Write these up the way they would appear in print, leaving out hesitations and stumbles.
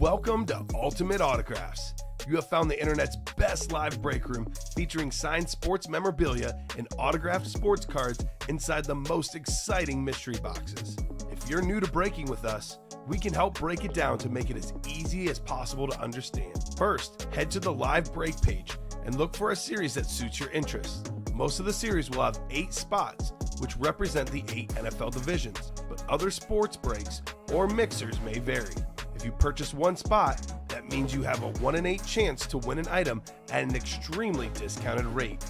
Welcome to Ultimate Autographs. You have found the internet's best live break room featuring signed sports memorabilia and autographed sports cards inside the most exciting mystery boxes. If you're new to breaking with us, we can help break it down to make it as easy as possible to understand. First, head to the live break page and look for a series that suits your interests. Most of the series will have 8 spots, which represent the 8 NFL divisions, but other sports breaks or mixers may vary. If you purchase one spot, that means you have a 1 in 8 chance to win an item at an extremely discounted rate.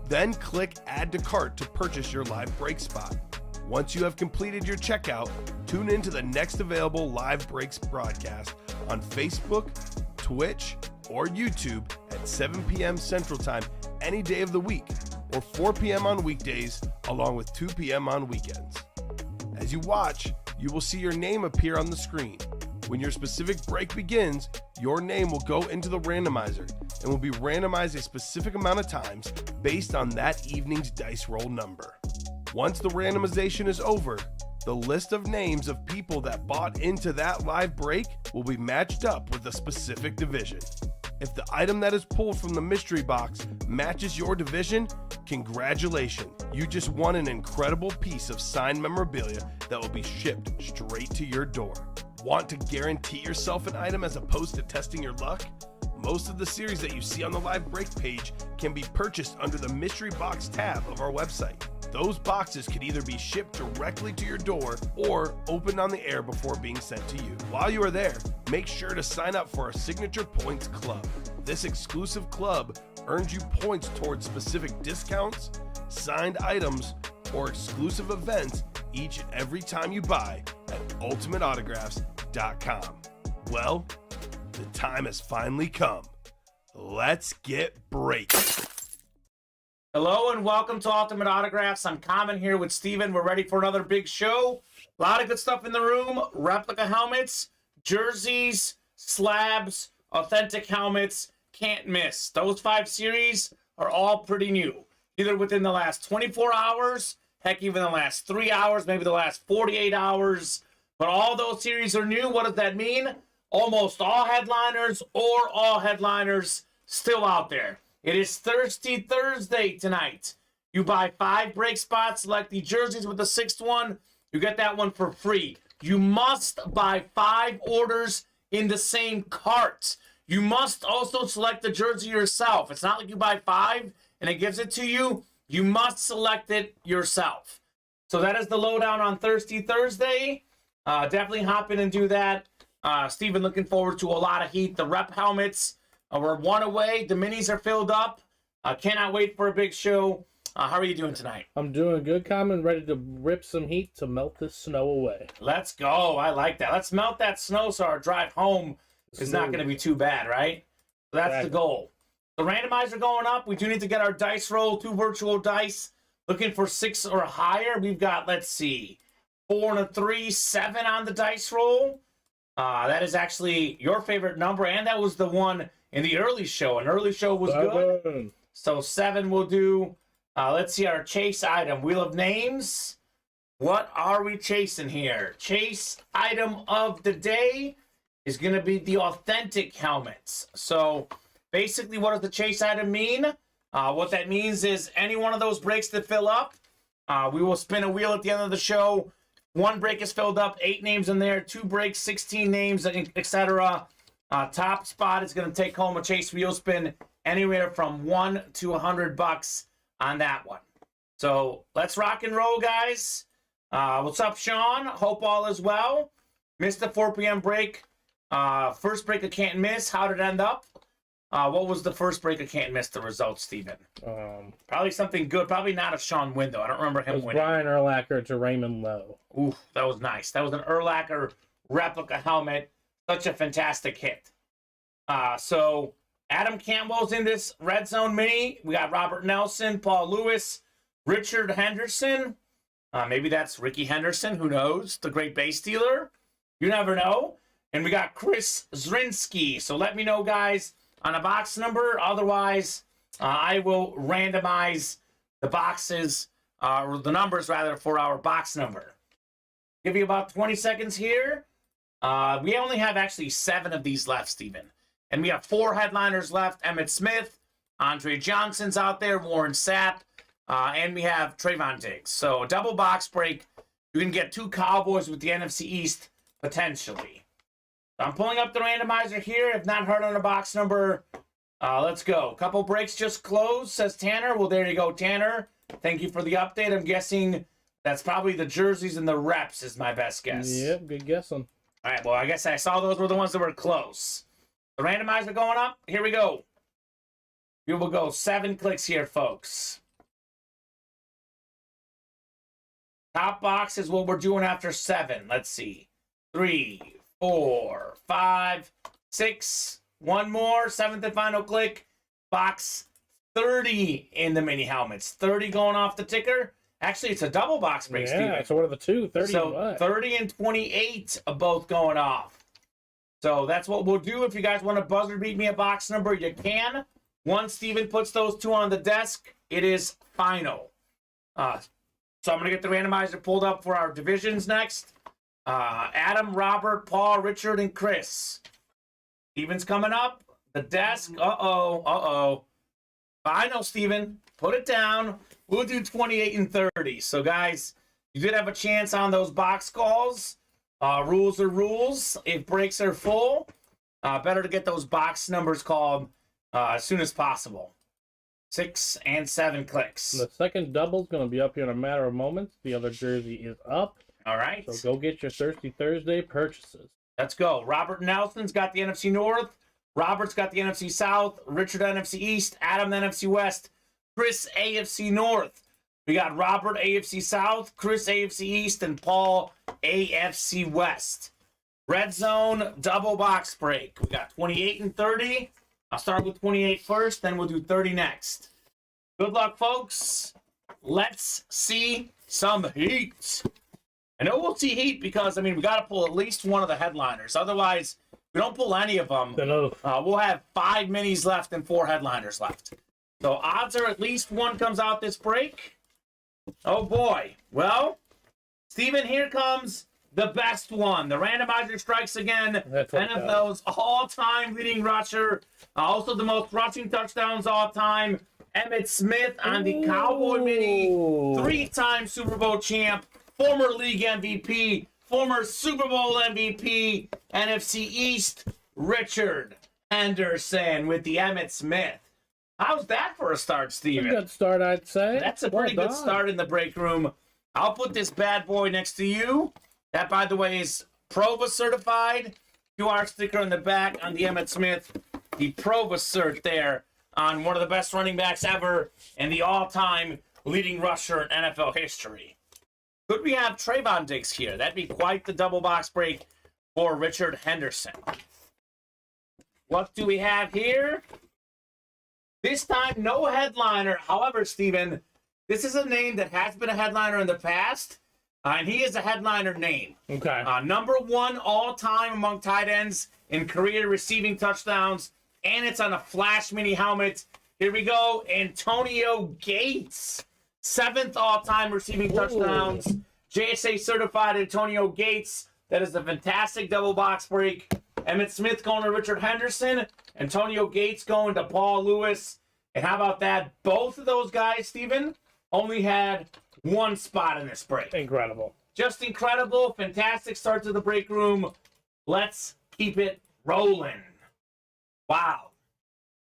Then click Add to Cart to purchase your live break spot. Once you have completed your checkout, tune in to the next available live breaks broadcast on Facebook, Twitch, or YouTube at 7 p.m. Central Time any day of the week, or 4 p.m. on weekdays, along with 2 p.m. on weekends. As you watch, you will see your name appear on the screen. When your specific break begins, your name will go into the randomizer and will be randomized a specific amount of times based on that evening's dice roll number. Once the randomization is over, the list of names of people that bought into that live break will be matched up with a specific division. If the item that is pulled from the mystery box matches your division, congratulations, you just won an incredible piece of signed memorabilia that will be shipped straight to your door. Want to guarantee yourself an item as opposed to testing your luck? Most of the series that you see on the live break page can be purchased under the mystery box tab of our website. Those boxes could either be shipped directly to your door or opened on the air before being sent to you. While you are there, make sure to sign up for our Signature Points Club. This exclusive club earns you points towards specific discounts, signed items, or exclusive events each and every time you buy at ultimateautographs.com. Well, the time has finally come. Let's get breaking. Hello and welcome to Ultimate Autographs. I'm Kamen here with Steven. We're ready for another big show. A lot of good stuff in the room. Replica helmets, jerseys, slabs, authentic helmets. Can't miss. Those 5 series are all pretty new. Either within the last 24 hours, heck, even the last 3 hours, maybe the last 48 hours. But all those series are new. What does that mean? Almost all headliners or all headliners still out there. It is Thirsty Thursday tonight. You buy 5 break spots, select the jerseys with the 6th one, you get that one for free. You must buy 5 orders in the same cart. You must also select the jersey yourself. It's not like you buy 5 and it gives it to you. You must select it yourself. So that is the lowdown on Thirsty Thursday. Definitely hop in and do that. Steven, looking forward to a lot of heat. The rep helmets, we're 1 away. The minis are filled up. Cannot wait for a big show. How are you doing tonight? I'm doing good, Kamen. Ready to rip some heat to melt this snow away. Let's go. I like that. Let's melt that snow so our drive home is not going to be too bad, right? So that's the goal. The randomizer going up. We do need to get our dice roll, 2 virtual dice. Looking for 6 or higher. We've got, let's see, 4 and a 3, 7 on the dice roll. That is actually your favorite number, and that was the one in the early show. An early show was good. So 7 will do. Let's see our chase item. Wheel of Names. What are we chasing here? Chase item of the day is going to be the authentic helmets. So basically, what does the chase item mean? What that means is any one of those breaks that fill up, we will spin a wheel at the end of the show. 1 break is filled up, 8 names in there, 2 breaks, 16 names, etc. Top spot is going to take home a chase wheel spin anywhere from $1 to $100 on that one. So let's rock and roll, guys. What's up, Sean? Hope all is well. Missed the 4 p.m. break. First break I can't miss. How did it end up? What was the first break I can't miss the results, Steven? Probably something good. Probably not a Sean win, though. I don't remember him winning. Brian Urlacher to Raymond Lowe. Ooh, that was nice. That was an Urlacher replica helmet. Such a fantastic hit. So Adam Campbell's in this Red Zone mini. We got Robert Nelson, Paul Lewis, Richard Henderson. Maybe that's Ricky Henderson. Who knows? The great base stealer. You never know. And we got Chris Zrinski. So let me know, guys, on a box number. Otherwise, I will randomize the boxes, or the numbers rather, for our box number. Give you about 20 seconds here. We only have actually 7 of these left, Steven. And we have 4 headliners left. Emmitt Smith, Andre Johnson's out there, Warren Sapp, and we have Trayvon Diggs. So double box break. You can get 2 Cowboys with the NFC East, potentially. So I'm pulling up the randomizer here. If not heard on the box number, let's go. Couple breaks just closed, says Tanner. Well, there you go, Tanner. Thank you for the update. I'm guessing that's probably the jerseys and the reps is my best guess. Yep, good guessing. All right, well, I guess I saw those were the ones that were close. The randomizer going up. Here we go. We will go 7 clicks here, folks. Top box is what we're doing after 7. Let's see. 3, 4, 5, 6. One more. 7th and final click. Box 30 in the mini helmets. 30 going off the ticker. Actually, it's a double box break, Steven. Yeah, so what are the 2? 30 so and what? 30 and 28 are both going off. So that's what we'll do. If you guys want to buzzer beat me a box number, you can. Once Steven puts those 2 on the desk, it is final. So I'm going to get the randomizer pulled up for our divisions next. Adam, Robert, Paul, Richard, and Chris. Steven's coming up. The desk. Uh-oh. Final, Steven. Put it down. We'll do 28 and 30. So, guys, you did have a chance on those box calls. Rules are rules. If breaks are full, better to get those box numbers called as soon as possible. 6 and 7 clicks. The second double's going to be up here in a matter of moments. The other jersey is up. All right. So go get your Thirsty Thursday purchases. Let's go. Robert Nelson's got the NFC North. Robert's got the NFC South. Richard, NFC East. Adam, NFC West. Chris, AFC North. We got Robert, AFC South. Chris, AFC East. And Paul, AFC West. Red Zone, double box break. We got 28 and 30. I'll start with 28 first, then we'll do 30 next. Good luck, folks. Let's see some heat. I know we'll see heat because, I mean, we got to pull at least one of the headliners. Otherwise, if we don't pull any of them, we'll have 5 minis left and 4 headliners left. So odds are at least one comes out this break. Oh, boy. Well, Steven, here comes the best one. The randomizer strikes again. NFL's all-time leading rusher. Also the most rushing touchdowns all time. Emmitt Smith on the Cowboy Mini. 3-time Super Bowl champ. Former league MVP. Former Super Bowl MVP. NFC East. Richard Henderson with the Emmitt Smith. How's that for a start, Steven? A good start, I'd say. That's a pretty good start in the break room. I'll put this bad boy next to you. That, by the way, is Prova certified. QR sticker on the back on the Emmitt Smith. The Prova cert there on one of the best running backs ever and the all-time leading rusher in NFL history. Could we have Trayvon Diggs here? That'd be quite the double box break for Richard Henderson. What do we have here? This time, no headliner. However, Steven, this is a name that has been a headliner in the past. And he is a headliner name. Okay. Number 1 all-time among tight ends in career receiving touchdowns. And it's on a Flash mini helmet. Here we go. Antonio Gates. 7th all-time receiving touchdowns. JSA certified Antonio Gates. That is a fantastic double box break. Emmitt Smith going to Richard Henderson. Antonio Gates going to Paul Lewis. And how about that? Both of those guys, Steven, only had 1 spot in this break. Incredible. Just incredible. Fantastic start to the break room. Let's keep it rolling. Wow.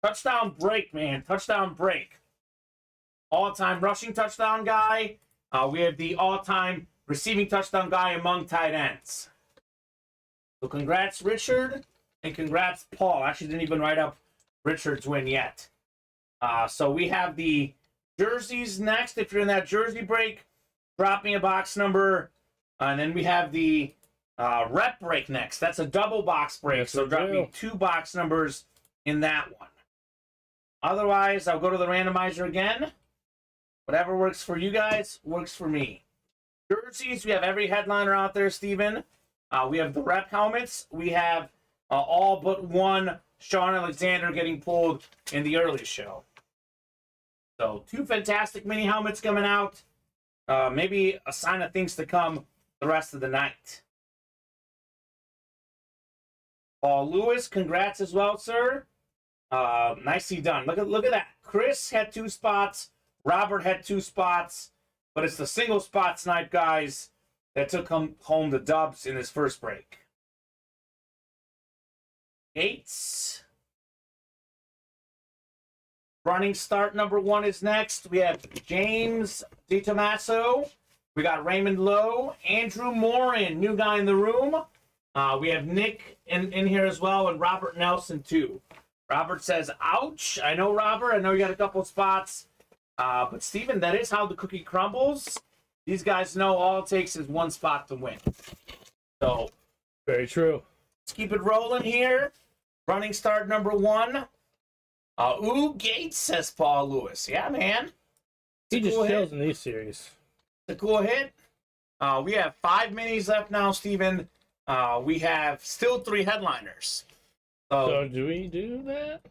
Touchdown break, man. Touchdown break. All-time rushing touchdown guy. We have the all-time receiving touchdown guy among tight ends. So congrats, Richard. And congrats, Paul. Actually didn't even write up Richard's win yet. So we have the jerseys next. If you're in that jersey break, drop me a box number. And then we have the rep break next. That's a double box break. Yes, so drop me 2 box numbers in that one. Otherwise, I'll go to the randomizer again. Whatever works for you guys works for me. Jerseys, we have every headliner out there, Steven. We have the rep helmets. We have all but one Sean Alexander getting pulled in the early show. So 2 fantastic mini helmets coming out. Maybe a sign of things to come the rest of the night. Paul Lewis, congrats as well, sir. Nicely done. Look at that. Chris had 2 spots. Robert had 2 spots. But it's the single spot snipe guys that took home the dubs in this first break. Gates. Running start number 1 is next. We have James DiTomaso. We got Raymond Lowe. Andrew Morin, new guy in the room. We have Nick in here as well, and Robert Nelson too. Robert says, ouch. I know, Robert. I know you got a couple of spots. But, Steven, that is how the cookie crumbles. These guys know all it takes is 1 spot to win. So, very true. Let's keep it rolling here. Running start number 1. Ooh, Gates, says Paul Lewis. Yeah, man. He just kills in these series. It's a cool hit. We have 5 minis left now, Steven. We have still 3 headliners. So do we do that?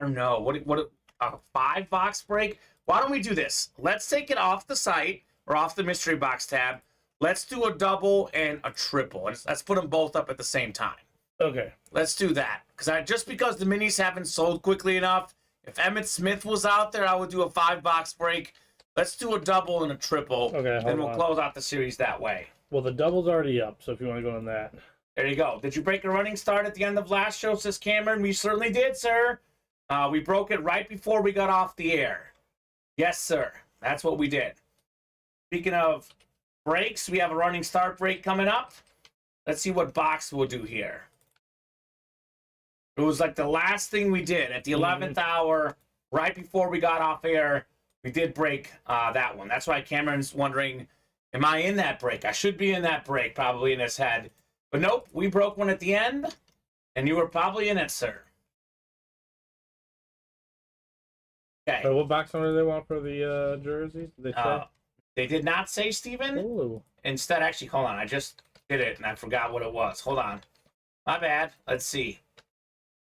I don't know. What a 5 box break? Why don't we do this? Let's take it off the site or off the mystery box tab. Let's do a double and a triple. And let's put them both up at the same time. Okay. Let's do that. Just because the minis haven't sold quickly enough, if Emmett Smith was out there, I would do a 5 box break. Let's do a double and a triple. Okay, then we'll close out the series that way. Well, the double's already up, so if you want to go on that. There you go. Did you break a running start at the end of last show, says Cameron? We certainly did, sir. We broke it right before we got off the air. Yes, sir. That's what we did. Speaking of breaks, we have a running start break coming up. Let's see what box we'll do here. It was like the last thing we did at the 11th hour, right before we got off air. We did break that one. That's why Cameron's wondering, am I in that break? I should be in that break, probably in his head. But nope, we broke one at the end, and you were probably in it, sir. Okay. So what box number do they want for the jerseys? Did they say? They did not say, Steven. Ooh. Instead, actually, hold on. I just did it, and I forgot what it was. Hold on. My bad. Let's see.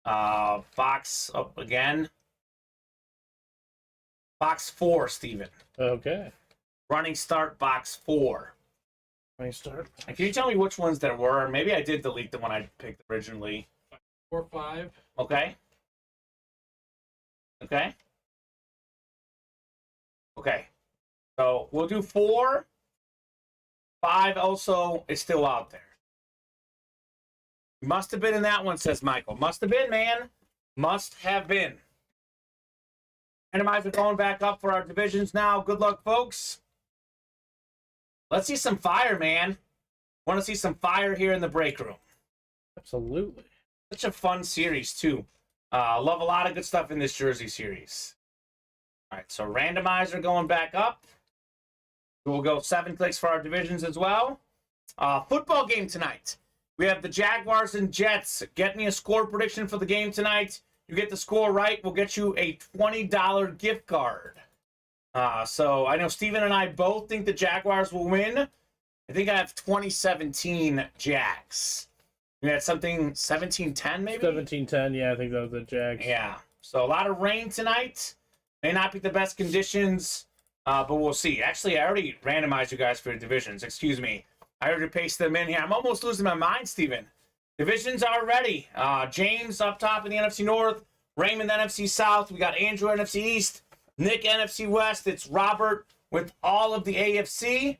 Box up again. Box 4, Steven. Okay. Running start box 4. Running start. And can you tell me which ones there were? Maybe I did delete the one I picked originally. 4, 5. Okay. Okay. Okay. So we'll do 4. 5 also is still out there. Must have been in that one, says Michael. Must have been, man. Must have been. Randomizer going back up for our divisions now. Good luck, folks. Let's see some fire, man. Want to see some fire here in the break room. Absolutely. Such a fun series, too. Love a lot of good stuff in this jersey series. All right, so randomizer going back up. We'll go 7 clicks for our divisions as well. Football game tonight. We have the Jaguars and Jets. Get me a score prediction for the game tonight. You get the score right, we'll get you a $20 gift card. So I know Steven and I both think the Jaguars will win. I think I have 2017 Jags. You had something 17-10 maybe? 17-10, yeah, I think that was the Jags. Yeah. So a lot of rain tonight. May not be the best conditions, but we'll see. Actually, I already randomized you guys for your divisions. Excuse me. I already pasted them in here. I'm almost losing my mind, Steven. Divisions are ready. James up top in the NFC North. Raymond, NFC South. We got Andrew, NFC East. Nick, NFC West. It's Robert with all of the AFC.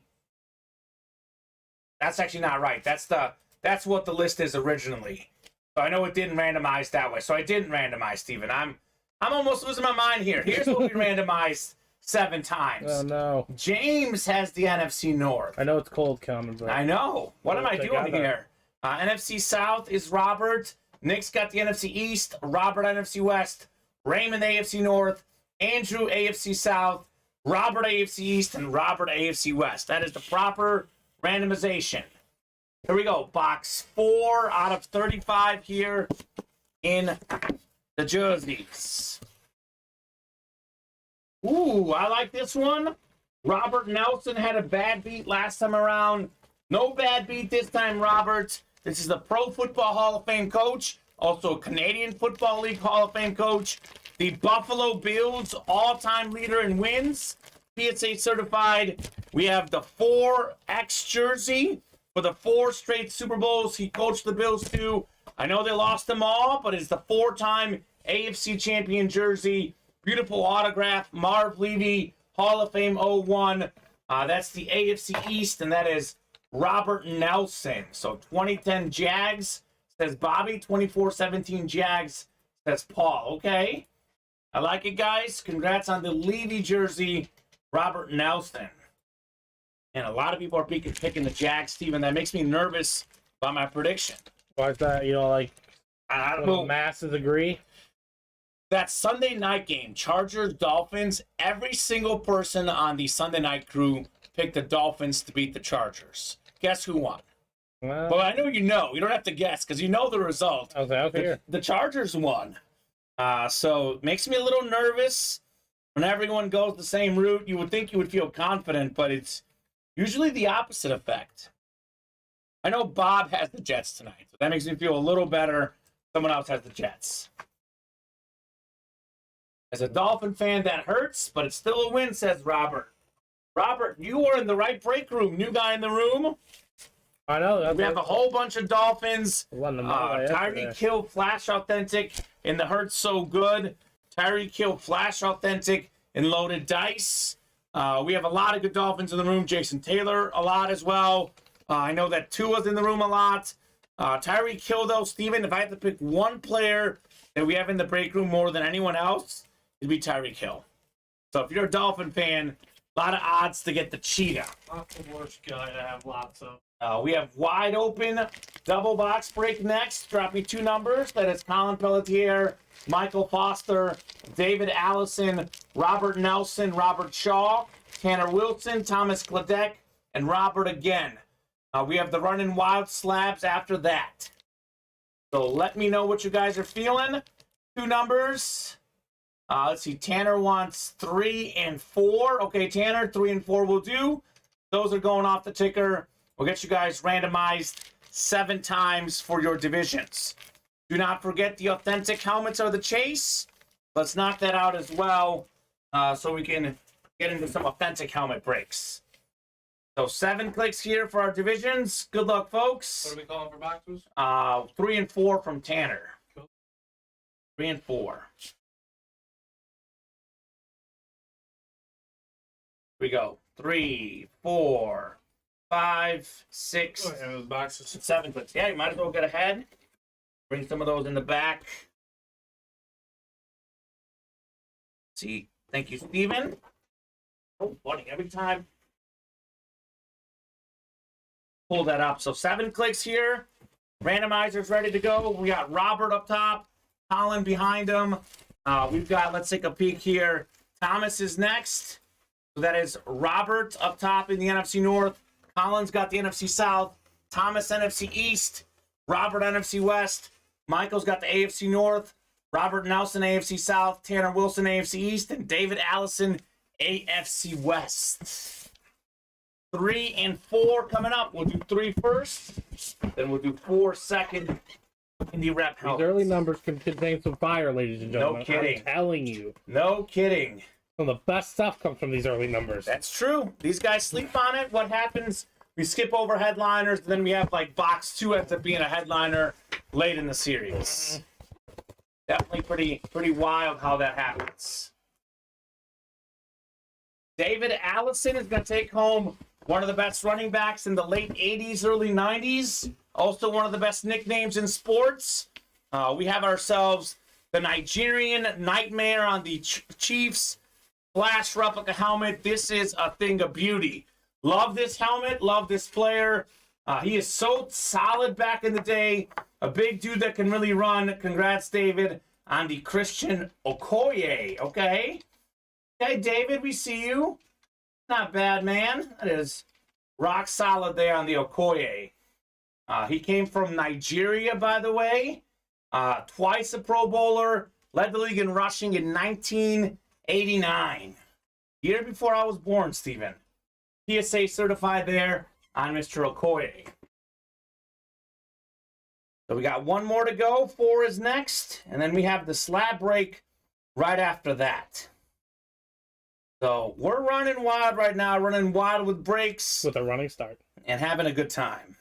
That's actually not right. That's what the list is originally. So I know it didn't randomize that way. So I didn't randomize, Steven. I'm almost losing my mind here. Here's what we randomized 7 times. Oh, no. James has the NFC North. I know it's cold, Kamen, but... I know. What am I doing here? NFC South is Robert. Nick's got the NFC East. Robert, NFC West. Raymond, AFC North. Andrew, AFC South. Robert, AFC East. And Robert, AFC West. That is the proper randomization. Here we go. Box 4 out of 35 here in the jerseys. Ooh, I like this one. Robert Nelson had a bad beat last time around. No bad beat this time, Robert. This is the Pro Football Hall of Fame coach, also Canadian Football League Hall of Fame coach, the Buffalo Bills all-time leader in wins, PSA certified. We have the 4X jersey for the 4 straight Super Bowls he coached the Bills to. I know they lost them all, but it's the 4-time AFC champion jersey. Beautiful autograph. Marv Levy, Hall of Fame 01. That's the AFC East, and that is Robert Nelson. So 2010 Jags, says Bobby. 24-17 Jags, says Paul. Okay. I like it, guys. Congrats on the Levy jersey, Robert Nelson. And a lot of people are picking the Jags, Steven. That makes me nervous about my prediction. Why is that? You know, like, I don't know. Masses agree. That Sunday night game, Chargers, Dolphins, every single person on the Sunday night crew picked the Dolphins to beat the Chargers. Guess who won? Well, I know you know. You don't have to guess because you know the result. Okay. The Chargers won. So it makes me a little nervous when everyone goes the same route. You would think you would feel confident, but it's usually the opposite effect. I know Bob has the Jets tonight, so that makes me feel a little better. Someone else has the Jets. As a Dolphin fan, that hurts, but it's still a win, says Robert. Robert, you are in the right break room. New guy in the room. I know. We have a whole bunch of Dolphins. Tyreek yesterday. Hill, Flash Authentic in the Hurt So Good. Tyreek Hill, Flash Authentic in Loaded Dice. We have a lot of good Dolphins in the room. Jason Taylor, a lot as well. I know that Tua's in the room a lot. Tyreek Hill, though, Steven, if I had to pick one player that we have in the break room more than anyone else, it'd be Tyreek Hill. So if you're a Dolphin fan, a lot of odds to get the cheetah. Not the worst guy to have lots of. We have wide open double box break next. Drop me 2 numbers. That is Colin Pelletier, Michael Foster, David Allison, Robert Nelson, Robert Shaw, Tanner Wilson, Thomas Kladek, and Robert again. We have the running wild slabs after that. So let me know what you guys are feeling. 2 numbers. Let's see. Tanner wants 3 and 4. Okay, Tanner, 3 and 4 will do. Those are going off the ticker. We'll get you guys randomized 7 times for your divisions. Do not forget the authentic helmets are the chase. Let's knock that out as well so we can get into some authentic helmet breaks. So 7 clicks here for our divisions. Good luck, folks. What are we calling for boxes? 3 and 4 from Tanner. Cool. 3 and 4. Here we go. 3, 4, 5, 6, Oh, yeah, those boxes. 7 clicks. Yeah, you might as well get ahead. Bring some of those in the back. See, thank you, Steven. Oh, funny, every time. Pull that up. So 7 clicks here. Randomizer's ready to go. We got Robert up top, Colin behind him. We've got, let's take a peek here. Thomas is next. So that is Robert up top in the NFC North. Colin's got the NFC South. Thomas NFC East. Robert NFC West. Michael's got the AFC North. Robert Nelson AFC South. Tanner Wilson AFC East. And David Allison AFC West. 3 and 4 coming up. We'll do 3 first. Then we'll do 4 second in the rep These helmets. early numbers can contain some fire, ladies and gentlemen. No kidding. I'm telling you. No kidding. Some of the best stuff comes from these early numbers. That's true. These guys sleep on it. What happens? We skip over headliners, then we have like box 2 ends up being a headliner late in the series. Definitely pretty wild how that happens. David Allison is going to take home one of the best running backs in the late 80s, early 90s. Also one of the best nicknames in sports. We have ourselves the Nigerian Nightmare on the Chiefs Flash replica helmet. This is a thing of beauty. Love this helmet. Love this player. He is so solid back in the day. A big dude that can really run. Congrats, David, on the Christian Okoye. Okay. Okay, David, we see you. Not bad, man. That is rock solid there on the Okoye. He came from Nigeria, by the way. Twice a Pro Bowler. Led the league in rushing in 1989. Year before I was born, Steven. PSA certified there on Mr. Okoye. So we got 1 more to go. 4 is next. And then we have the slab break right after that. So we're running wild right now. Running wild with breaks. With a running start. And having a good time.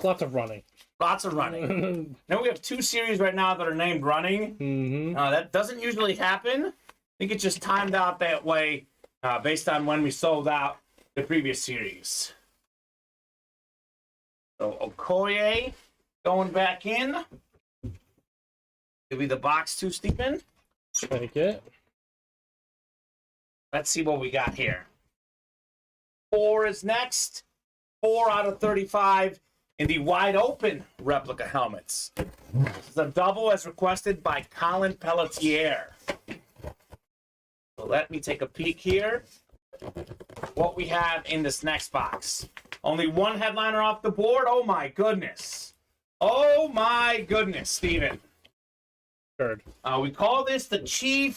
Lots of running. Lots of running. Now we have 2 series right now that are named running. Mm-hmm. That doesn't usually happen. I think it's just timed out that way based on when we sold out the previous series. So Okoye going back in. Give me the box too, Stephen. Take it. Let's see what we got here. 4 is next. 4 out of 35 in the wide open replica helmets. This is a double as requested by Colin Pelletier. So let me take a peek here. What we have in this next box. Only 1 headliner off the board. Oh my goodness. Oh my goodness, Steven. Third. We call this the Chief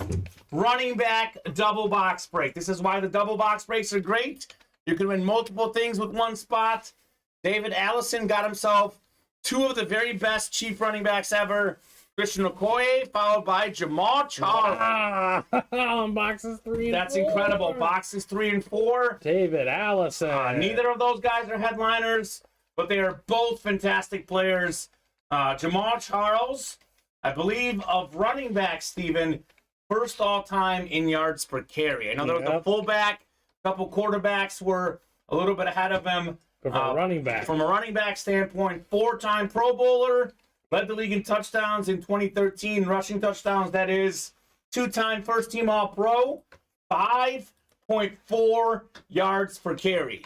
Running Back Double Box Break. This is why the double box breaks are great. You can win multiple things with one spot. David Allison got himself 2 of the very best Chief running backs ever. Christian Okoye, followed by Jamal Charles. Boxes 3 and 4. That's incredible. Boxes 3 and 4. David Allison. Neither of those guys are headliners, but they are both fantastic players. Jamal Charles, I believe, of running back, Steven, first all-time in yards per carry. I know there was a fullback, a couple quarterbacks were a little bit ahead of him. From a running back. From a running back standpoint, 4-time Pro Bowler, led the league in touchdowns in 2013, rushing touchdowns, that is. 2-time first-team All-Pro, 5.4 yards per carry.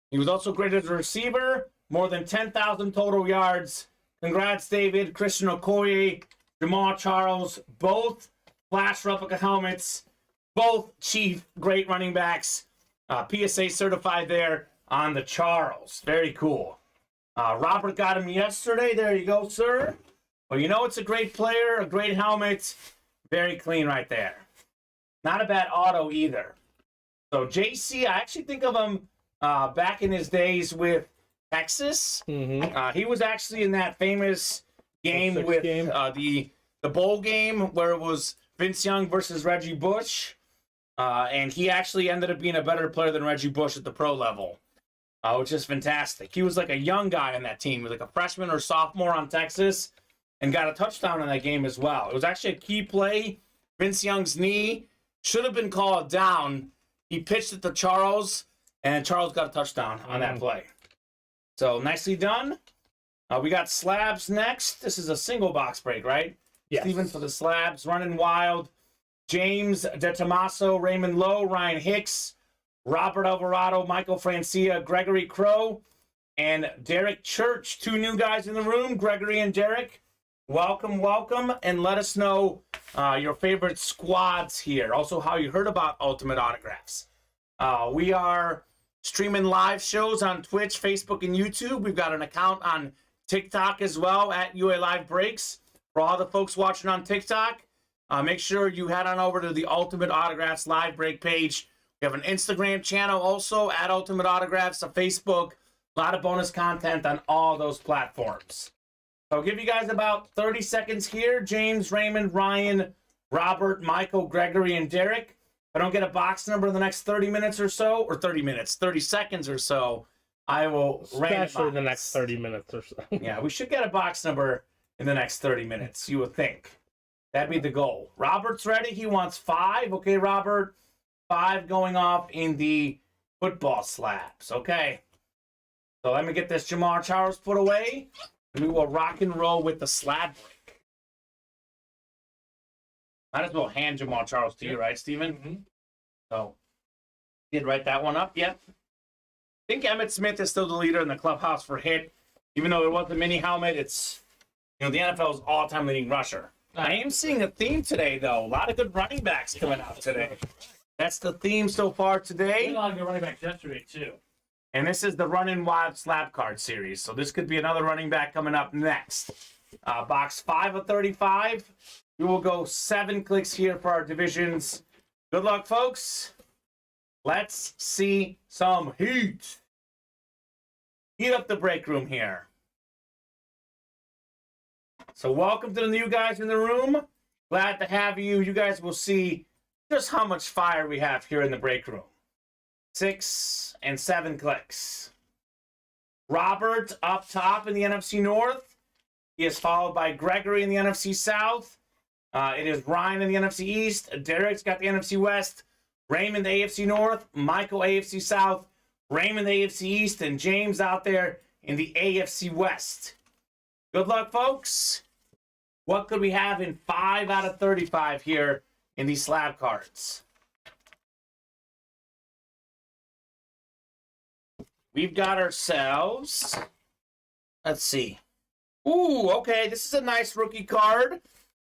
He was also great as a receiver, more than 10,000 total yards. Congrats, David. Christian Okoye, Jamal Charles, both Flash replica helmets, both Chief great running backs. PSA certified there on the Charles. Very cool. Robert got him yesterday. There you go, sir. Well, you know it's a great player, a great helmet. Very clean right there. Not a bad auto either. So JC, I actually think of him back in his days with Texas. Mm-hmm. He was actually in that famous game with the bowl game where it was Vince Young versus Reggie Bush. And he actually ended up being a better player than Reggie Bush at the pro level, which is fantastic. He was like a young guy on that team. He was like a freshman or sophomore on Texas and got a touchdown in that game as well. It was actually a key play. Vince Young's knee should have been called down. He pitched it to Charles, and Charles got a touchdown on that play. So nicely done. We got slabs next. This is a single box break, right? Yes. Steven for the slabs, running wild. James DeTomaso, Raymond Lowe, Ryan Hicks, Robert Alvarado, Michael Francia, Gregory Crow, and Derek Church. 2 new guys in the room, Gregory and Derek. Welcome, welcome, and let us know your favorite squads here. Also, how you heard about Ultimate Autographs. We are streaming live shows on Twitch, Facebook, and YouTube. We've got an account on TikTok as well, at UA Live Breaks. For all the folks watching on TikTok, make sure you head on over to the Ultimate Autographs live break page. We have an Instagram channel also, at Ultimate Autographs, a Facebook. A lot of bonus content on all those platforms. So I'll give you guys about 30 seconds here. James, Raymond, Ryan, Robert, Michael, Gregory, and Derek. If I don't get a box number in the next 30 minutes or so, or 30 minutes, 30 seconds or so, I will Especially the next 30 minutes or so. Yeah, we should get a box number in the next 30 minutes, you would think. That'd be the goal. Robert's ready. He wants 5. Okay, Robert. 5 going off in the football slabs. Okay. So let me get this Jamal Charles put away. And we will rock and roll with the slab break. Might as well hand Jamal Charles to you, right, Steven? Mm-hmm. So, did write that one up yet? I think Emmitt Smith is still the leader in the clubhouse for hit. Even though it was a mini helmet, it's, the NFL's all-time leading rusher. I am seeing a theme today, though. A lot of good running backs coming out today. That's the theme so far today. A lot of good running backs yesterday, too. And this is the Running Wild Slab Card Series. So this could be another running back coming up next. Box 5 of 35. We will go 7 clicks here for our divisions. Good luck, folks. Let's see some heat. Heat up the break room here. So welcome to the new guys in the room. Glad to have you. You guys will see just how much fire we have here in the break room. 6 and 7 clicks. Robert up top in the NFC North. He is followed by Gregory in the NFC South. It is Ryan in the NFC East. Derek's got the NFC West. Raymond, the AFC North. Michael, AFC South. Raymond, the AFC East. And James out there in the AFC West. Good luck, folks. What could we have in 5 out of 35 here in these slab cards? We've got ourselves, let's see. Ooh, okay, this is a nice rookie card.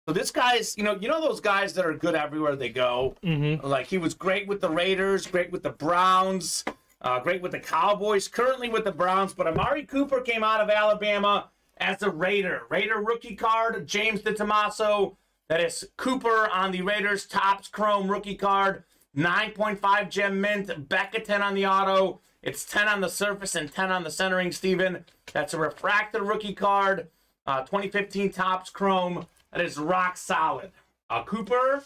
So this guy's, you know those guys that are good everywhere they go? Mm-hmm. Like, he was great with the Raiders, great with the Browns, great with the Cowboys, currently with the Browns. But Amari Cooper came out of Alabama as a Raider. Raider rookie card, James DeTomaso. That is Cooper on the Raiders Topps Chrome rookie card. 9.5 gem mint, back at 10 on the auto. It's 10 on the surface and 10 on the centering, Steven. That's a refractor rookie card. 2015 Topps Chrome. That is rock solid. Cooper,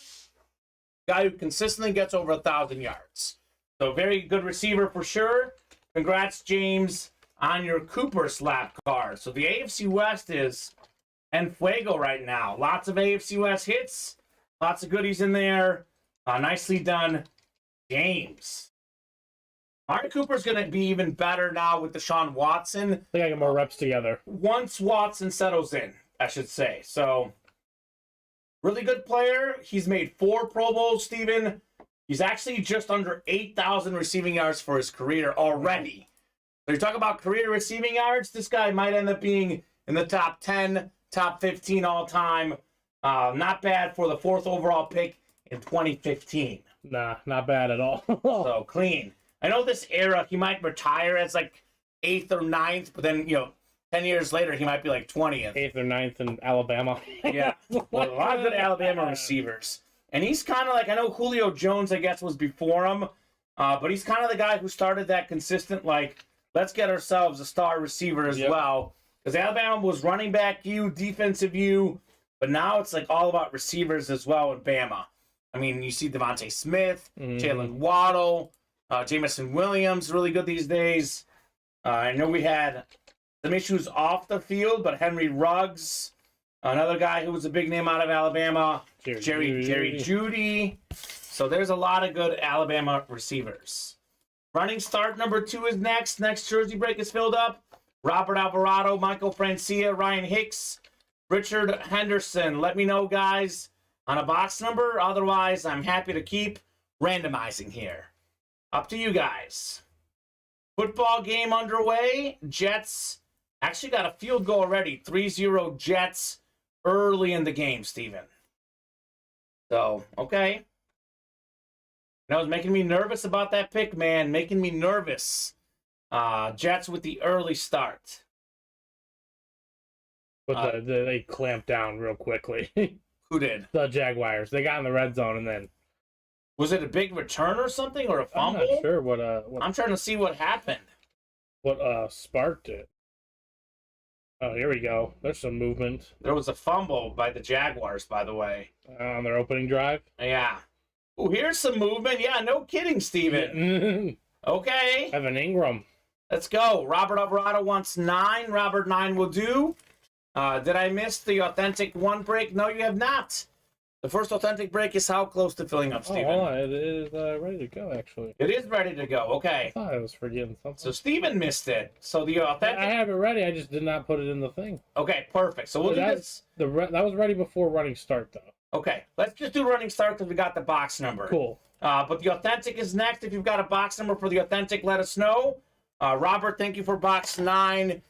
guy who consistently gets over 1,000 yards. So very good receiver for sure. Congrats, James, on your Cooper slap card. So the AFC West is en fuego right now. Lots of AFC West hits. Lots of goodies in there. Nicely done, James. Amari Cooper's going to be even better now with Deshaun Watson. I think I get more reps together. Once Watson settles in, I should say. So, really good player. He's made 4 Pro Bowls, Steven. He's actually just under 8,000 receiving yards for his career already. So, you talk about career receiving yards, this guy might end up being in the top 10, top 15 all time. Not bad for the 4th overall pick in 2015. Nah, not bad at all. So, clean. I know this era, he might retire as like 8th or 9th, but then, 10 years later, he might be like 20th. 8th or 9th in Alabama. Yeah. Well, a lot of good Alabama receivers. And he's kind of like, I know Julio Jones, I guess, was before him, but he's kind of the guy who started that consistent, like, let's get ourselves a star receiver as well. Because Alabama was running back you, defensive you, but now it's like all about receivers as well in Bama. I mean, you see Devontae Smith, Jalen Waddle, Jameson Williams, really good these days. I know we had some issues off the field, but Henry Ruggs, another guy who was a big name out of Alabama, Jerry Jeudy. So there's a lot of good Alabama receivers. Running start number 2 is next. Next jersey break is filled up. Robert Alvarado, Michael Francia, Ryan Hicks, Richard Henderson. Let me know, guys, on a box number. Otherwise, I'm happy to keep randomizing here. Up to you guys. Football game underway. Jets actually got a field goal already. 3-0 Jets early in the game, Steven. So, okay. That was making me nervous about that pick, man. Making me nervous. Jets with the early start. But they clamped down real quickly. Who did? The Jaguars. They got in the red zone and then... Was it a big return or something, or a fumble? I'm not sure what I'm trying to see what happened. What sparked it. Oh, here we go. There's some movement. There was a fumble by the Jaguars, by the way. On their opening drive? Yeah. Oh, here's some movement. Yeah, no kidding, Steven. Okay. Evan Ingram. Let's go. Robert Alvarado wants 9. Robert 9 will do. Did I miss the authentic 1 break? No, you have not. The first authentic break is how close to filling up, Steven? Oh, it is ready to go, actually. It is ready to go. Okay. I thought I was forgetting something. So Steven missed it. So the authentic... I have it ready. I just did not put it in the thing. Okay, perfect. So we'll do this... That was ready before running start, though. Okay. Let's just do running start because we got the box number. Cool. But the authentic is next. If you've got a box number for the authentic, let us know. Robert, thank you for box 9.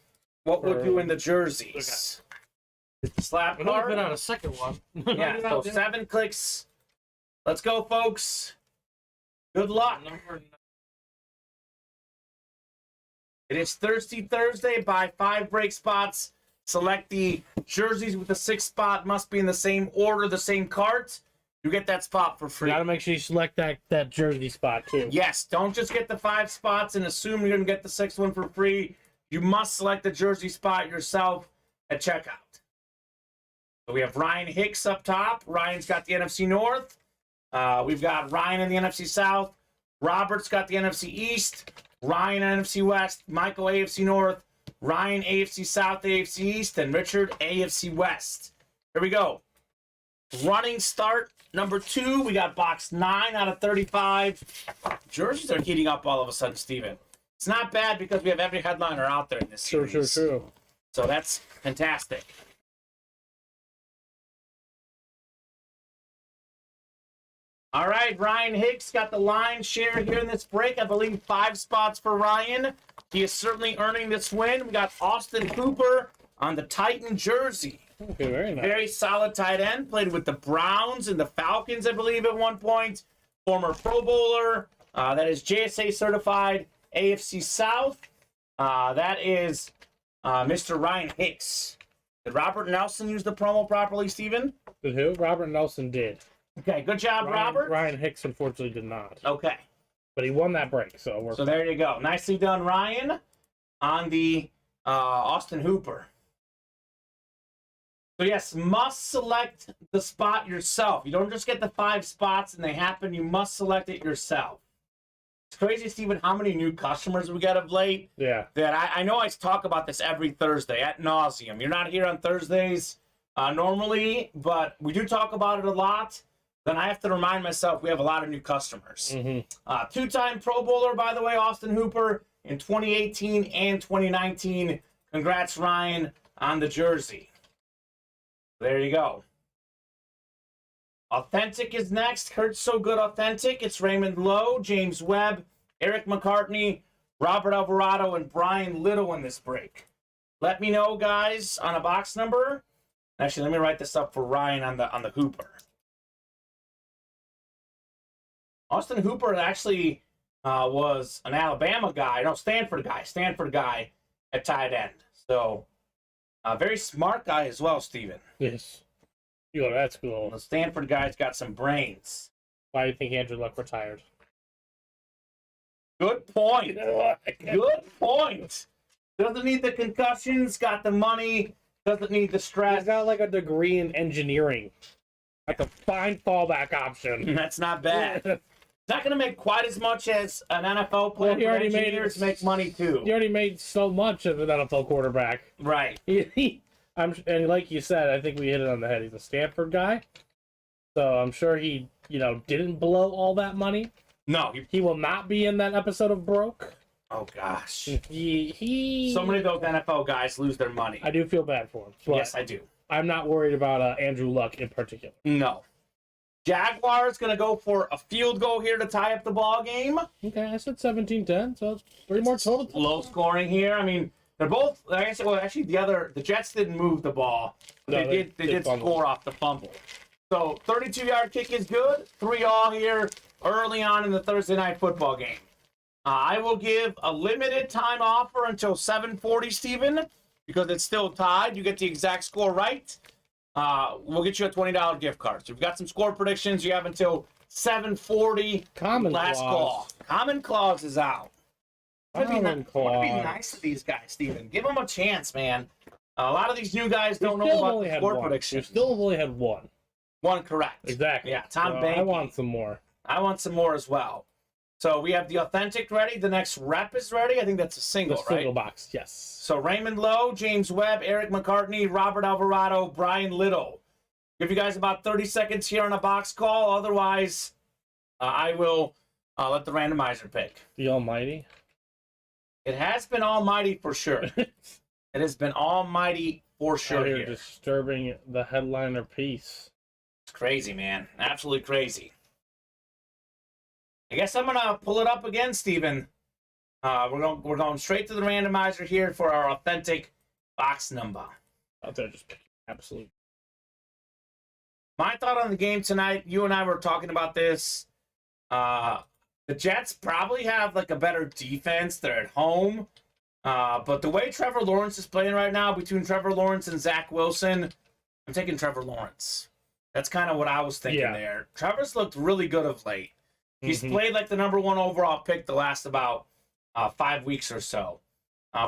What we'll do in the jerseys. Okay. Slap We've card. been on a second one. Yeah, so 7 clicks. Let's go, folks. Good luck. It is Thirsty Thursday. Buy 5 break spots. Select the jerseys with the 6th spot. Must be in the same order, the same cart. You get that spot for free. You gotta make sure you select that jersey spot, too. Yes, don't just get the 5 spots and assume you're going to get the 6th one for free. You must select the jersey spot yourself at checkout. So we have Ryan Hicks up top. Ryan's got the NFC North. We've got Ryan in the NFC South. Robert's got the NFC East. Ryan NFC West. Michael AFC North. Ryan, AFC South, AFC East, and Richard, AFC West. Here we go. Running start number 2. We got box 9 out of 35. Jerseys are heating up all of a sudden, Steven. It's not bad because we have every headliner out there in this series. True. So that's fantastic. All right, Ryan Hicks got the lion's share here in this break. I believe 5 spots for Ryan. He is certainly earning this win. We got Austin Cooper on the Titan jersey. Okay, very nice. Very solid tight end. Played with the Browns and the Falcons, I believe, at one point. Former Pro Bowler. That is JSA certified AFC South. That is Mr. Ryan Hicks. Did Robert Nelson use the promo properly, Steven? Did who? Robert Nelson did. Okay, good job, Robert. Ryan Hicks unfortunately did not. Okay. But he won that break, so So there you go. Nicely done, Ryan, on the Austin Hooper. So yes, must select the spot yourself. You don't just get the 5 spots and they happen. You must select it yourself. It's crazy, Steven, how many new customers we got of late. yeah. That I know I talk about this every Thursday ad nauseum. You're not here on Thursdays normally, but we do talk about it a lot. Then I have to remind myself we have a lot of new customers. 2-time Pro Bowler, by the way, Austin Hooper in 2018 and 2019. Congrats, Ryan, on the jersey. There you go. Authentic is next. Hurts So Good Authentic. It's Raymond Lowe, James Webb, Eric McCartney, Robert Alvarado, and Brian Little in this break. Let me know, guys, on a box number. Actually, let me write this up for Ryan on the Hooper. Austin Hooper actually was an Alabama guy. No, Stanford guy at tight end. So, a very smart guy as well, Steven. Yes. Yo, that's cool. The Stanford guy's got some brains. Why do you think Andrew Luck retired? Good point. Good point. Doesn't need the concussions, got the money, doesn't need the stress. He's got like a degree in engineering. That's a fine fallback option. That's not bad. It's not going to make quite as much as an NFL player. Well, he already engineers make money too. He already made so much as an NFL quarterback. Right. And like you said, I think we hit it on the head. He's a Stanford guy, so I'm sure he, didn't blow all that money. No, he will not be in that episode of Broke. Oh gosh. He. So many of those NFL guys lose their money. I do feel bad for him. Yes, I do. I'm not worried about Andrew Luck in particular. No. Jaguars going to go for a field goal here to tie up the ball game. Okay, I said 17-10, so it's 3 more total. Low scoring here. I mean, they're both, like I said, well, actually, the Jets didn't move the ball. They did score off the fumble. So, 32-yard kick is good. 3-all here early on in the Thursday night football game. I will give a limited time offer until 7:40, Steven, because it's still tied. You get the exact score right. We'll get you a $20 gift card. So, we've got some score predictions. You have until 7:40. Last call. Common Claus is out. I want to be nice to these guys, Steven. Give them a chance, man. A lot of these new guys don't know about the score predictions. We still only had one. One correct. Exactly. Yeah, Tom so Banky. I want some more. I want some more as well. So we have the authentic ready. The next rep is ready. I think that's a single, right? Single box, yes. So Raymond Lowe, James Webb, Eric McCartney, Robert Alvarado, Brian Little. Give you guys about 30 seconds here on a box call. Otherwise, I will let the randomizer pick. The Almighty. It has been almighty for sure. It has been almighty for sure here. Disturbing the headliner piece. It's crazy, man. Absolutely crazy. I guess I'm gonna pull it up again, Steven. We're going straight to the randomizer here for our authentic box number. Out there, just pick absolute. My thought on the game tonight. You and I were talking about this. The Jets probably have like a better defense. They're at home. But the way Trevor Lawrence is playing right now, between Trevor Lawrence and Zach Wilson, I'm taking Trevor Lawrence. That's kind of what I was thinking there. Trevor's looked really good of late. He's played like the #1 overall pick the last about 5 weeks or so.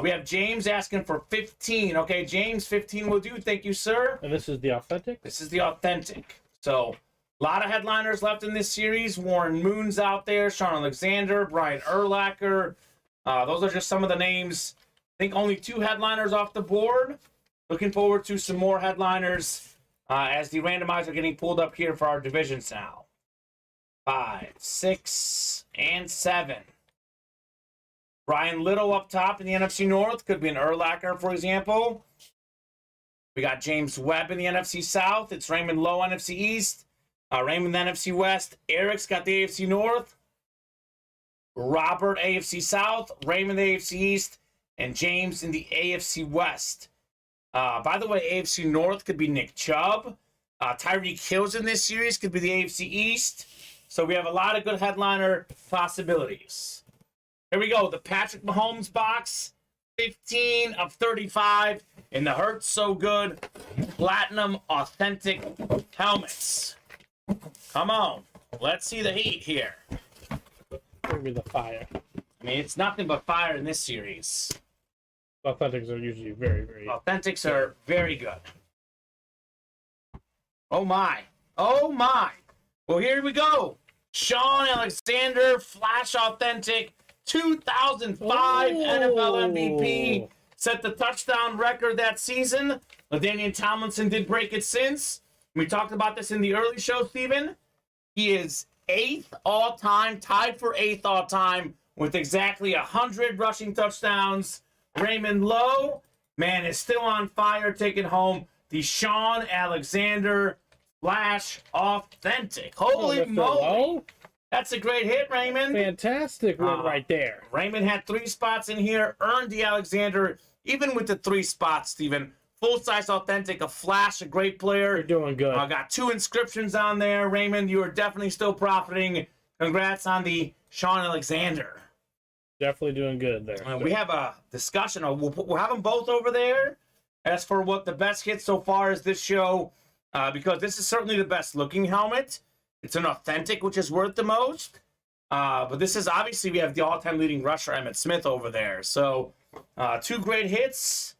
We have James asking for 15. Okay, James, 15 will do. Thank you, sir. And this is the authentic? This is the authentic. So, a lot of headliners left in this series. Warren Moon's out there, Sean Alexander, Brian Urlacher. Those are just some of the names think only 2 headliners off the board. Looking forward to some more headliners as the randomizer getting pulled up here for our divisions now. 5, 6, and 7. Brian Little up top in the NFC North. Could be an Urlacher, for example. We got James Webb in the NFC South. It's Raymond Lowe, NFC East. Raymond, the NFC West. Eric's got the AFC North. Robert, AFC South. Raymond, the AFC East. And James in the AFC West. By the way, AFC North could be Nick Chubb. Tyreek Hill's in this series. Could be the AFC East. So we have a lot of good headliner possibilities. Here we go. The Patrick Mahomes box. 15 of 35 in the Hurts So Good Platinum Authentic Helmets. Come on. Let's see the heat here. Give me the fire. I mean, it's nothing but fire in this series. Authentics are usually very, very... Authentics are very good. Oh, my. Oh, my. Well, here we go. Sean Alexander, Flash Authentic, 2005 NFL MVP. Set the touchdown record that season. LaDainian Tomlinson did break it since. We talked about this in the early show, Steven. He is 8th all-time, tied for 8th all-time, with exactly 100 rushing touchdowns. Raymond Lowe, man, is still on fire, taking home the Sean Alexander Flash Authentic. Holy moly. Lowe? That's a great hit, Raymond. Fantastic win right there. Raymond had 3 spots in here, earned the Alexander, even with the 3 spots, Steven. Full-size Authentic, a Flash, a great player. You're doing good. Got 2 inscriptions on there. Raymond, you are definitely still profiting. Congrats on the Sean Alexander. Definitely doing good there. We have a discussion. We'll have them both over there as for what the best hit so far is this show, because this is certainly the best looking helmet. It's an Authentic, which is worth the most. But this is obviously, we have the all-time leading rusher, Emmitt Smith, over there. So 2 great hits.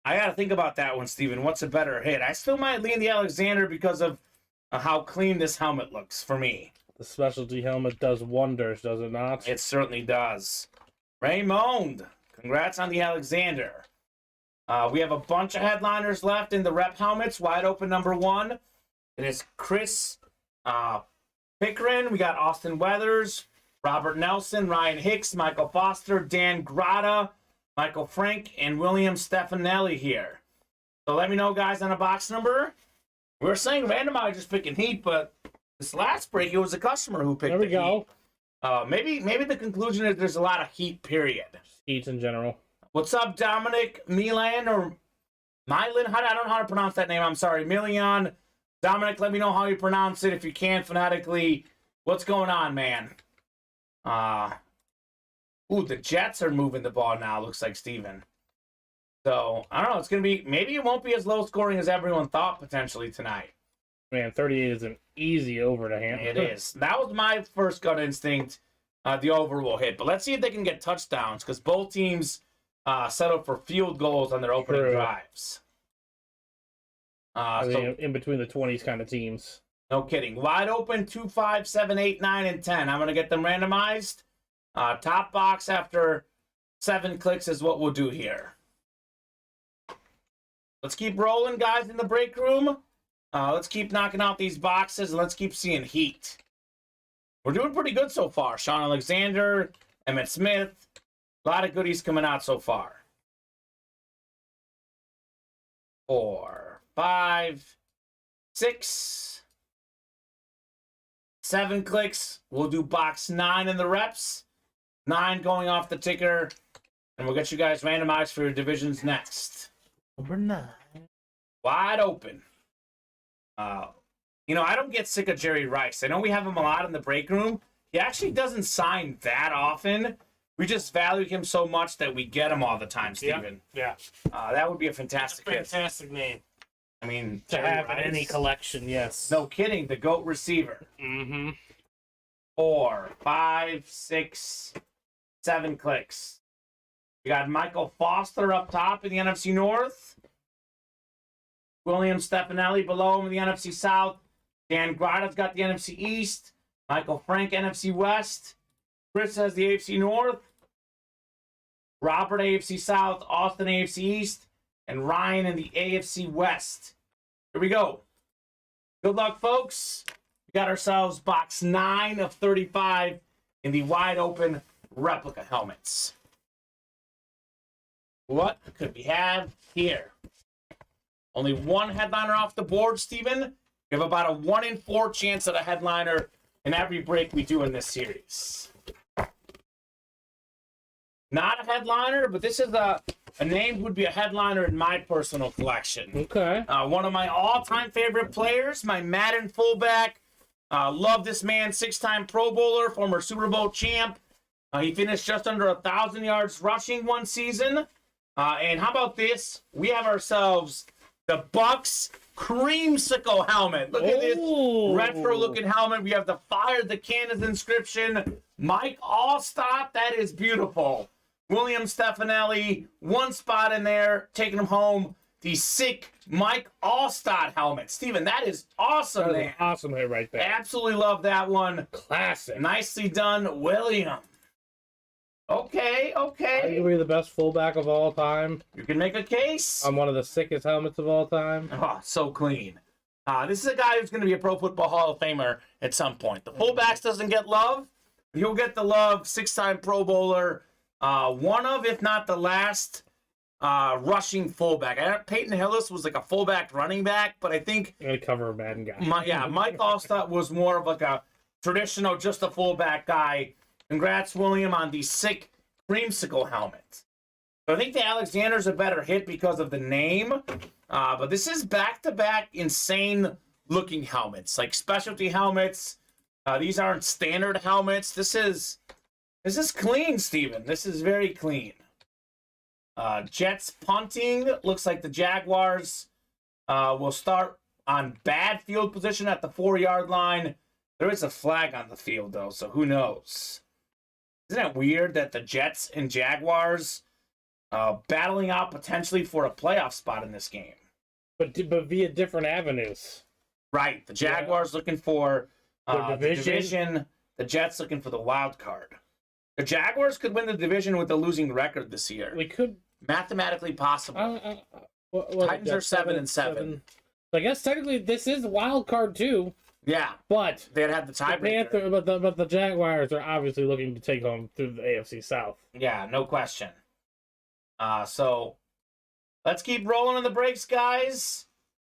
I got to think about that one, Steven. What's a better hit? I still might lean the Alexander because of how clean this helmet looks for me. The specialty helmet does wonders, does it not? It certainly does. Raymond, congrats on the Alexander. We have a bunch of headliners left in the rep helmets. Wide open number 1. It is Chris Pickering. We got Austin Weathers, Robert Nelson, Ryan Hicks, Michael Foster, Dan Grata, Michael Frank, and William Stefanelli here. So let me know, guys, on a box number. We were saying randomizers picking heat, but this last break, it was a customer who picked There we go. Maybe the conclusion is there's a lot of heat, period. Heat in general. What's up, Dominic Milan or Milan? I don't know how to pronounce that name. I'm sorry. Milian. Dominic, let me know how you pronounce it if you can phonetically. What's going on, man? The Jets are moving the ball now, looks like, Steven. So, I don't know. It's going to be, maybe it won't be as low scoring as everyone thought potentially tonight. Man, 38 is an easy over to handle. It is. That was my first gut instinct, the over will hit. But let's see if they can get touchdowns, because both teams settled for field goals on their opening drives. In between the 20s kind of teams. No kidding. Wide open, 2, 5, 7, 8, 9, and 10. I'm going to get them randomized. Top box after 7 clicks is what we'll do here. Let's keep rolling, guys, in the break room. Let's keep knocking out these boxes, and let's keep seeing heat. We're doing pretty good so far. Sean Alexander, Emmitt Smith. A lot of goodies coming out so far. 4, 5, 6, 7 clicks. We'll do box 9 in the reps. 9 going off the ticker. And we'll get you guys randomized for your divisions next. Number 9. Wide open. I don't get sick of Jerry Rice. I know we have him a lot in the break room. He actually doesn't sign that often. We just value him so much that we get him all the time, Steven. Yeah. That would be a fantastic hit. Fantastic name. I mean, To Jerry have in Rice. any collection, yes. No kidding. The GOAT receiver. Mm-hmm. 4, 5, 6, 7 clicks. We got Michael Foster up top in the NFC North. William Stefanelli below him in the NFC South. Dan Grata's got the NFC East. Michael Frank, NFC West. Chris has the AFC North. Robert AFC South, Austin AFC East, and Ryan in the AFC West. Here we go. Good luck, folks. We got ourselves box 9 of 35 in the wide open replica helmets. What could we have here? Only one headliner off the board, Steven. We have about a 1 in 4 chance at a headliner in every break we do in this series. Not a headliner, but this is a name who would be a headliner in my personal collection. Okay. One of my all-time favorite players, my Madden fullback. Love this man, 6-time Pro Bowler, former Super Bowl champ. He finished just under 1,000 yards rushing one season. And how about this? We have ourselves the Bucks creamsicle helmet. Look at this retro-looking helmet. We have the Fire the Cannons inscription. Mike Allstott, that is beautiful. William Stefanelli, one spot in there, taking him home. The sick Mike Allstott helmet. Steven, that is awesome, man. Awesome hit right there. Absolutely love that one. Classic. Nicely done, William. Okay. Arguably the best fullback of all time. You can make a case. On one of the sickest helmets of all time. Oh, so clean. This is a guy who's going to be a Pro Football Hall of Famer at some point. The fullbacks doesn't get love. You'll get the love. 6-time Pro Bowler. One of, if not the last, rushing fullback. Peyton Hillis was like a fullback running back, but I think... A cover Madden guy. Mike Allstott was more of like a traditional, just a fullback guy. Congrats, William, on the sick creamsicle helmet. So I think the Alexander's a better hit because of the name. But this is back-to-back insane-looking helmets. Like specialty helmets. These aren't standard helmets. This is clean, Steven. This is very clean. Jets punting. Looks like the Jaguars will start on bad field position at the 4-yard line. There is a flag on the field, though, so who knows? Isn't it weird that the Jets and Jaguars battling out potentially for a playoff spot in this game? But via different avenues. Right. The Jaguars looking for the division. The Jets looking for the wild card. The Jaguars could win the division with a losing record this year. We could. Mathematically possible. Titans are 7-7. I guess technically this is wild card too. Yeah, but they'd have the tiebreaker. But the Jaguars are obviously looking to take home through the AFC South. Yeah, no question. So let's keep rolling on the breaks, guys.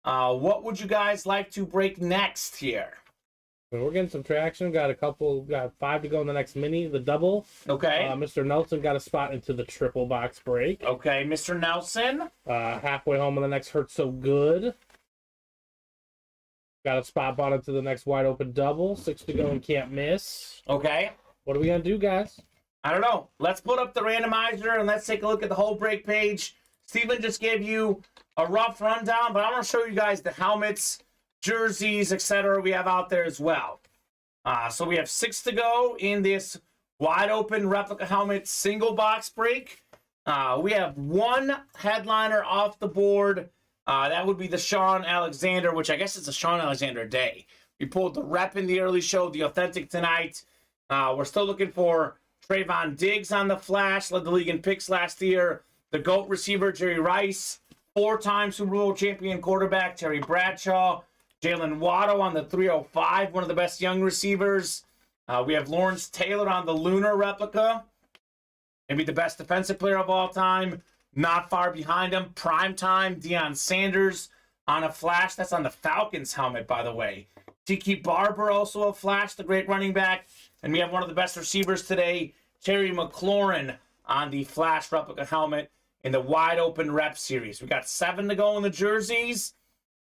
What would you guys like to break next here? We're getting some traction. Got 5 to go in the next mini, the double. Okay. Mr. Nelson got a spot into the triple box break. Okay, Mr. Nelson. Halfway home on the next Hurt So Good. Got a spot bought into the next wide open double. 6 to go and can't miss. Okay. What are we going to do, guys? I don't know. Let's put up the randomizer and let's take a look at the whole break page. Steven just gave you a rough rundown, but I'm going to show you guys the helmets, jerseys, etc. we have out there as well. So we have 6 to go in this wide open replica helmet single box break. We have one headliner off the board. That would be the Sean Alexander, which I guess it's a Sean Alexander day. We pulled the rep in the early show, the authentic tonight. We're still looking for Trayvon Diggs on the flash, led the league in picks last year. The GOAT receiver, Jerry Rice. 4-time Super Bowl champion quarterback, Terry Bradshaw. Jalen Waddle on the 305, one of the best young receivers. We have Lawrence Taylor on the Lunar replica. Maybe the best defensive player of all time. Not far behind him, primetime Deion Sanders on a flash. That's on the Falcons helmet, by the way. Tiki Barber also a flash, the great running back. And we have one of the best receivers today, Terry McLaurin, on the flash replica helmet in the wide open rep series. We got 7 to go in the jerseys.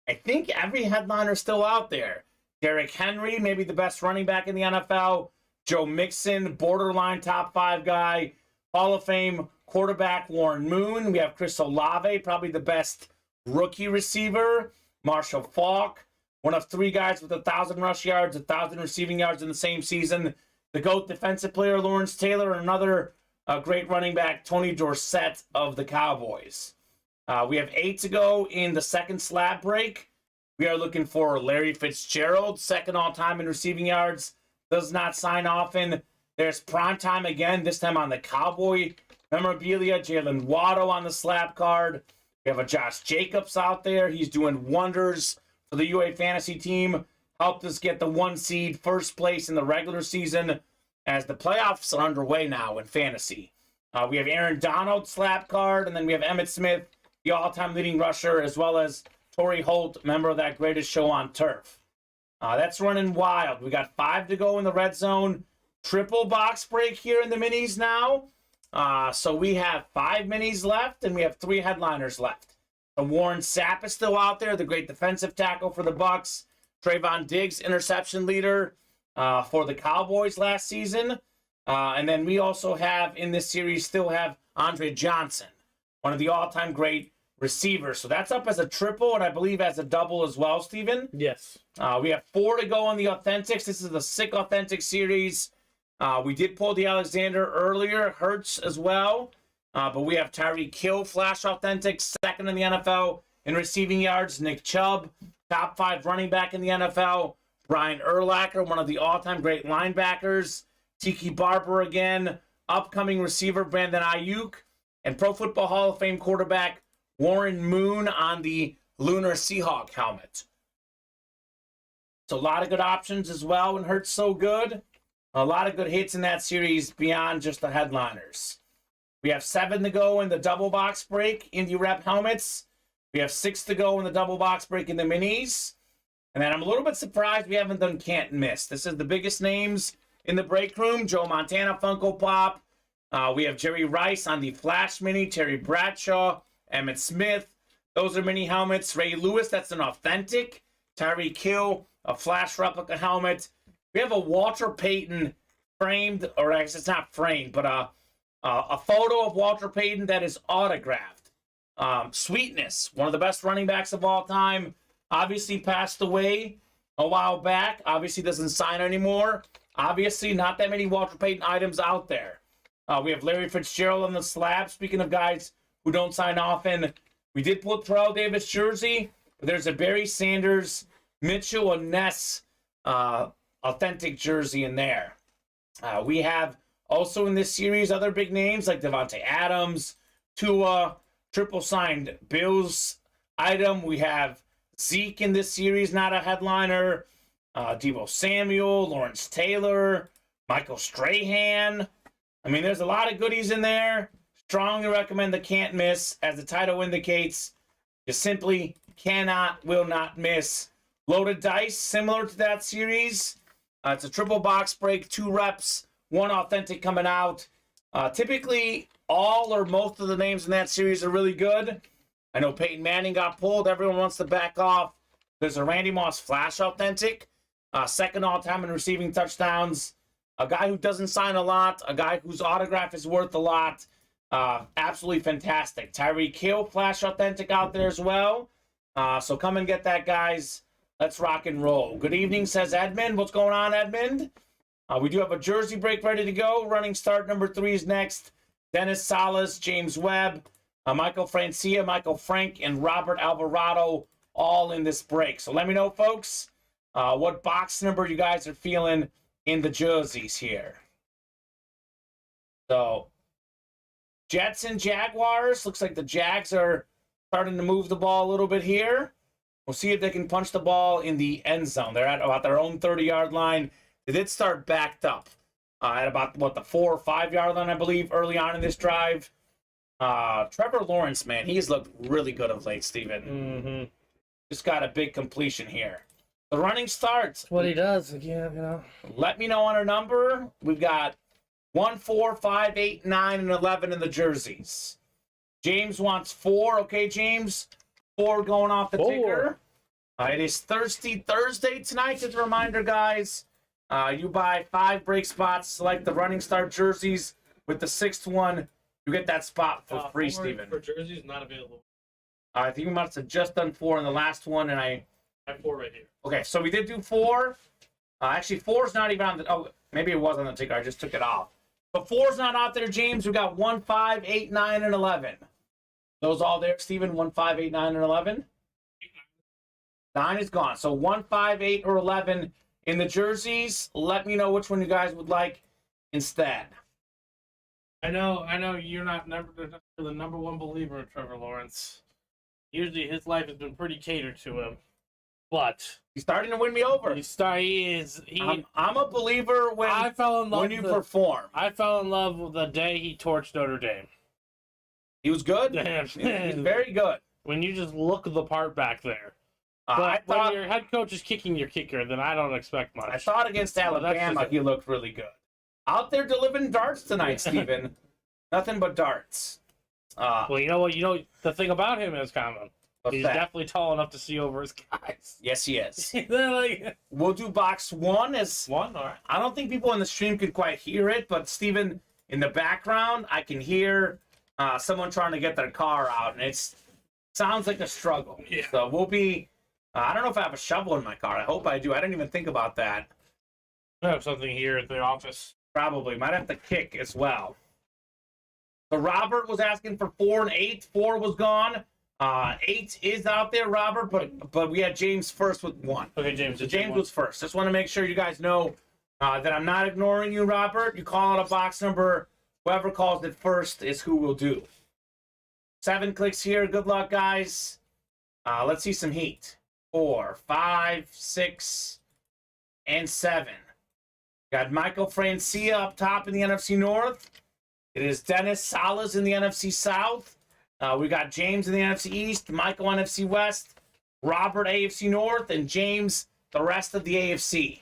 I think every headliner is still out there. Derrick Henry, maybe the best running back in the NFL. Joe Mixon, borderline top 5 guy. Hall of Fame quarterback Warren Moon. We have Chris Olave, probably the best rookie receiver. Marshall Faulk, one of 3 guys with 1,000 rush yards, 1,000 receiving yards in the same season. The GOAT defensive player Lawrence Taylor, and another great running back, Tony Dorsett of the Cowboys. We have 8 to go in the second slab break. We are looking for Larry Fitzgerald, second all-time in receiving yards. Does not sign often. There's primetime again, this time on the Cowboy Memorabilia, Jalen Waddle on the slab card. We have a Josh Jacobs out there. He's doing wonders for the UA fantasy team. Helped us get the 1 seed, first place in the regular season, as the playoffs are underway now in fantasy. We have Aaron Donald slap card, and then we have Emmitt Smith, the all-time leading rusher, as well as Torrey Holt, member of that greatest show on turf. That's running wild. We got 5 to go in the red zone. Triple box break here in the minis now. So we have 5 minis left, and we have 3 headliners left. Warren Sapp is still out there, the great defensive tackle for the Bucs. Trayvon Diggs, interception leader for the Cowboys last season. And then we also have, in this series, still have Andre Johnson, one of the all-time great receivers. So that's up as a triple, and I believe as a double as well, Steven. Yes. We have 4 to go on the Authentics. This is the sick Authentic series. We did pull the Alexander earlier, Hurts as well. But we have Tyreek Hill, Flash Authentic, second in the NFL in receiving yards. Nick Chubb, top 5 running back in the NFL. Brian Urlacher, one of the all-time great linebackers. Tiki Barber again. Upcoming receiver Brandon Ayuk. And Pro Football Hall of Fame quarterback Warren Moon on the Lunar Seahawk helmet. So a lot of good options as well, and Hurts so good. A lot of good hits in that series beyond just the headliners. We have 7 to go in the double box break in the rep helmets. We have 6 to go in the double box break in the minis. And then I'm a little bit surprised we haven't done can't miss. This is the biggest names in the break room. Joe Montana Funko Pop. We have Jerry Rice on the Flash Mini. Terry Bradshaw. Emmitt Smith. Those are mini helmets. Ray Lewis, that's an authentic. Tyreek Hill, a Flash replica helmet. We have a Walter Payton framed, or I guess it's not framed, but a photo of Walter Payton that is autographed. Sweetness, one of the best running backs of all time, obviously passed away a while back. Obviously doesn't sign anymore. Obviously not that many Walter Payton items out there. We have Larry Fitzgerald on the slab. Speaking of guys who don't sign often, we did pull Terrell Davis jersey. But there's a Barry Sanders, Mitchell, and Ness authentic jersey in there. We have also in this series other big names like Devontae Adams, Tua, triple signed Bills item. We have Zeke in this series, not a headliner. Deebo Samuel, Lawrence Taylor, Michael Strahan. I mean, there's a lot of goodies in there. Strongly recommend the can't miss. As the title indicates, you simply cannot, will not miss. Loaded dice, similar to that series. It's a triple box break, 2 reps, 1 authentic coming out. Typically, all or most of the names in that series are really good. I know Peyton Manning got pulled. Everyone wants to back off. There's a Randy Moss Flash authentic. Second all-time in receiving touchdowns. A guy who doesn't sign a lot. A guy whose autograph is worth a lot. Absolutely fantastic. Tyreek Hill Flash authentic out there as well. So come and get that, guys. Let's rock and roll. Good evening, says Edmund. What's going on, Edmund? We do have a jersey break ready to go. Running start number 3 is next. Dennis Salas, James Webb, Michael Francia, Michael Frank, and Robert Alvarado all in this break. So let me know, folks, what box number you guys are feeling in the jerseys here. So, Jets and Jaguars. Looks like the Jags are starting to move the ball a little bit here. We'll see if they can punch the ball in the end zone. They're at about their own 30-yard line. They did start backed up at about, the 4 or 5-yard line, I believe, early on in this drive. Trevor Lawrence, man, he has looked really good of late, Steven. Mm-hmm. Just got a big completion here. The running starts. What he does, again, you know. Let me know on a number. We've got 1, 4, 5, 8, 9, and 11 in the jerseys. James wants 4. Okay, James. 4 going off the 4. ticker. It is Thirsty Thursday tonight. Just a reminder, guys. You buy 5 break spots, select the running start jerseys. With the 6th one, you get that spot for free, Steven. For jerseys, not available. I think we must have just done 4 in the last one, and I have 4 right here. Okay, so we did do 4. Actually, 4 is not even on the... Oh, maybe it was on the ticker. I just took it off. But 4 is not out there, James. We got 1, 5, 8, 9, and 11. Those all there, Steven? 1, 5, 8, 9, and 11? 9 is gone. So 1, 5, 8, or 11 in the jerseys. Let me know which one you guys would like instead. I know you're not the number one believer in Trevor Lawrence. Usually his life has been pretty catered to him. But He's starting to win me over. I'm a believer when I fell in love when you perform. I fell in love with the day he torched Notre Dame. He was good. He's very good. When you just look the part back there. I But when thought your head coach is kicking your kicker, then I don't expect much. I thought against Alabama he looked really good. Out there delivering darts tonight, Steven. Nothing but darts. Well, you know what? You know the thing about him is, Kamen. What's He's that? definitely tall enough to see over his guys. Yes, he is. They're like We'll do box one as one, all right. I don't think people in the stream could quite hear it, but Steven, in the background, I can hear someone trying to get their car out, and it sounds like a struggle. Yeah. So we'll be. I don't know if I have a shovel in my car. I hope I do. I didn't even think about that. I have something here at the office. Probably might have to kick as well. So Robert was asking for 4 and 8. 4 was gone. 8 is out there, Robert, but we had James first with 1. Okay, James. So James was first. Just want to make sure you guys know that I'm not ignoring you, Robert. You call out a box number. Whoever calls it first is who will do. 7 clicks here. Good luck, guys. Let's see some heat. 4, 5, 6, and 7. Got Michael Francia up top in the NFC North. It is Dennis Salas in the NFC South. We got James in the NFC East, Michael NFC West, Robert AFC North, and James the rest of the AFC.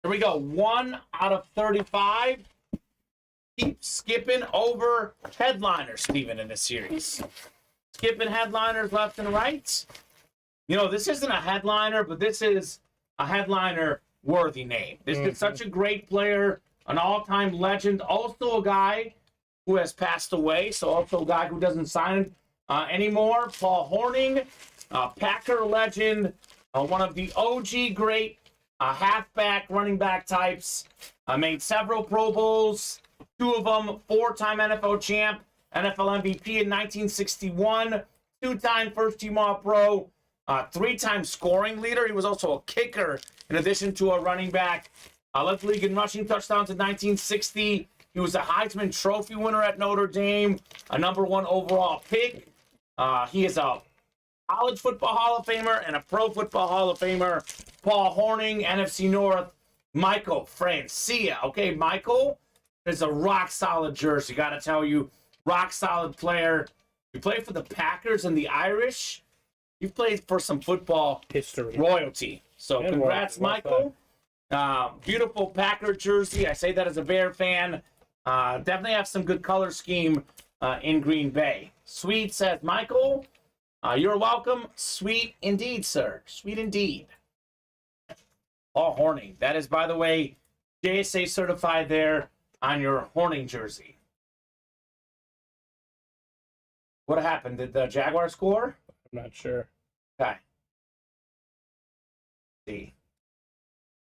Here we go. 1 out of 35. Keep skipping over headliners, Steven, in this series. Skipping headliners left and right. You know, this isn't a headliner, but this is a headliner-worthy name. This is such a great player, an all-time legend, also a guy who has passed away, so also a guy who doesn't sign anymore. Paul Hornung, Packer legend, one of the OG great halfback, running back types. Made several Pro Bowls, 2 of them 4-time NFL champ, NFL MVP in 1961, 2-time first-team All-Pro, 3-time scoring leader. He was also a kicker in addition to a running back. Led the league in rushing touchdowns in 1960. He was a Heisman Trophy winner at Notre Dame, a #1 overall pick. He is a College Football Hall of Famer and a Pro Football Hall of Famer. Paul Hornung, NFC North. Michael Francia. Okay, Michael is a rock-solid jersey. Got to tell you, rock-solid player. You played for the Packers and the Irish. You've played for some football History. royalty. So And congrats, royalty. Well Michael. Beautiful Packer jersey. I say that as a Bear fan. Definitely have some good color scheme in Green Bay. Sweet says, Michael, you're welcome. Sweet indeed, sir. Sweet indeed. Paul Hornung. That is, by the way, JSA certified there on your Hornung jersey. What happened? Did the Jaguars score? I'm not sure. Okay. See.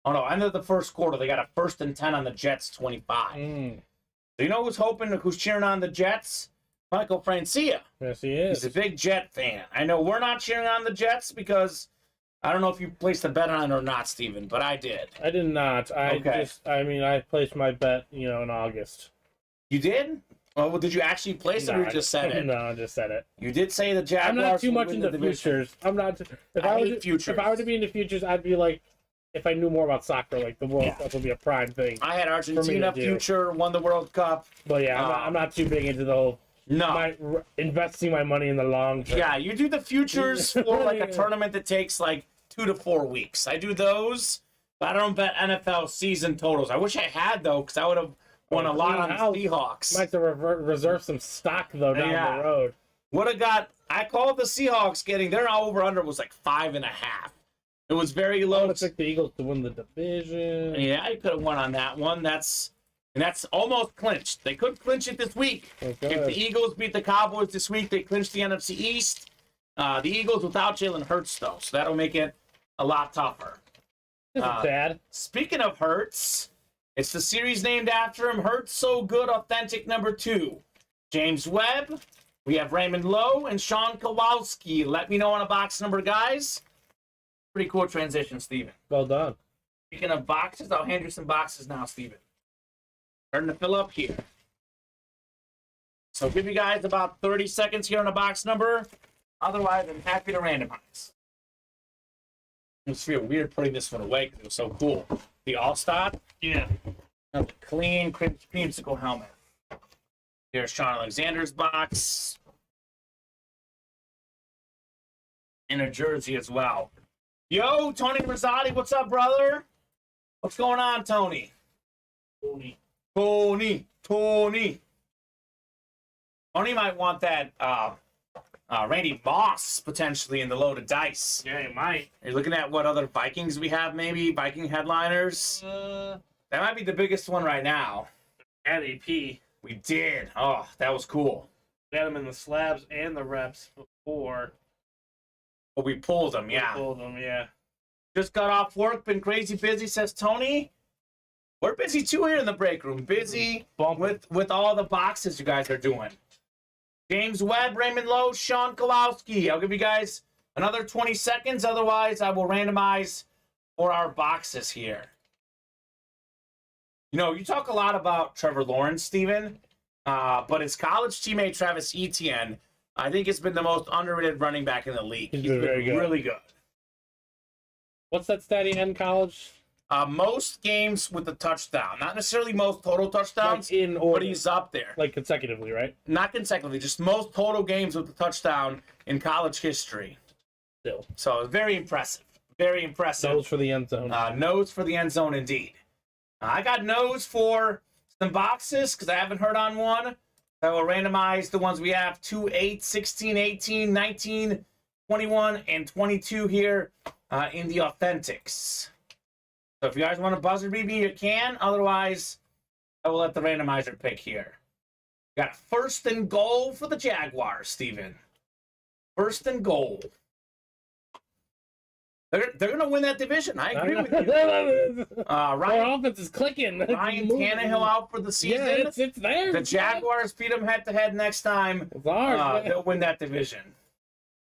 Oh no, end of the first quarter, they got a 1st and 10 on the Jets 25. So you know who's cheering on the Jets? Michael Francia. Yes, he is. He's a big Jet fan. I know we're not cheering on the Jets because I don't know if you placed a bet on it or not, Steven, but I did. I did not. Okay. I placed my bet, in August. You did? Oh, well, did you actually place it or you just said it? No, I just said it. You did say the Jaguars. I'm not too would much win into the division. futures. I'm not. I hate futures. If I were to be into futures, I'd be like, if I knew more about soccer, like the World Yeah. Cup would be a prime thing. I had Argentina do. future, won the World Cup. But yeah, I'm not too big into the whole investing my money in the long term. Yeah, you do the futures for like a tournament that takes like 2 to 4 weeks. I do those, but I don't bet NFL season totals. I wish I had though, because I would have won a lot on the Seahawks. Might have to reserve some stock though down the road. Would have got. I called the Seahawks getting their over under was like 5.5. It was very low. I would pick the Eagles to win the division. Yeah, I could have won on that one. That's almost clinched. They could clinch it this week. Okay. If the Eagles beat the Cowboys this week, they clinch the NFC East. The Eagles without Jalen Hurts, though, so that'll make it a lot tougher. This is bad. Speaking of Hurts, it's the series named after him. Hurts So Good Authentic #2. James Webb, we have Raymond Lowe, and Sean Kowalski. Let me know on a box number, guys. Pretty cool transition, Steven. Well done. Speaking of boxes, I'll hand you some boxes now, Steven. Starting to fill up here. So give you guys about 30 seconds here on a box number. Otherwise, I'm happy to randomize. I just feel weird putting this one away because it was so cool. The All-Star. Yeah. A clean creamsicle helmet. Here's Sean Alexander's box. And a jersey as well. Yo, Tony Rosati, what's up, brother? What's going on, Tony? Tony. Tony might want that Randy Moss potentially in the loaded dice. Yeah, you might. Are you looking at what other Vikings we have, maybe? Viking headliners? That might be the biggest one right now. At AP. We did. Oh, that was cool. We had them in the slabs and the reps before. But we pulled them, yeah. We pulled them, yeah. Just got off work, been crazy busy, says Tony. We're busy too here in the break room. Busy with all the boxes you guys are doing. James Webb, Raymond Lowe, Sean Kowalski. I'll give you guys another 20 seconds. Otherwise, I will randomize for our boxes here. You know, you talk a lot about Trevor Lawrence, Steven, but his college teammate, Travis Etienne, I think it's been the most underrated running back in the league. He's been very good. really good. What's that stat he had in college? Most games with a touchdown. Not necessarily most total touchdowns, Like in order. but he's up there. Like consecutively, right? Not consecutively, just most total games with a touchdown in college history. Still. So very impressive. Very impressive. Nose for the end zone. Nose for the end zone, indeed. I got nose for some boxes because I haven't heard on one. I will randomize the ones we have 2, 8, 16, 18, 19, 21, and 22 here in the Authentics. So if you guys want to buzzer beat me, you can. Otherwise, I will let the randomizer pick here. Got first and goal for the Jaguars, Steven. First and goal. They're going to win that division. I agree with you. Our offense is clicking. Ryan Tannehill out for the season. Yeah, it's there. The Jaguars beat them head-to-head next time. It's ours. They'll win that division.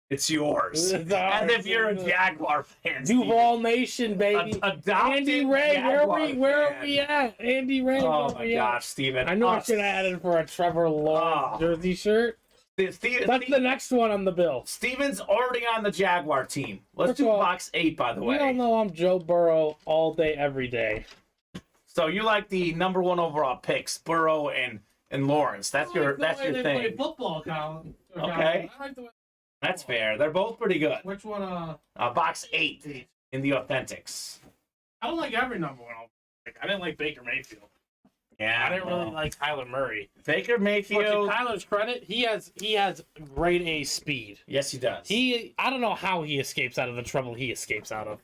It's yours. It's ours. And if you're a Jaguar fan, Duval Nation, baby. Adopted Andy Ray, Jaguar where are fan. we at? Andy Ray. Oh my gosh, Steven. I know I should have added for a Trevor Lawrence jersey shirt. That's the next one on the bill. Steven's already on the Jaguar team. Let's First do of all, box 8, by the way. We all know I'm Joe Burrow all day, every day. So you like the number 1 overall picks, Burrow and Lawrence. That's your They thing. play football, Colin. Okay. I like the way. That's fair. They're both pretty good. Which one? Box 8 in the Authentics. I don't like every number one. I didn't like Baker Mayfield. Yeah. I didn't really like Kyler Murray. Baker But Mayfield. to Kyler's credit, he has grade A speed. Yes, he does. I don't know how he escapes out of the trouble he escapes out of.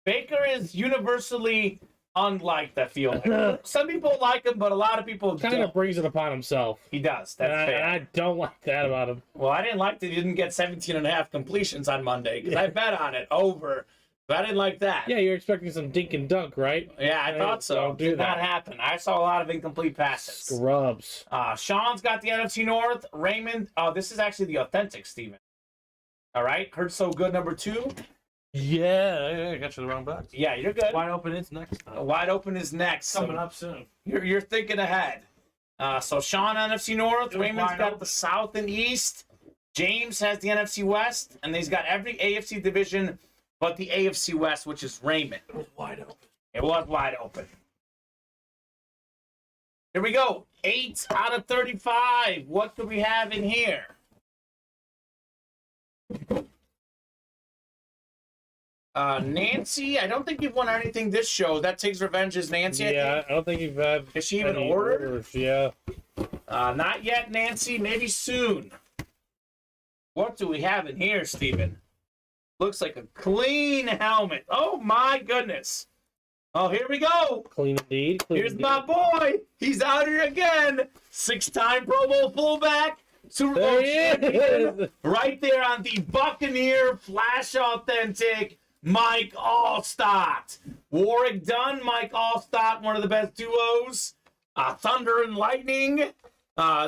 Baker is universally unliked, I feel like. Some people like him, but a lot of people Kind don't. of brings it upon himself. He does. And That's fair. I don't like that about him. Well, I didn't like that he didn't get 17.5 completions on Monday because I bet on it over. But I didn't like that. Yeah, you're expecting some dink and dunk, right? Yeah, I thought so. Don't do Did not that. happen. I saw a lot of incomplete passes. Scrubs. Sean's got the NFC North. Raymond, this is actually the Authentic, Steven. All right. Heard So Good, number 2. Yeah, I got you the wrong box. Yeah, you're good. Wide open is next. Wide Open is next. Coming so up soon. You're thinking ahead. So Sean, NFC North. It was Raymond's wide got open. the South and East. James has the NFC West. And he's got every AFC division but the AFC West, which is Raymond. It was wide open. It was wide open. Here we go. 8 out of 35. What do we have in here? Nancy, I don't think you've won anything this show. That Takes Revenge is Nancy, I Yeah, think. I don't think you've had. Is she even any ordered? orders, yeah. Not yet, Nancy. Maybe soon. What do we have in here, Steven? Looks like a clean helmet. Oh, my goodness. Oh, here we go. Clean indeed. Clean Here's indeed. my boy. He's out here again. 6-time Pro Bowl fullback. Super Bowl There he champion. is. Right there on the Buccaneer Flash Authentic Mike Allstott. Warwick Dunn, Mike Allstott, one of the best duos. Thunder and Lightning.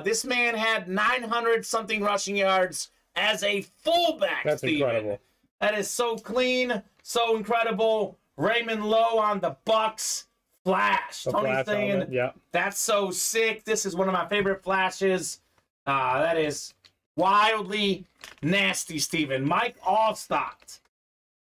This man had 900-something rushing yards as a fullback, That's Steven. incredible. That is so clean, so incredible. Raymond Lowe on the Bucks. Flash. The Tony's Flash saying helmet, yeah. that's so sick. This is one of my favorite flashes. That is wildly nasty, Steven. Mike Allstott.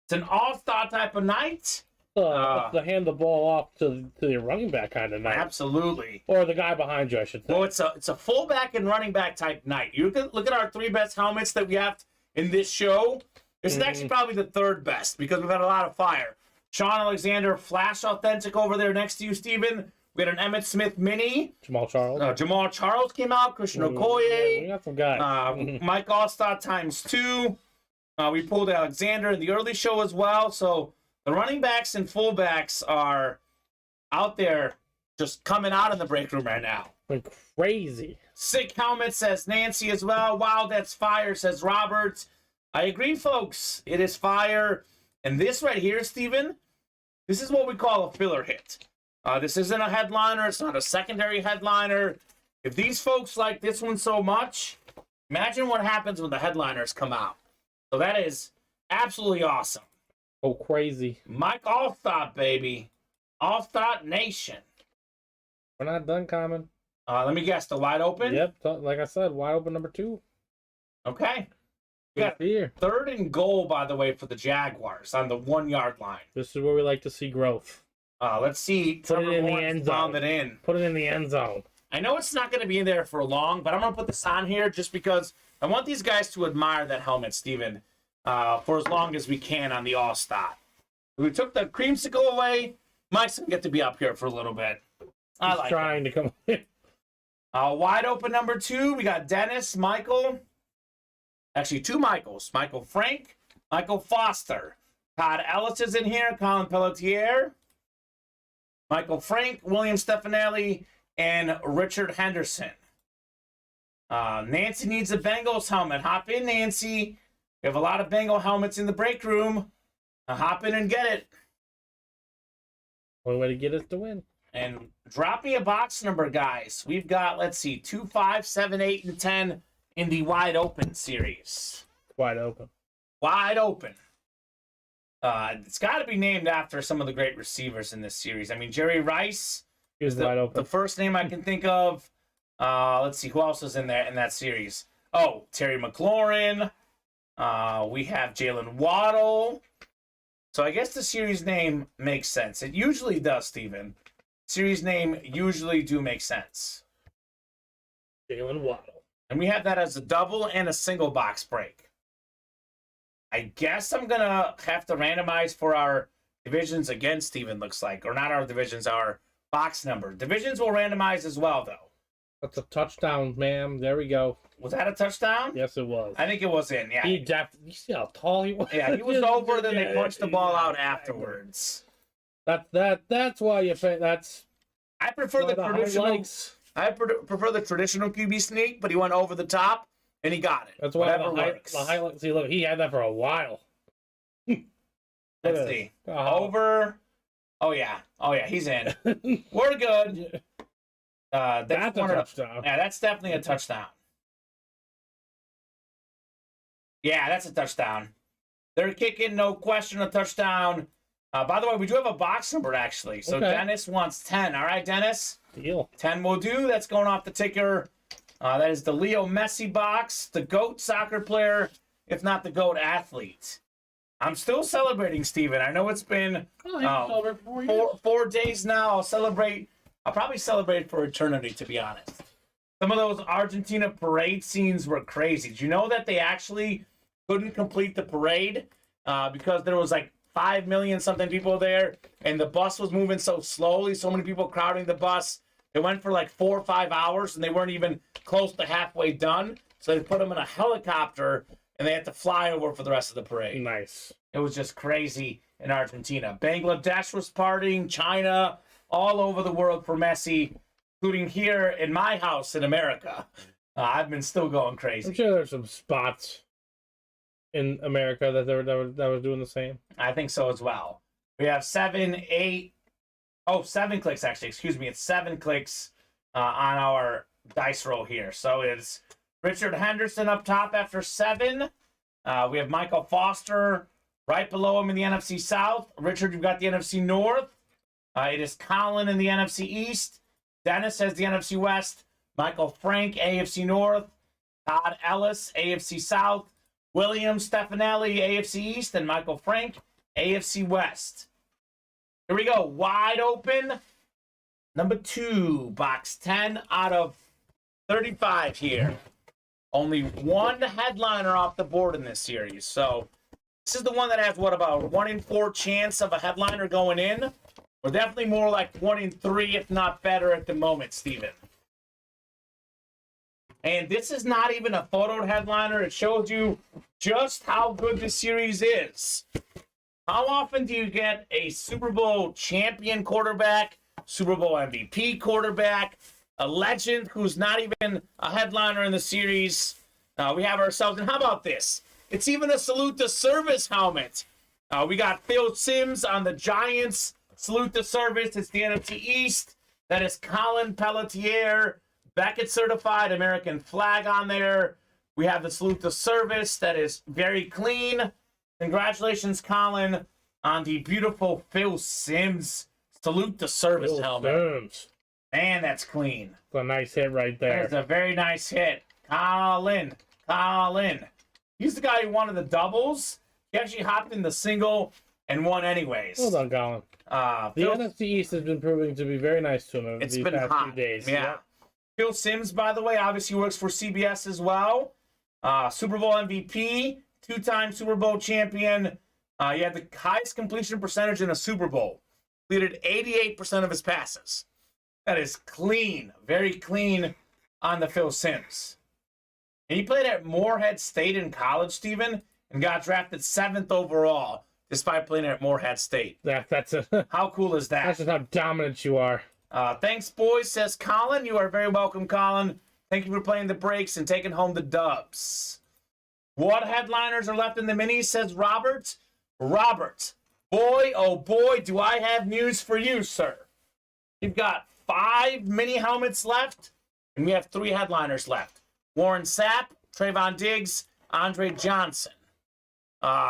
It's an All-Star type of night. It's to hand the ball off to the running back kind of night. Absolutely. Or the guy behind you, I should say. Well, it's a fullback and running back type night. You look at our 3 best helmets that we have in this show. This is actually probably the 3rd best because we've had a lot of fire. Sean Alexander, Flash Authentic over there next to you, Steven. We had an Emmitt Smith mini. Jamal Charles. Jamal Charles came out. Christian Okoye. Yeah, we got some guys. Mike Allstott ×2. We pulled Alexander in the early show as well. So the running backs and fullbacks are out there just coming out in the break room right now. Went crazy. Sick helmet, says Nancy as well. Wow, that's fire, says Roberts. I agree, folks. It is fire. And this right here, Steven, this is what we call a filler hit. This isn't a headliner. It's not a secondary headliner. If these folks like this one so much, imagine what happens when the headliners come out. So that is absolutely awesome. Oh, crazy. Mike Allstott, baby. Allstott Nation. We're not done, Kamen. Let me guess, the wide open? Yep, like I said, wide open number 2. Okay. We got here. 3rd and goal, by the way, for the Jaguars on the 1-yard line. This is where we like to see growth. Let's see. Put it in the end zone. Found it in. Put it in the end zone. I know it's not going to be in there for long, but I'm going to put this on here just because I want these guys to admire that helmet, Steven, for as long as we can on the All-Star. We took the creamsicle away. Mike's going to get to be up here for a little bit. He's trying to come in. Wide open number 2, we got Dennis, Michael. Actually, 2 Michaels. Michael Frank, Michael Foster. Todd Ellis is in here, Colin Pelletier. Michael Frank, William Stefanelli, and Richard Henderson. Nancy needs a Bengals helmet. Hop in, Nancy. We have a lot of Bengal helmets in the break room. Hop in and get it. Only way to get us to win. And drop me a box number, guys. We've got, let's see, 2, 5, 7, 8, and 10 in the wide open series. Wide open. Wide open. It's got to be named after some of the great receivers in this series. I mean, Jerry Rice is wide open. The first name I can think of. Let's see, who else is in there in that series? Oh, Terry McLaurin. We have Jalen Waddle. So I guess the series name makes sense. It usually does, Steven. Series name usually do make sense. Jalen Waddle. And we have that as a double and a single box break. I guess I'm going to have to randomize for our divisions again, Steven, looks like. Or not our divisions, our box number. Divisions will randomize as well, though. That's a touchdown, ma'am. There we go. Was that a touchdown? Yes, it was. I think it was in, yeah. You see how tall he was? Yeah, he was over, then they punched the ball out afterwards. That's why you think that's... I prefer the traditional... I prefer the traditional QB sneak, but he went over the top, and he got it. That's why the highlight. See, look, he had that for a while. Let's see. Over. Oh yeah, he's in. We're good. That's a touchdown. Yeah, that's definitely a touchdown. Yeah, that's a touchdown. They're kicking, no question, a touchdown. By the way, we do have a box number, actually. So okay. Dennis wants 10. All right, Dennis? Deal. 10 will do. That's going off the ticker. That is the Leo Messi box, the GOAT soccer player, if not the GOAT athlete. I'm still celebrating, Steven. I know it's been 4 days now. I'll probably celebrate for eternity, to be honest. Some of those Argentina parade scenes were crazy. Did you know that they actually couldn't complete the parade because there was like 5 million something people there, and the bus was moving so slowly, so many people crowding the bus. It went for like 4 or 5 hours, and they weren't even close to halfway done. So they put them in a helicopter, and they had to fly over for the rest of the parade. Nice. It was just crazy in Argentina. Bangladesh was partying, China, all over the world for Messi, including here in my house in America. I've been still going crazy. I'm sure there's some spots in America that was doing the same. I think so as well. We have 7 clicks actually. Excuse me. It's 7 clicks on our dice roll here. So it's Richard Henderson up top after 7. We have Michael Foster right below him in the NFC South. Richard, you've got the NFC North. It is Colin in the NFC East. Dennis has the NFC West. Michael Frank, AFC North. Todd Ellis, AFC South. William Stefanelli, AFC East. And Michael Frank, AFC West. Here we go. Wide open. Number 2, box 10 out of 35 here. Only one headliner off the board in this series. So this is the one that has, what, about 1 in 4 chance of a headliner going in? Or definitely more like 1 in 3, if not better at the moment, Steven. And this is not even a photoed headliner. It shows you just how good this series is. How often do you get a Super Bowl champion quarterback, Super Bowl MVP quarterback, a legend who's not even a headliner in the series? We have ourselves, and how about this? It's even a salute to service helmet. We got Phil Simms on the Giants. Salute to service. It's the NFC East. That is Colin Pelletier, Beckett certified, American flag on there. We have the salute to service. That is very clean. Congratulations, Colin, on the beautiful Phil Simms salute to service helmet. Simms. Man, that's clean. It's a nice hit right there. That's a very nice hit. Colin. He's the guy who wanted the doubles. He actually hopped in the single and won anyways. Well done, Colin. The NFC East has been proving to be very nice to him these past hot. few days. Yeah. Phil Simms, by the way, obviously works for CBS as well. Super Bowl MVP, 2-time Super Bowl champion. He had the highest completion percentage in a Super Bowl. Completed 88% of his passes. That is clean, very clean on the Phil Simms. And he played at Morehead State in college, Stephen, and got drafted 7th overall, despite playing at Morehead State. That's How cool is that? That's just how dominant you are. Thanks, boys, says Colin. You are very welcome, Colin. Thank you for playing the breaks and taking home the dubs. What headliners are left in the minis, says Robert. Robert, boy, oh boy, do I have news for you, sir. You've got 5 mini helmets left, and we have 3 headliners left. Warren Sapp, Trayvon Diggs, Andre Johnson.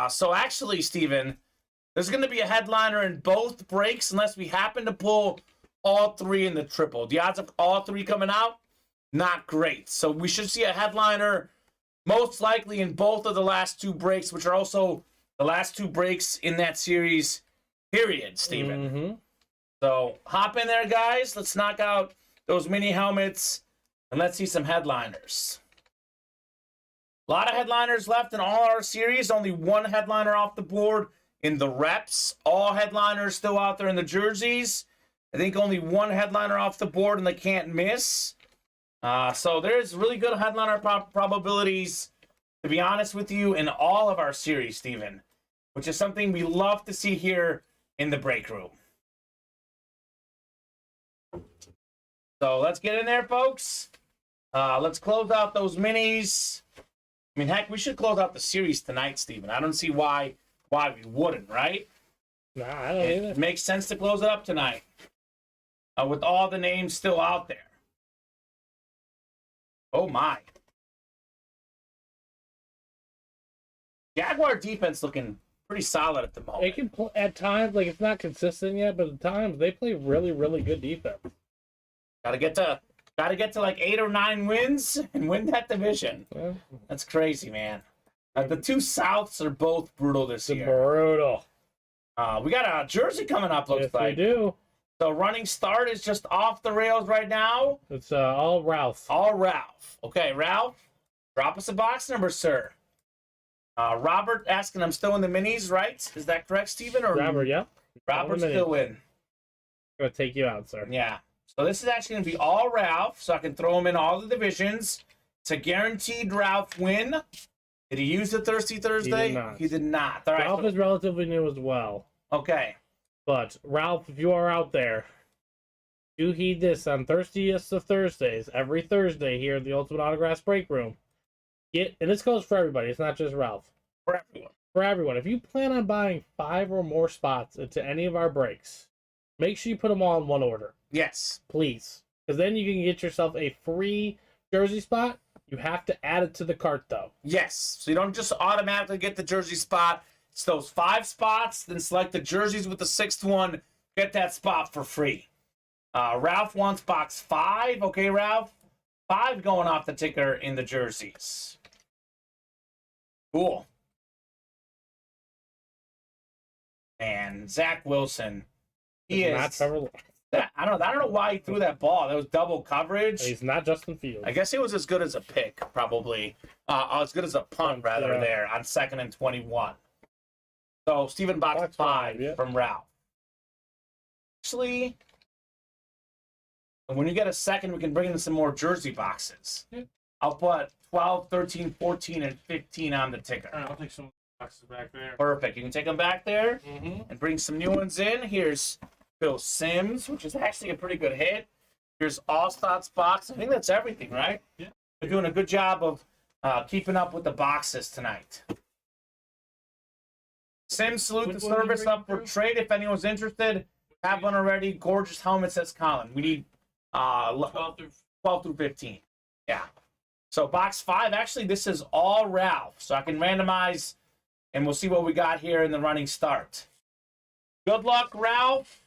So actually, Steven, there's going to be a headliner in both breaks unless we happen to pull all 3 in the triple. The odds of all 3 coming out, not great. So we should see a headliner most likely in both of the last 2 breaks, which are also the last 2 breaks in that series, period, Steven. Mm-hmm. So hop in there, guys. Let's knock out those mini helmets, and let's see some headliners. A lot of headliners left in all our series. Only 1 headliner off the board in the reps. All headliners still out there in the jerseys. I think only 1 headliner off the board in the can't miss. So there's really good headliner probabilities, to be honest with you, in all of our series, Steven, which is something we love to see here in the break room. So let's get in there, folks. Let's close out those minis. I mean, heck, we should close out the series tonight, Steven. I don't see why we wouldn't, right? Nah, I don't either. It makes sense to close it up tonight with all the names still out there. Oh, my. Jaguar defense looking pretty solid at the moment. They can play, at times, like, it's not consistent yet, but at times they play really, really good defense. Gotta get to like 8 or 9 wins and win that division. Yeah. That's crazy, man. The 2 Souths are both brutal this year. Brutal. We got a jersey coming up, looks Yes, like. we do. So running start is just off the rails right now. It's all Ralph. All Ralph. Okay, Ralph, drop us a box number, sir. Robert asking, I'm still in the minis, right? Is that correct, Steven? Or Robert, yeah. Robert's still in. I'm going to take you out, sir. Yeah. So this is actually going to be all Ralph, so I can throw him in all the divisions. It's a guaranteed Ralph win. Did he use the Thirsty Thursday? He did not. All right. Ralph is relatively new as well. Okay. But, Ralph, if you are out there, do heed this on Thirstiest of Thursdays, every Thursday here at the Ultimate Autographs Break Room. And this goes for everybody, it's not just Ralph. For everyone. For everyone. If you plan on buying 5 or more spots into any of our breaks, make sure you put them all in one order. Yes. Please. Because then you can get yourself a free jersey spot. You have to add it to the cart, though. Yes. So you don't just automatically get the jersey spot. It's those 5 spots, then select the jerseys with the 6th one. Get that spot for free. Ralph wants box 5. Okay, Ralph? 5 going off the ticker in the jerseys. Cool. And Zach Wilson, he It's is not Trevor Lawrence. I don't know why he threw that ball. That was double coverage. He's not Justin Fields. I guess it was as good as a pick, probably. As good as a punt, rather, Yeah. there on 2nd and 21. So, Stephen, box 5 yeah. from Ralph. Actually, when you get a second, we can bring in some more jersey boxes. Yeah. I'll put 12, 13, 14, and 15 on the ticker. All right, I'll take some boxes back there. Perfect. You can take them back there Mm-hmm. and bring some new ones in. Here's Phil Simms, which is actually a pretty good hit. Here's Allstott's box. I think that's everything, right? Yeah. They're doing a good job of keeping up with the boxes tonight. Sims, salute Which the one did you service bring up for through? trade if anyone's interested. Have one already. Gorgeous helmet, says Colin. We need 12 through 12 through 15. Yeah. So box 5, actually, this is all Ralph. So I can randomize, and we'll see what we got here in the running start. Good luck, Ralph.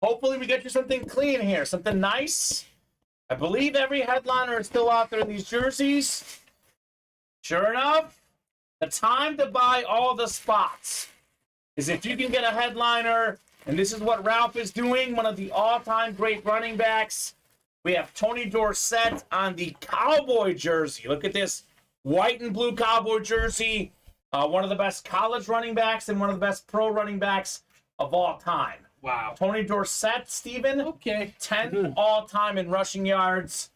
Hopefully we get you something clean here, something nice. I believe every headliner is still out there in these jerseys. Sure enough, the time to buy all the spots is if you can get a headliner, and this is what Ralph is doing, one of the all-time great running backs. We have Tony Dorsett on the Cowboy jersey. Look at this white and blue Cowboy jersey. One of the best college running backs and one of the best pro running backs of all time. Wow. Tony Dorsett, Steven, Okay. 10th all-time in rushing yards.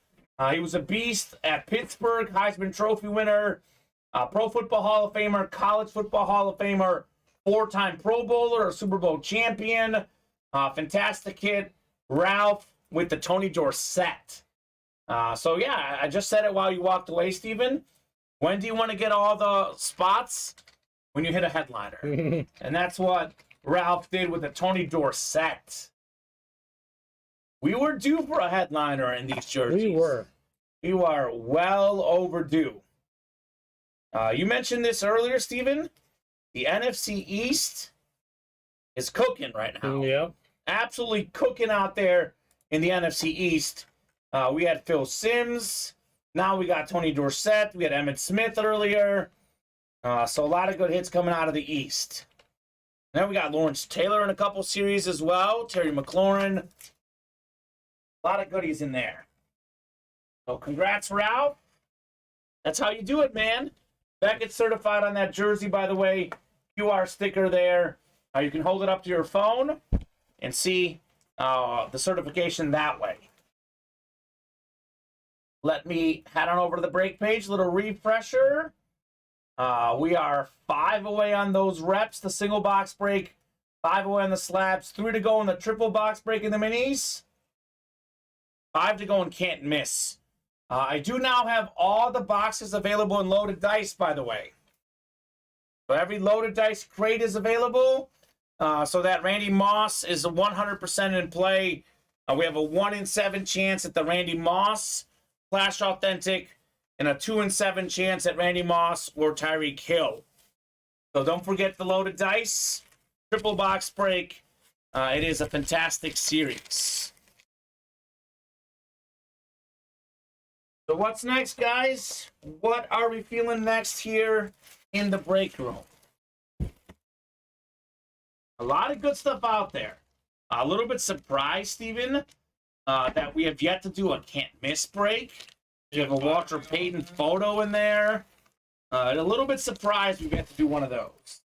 He was a beast at Pittsburgh, Heisman Trophy winner, Pro Football Hall of Famer, College Football Hall of Famer, 4-time Pro Bowler, a Super Bowl champion. Fantastic kid. Ralph with the Tony Dorsett. So, yeah, I just said it while you walked away, Steven. When do you want to get all the spots? When you hit a headliner. And that's what Ralph did with the Tony Dorsett. We were due for a headliner in these jerseys. We were. We are well overdue. You mentioned this earlier, Steven. The NFC East is cooking right now. Yep. Absolutely cooking out there in the NFC East. We had Phil Simms. Now we got Tony Dorsett. We had Emmitt Smith earlier. So a lot of good hits coming out of the East. Then we got Lawrence Taylor in a couple series as well. Terry McLaurin. A lot of goodies in there. So congrats, Ralph. That's how you do it, man. That gets certified on that jersey, by the way. QR sticker there. You can hold it up to your phone and see the certification that way. Let me head on over to the break page. Little refresher. We are 5 away on those reps, the single box break. 5 away on the slabs. 3 to go in the triple box break in the minis. 5 to go and can't miss. I do now have all the boxes available in loaded dice, by the way. So every loaded dice crate is available. So that Randy Moss is 100% in play. We have a 1 in 7 chance at the Randy Moss Flash Authentic and a 2 in 7 chance at Randy Moss or Tyreek Hill. So don't forget the loaded dice. Triple box break. It is a fantastic series. So what's next, guys? What are we feeling next here in the break room? A lot of good stuff out there. A little bit surprised, Steven, that we have yet to do a can't miss break. You have a Walter Payton photo in there. A little bit surprised we get to do one of those.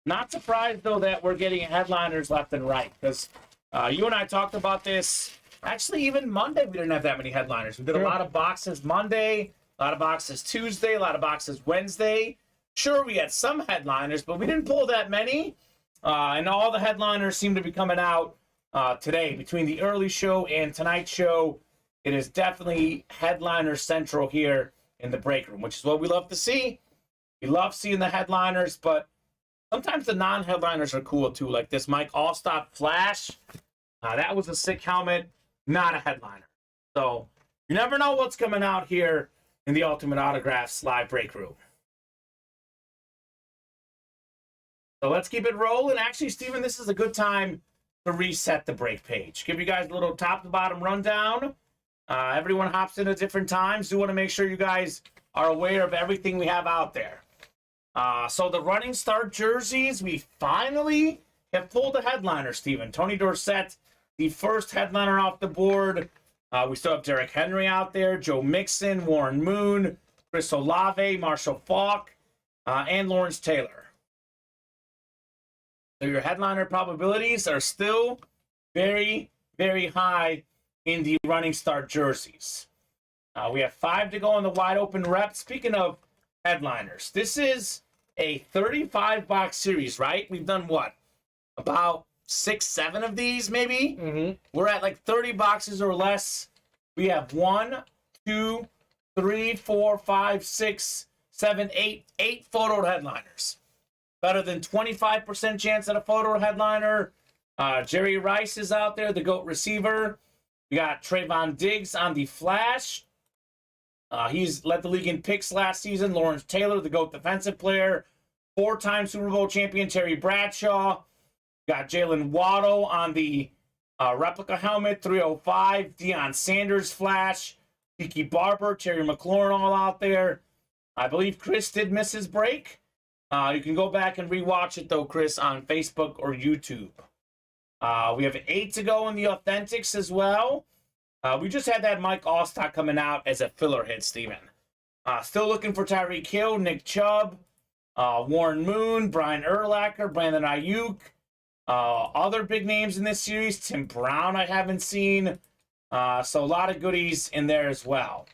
Not surprised, though, that we're getting headliners left and right, because you and I talked about this. Actually, even Monday, we didn't have that many headliners. We did a lot of boxes Monday, a lot of boxes Tuesday, a lot of boxes Wednesday. Sure, we had some headliners, but we didn't pull that many. And all the headliners seem to be coming out today. Between the early show and tonight's show, it is definitely headliner central here in the break room, which is what we love to see. We love seeing the headliners, but sometimes the non-headliners are cool too, like this Mike Allstott Flash. That was a sick helmet, not a headliner. So you never know what's coming out here in the Ultimate Autographs live break room. So let's keep it rolling. Actually, Steven, this is a good time to reset the break page. Give you guys a little top to bottom rundown. Everyone hops in at different times. Do want to make sure you guys are aware of everything we have out there. So the running start jerseys, we finally have pulled a headliner, Steven. Tony Dorsett, the first headliner off the board. We still have Derrick Henry out there, Joe Mixon, Warren Moon, Chris Olave, Marshall Faulk, and Lawrence Taylor. So your headliner probabilities are still very, very high in the running start jerseys. We have 5 to go in the wide open rep. Speaking of headliners, this is a 35-box series, right? We've done what? About 6, 7 of these, maybe? Mm-hmm. We're at like 30 boxes or less. We have 1, 2, 3, 4, 5, 6, 7, 8 photo headliners. Better than 25% chance at a photo headliner. Jerry Rice is out there, the GOAT receiver. We got Trayvon Diggs on the flash. He's led the league in picks last season. Lawrence Taylor, the GOAT defensive player. 4-time Super Bowl champion Terry Bradshaw. Got Jalen Waddle on the replica helmet, 305. Deion Sanders flash. Kiki Barber, Terry McLaurin all out there. I believe Chris did miss his break. You can go back and rewatch it, though, Chris, on Facebook or YouTube. We have 8 to go in the Authentics as well. We just had that Mike Allstott coming out as a filler hit, Steven. Still looking for Tyreek Hill, Nick Chubb, Warren Moon, Brian Urlacher, Brandon Ayuk. Other big names in this series, Tim Brown I haven't seen. So a lot of goodies in there as well.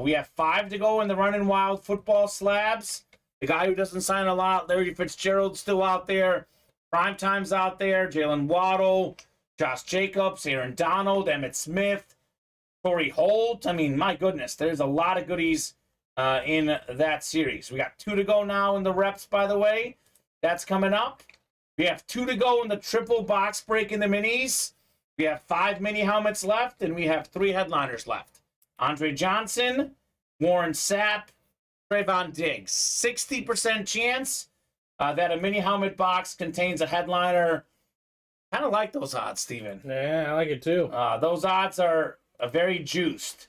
We have 5 to go in the Running Wild football slabs. The guy who doesn't sign a lot, Larry Fitzgerald, still out there. Primetime's out there. Jalen Waddle, Josh Jacobs, Aaron Donald, Emmitt Smith, Torrey Holt. I mean, my goodness, there's a lot of goodies in that series. We got 2 to go now in the reps, by the way. That's coming up. We have 2 to go in the triple box break in the minis. We have 5 mini helmets left, and we have 3 headliners left. Andre Johnson, Warren Sapp, Trayvon Diggs. 60% chance that a mini helmet box contains a headliner. Kind of like those odds, Steven. Yeah, I like it too. Those odds are very juiced.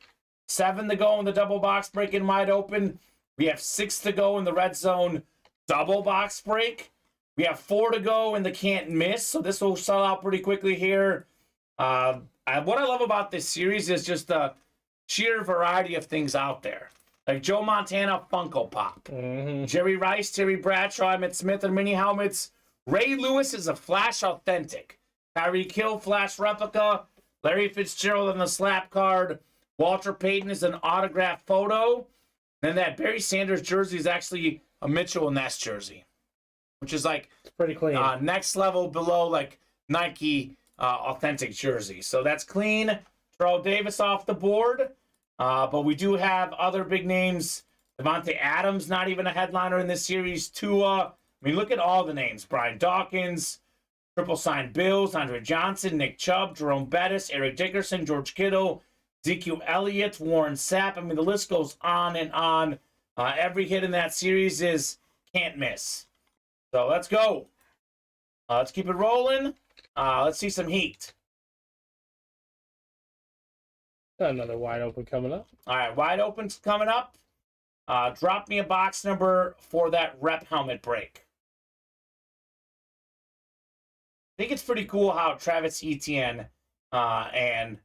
7 to go in the double box break in wide open. We have 6 to go in the red zone double box break. We have 4 to go in the can't miss, so this will sell out pretty quickly here. What I love about this series is just the sheer variety of things out there. Like Joe Montana Funko Pop. Mm-hmm. Jerry Rice, Terry Bradshaw, Emmitt Smith are mini helmets. Ray Lewis is a Flash Authentic. Tyreek Hill Flash Replica. Larry Fitzgerald on the slap card. Walter Payton is an autographed photo. And that Barry Sanders jersey is actually a Mitchell and Ness jersey, which is like It's pretty clean. next level below like Nike Authentic jersey. So that's clean. Terrell Davis off the board. But we do have other big names. Devontae Adams, not even a headliner in this series. Tua. I mean, look at all the names. Brian Dawkins, Triple Sign Bills, Andre Johnson, Nick Chubb, Jerome Bettis, Eric Dickerson, George Kittle, Ezekiel Elliott, Warren Sapp. I mean, the list goes on and on. Every hit in that series is can't miss. So let's go. Let's keep it rolling. Let's see some heat. Got another wide open coming up. All right, wide open's coming up. Drop me a box number for that rep helmet break. I think it's pretty cool how Travis Etienne and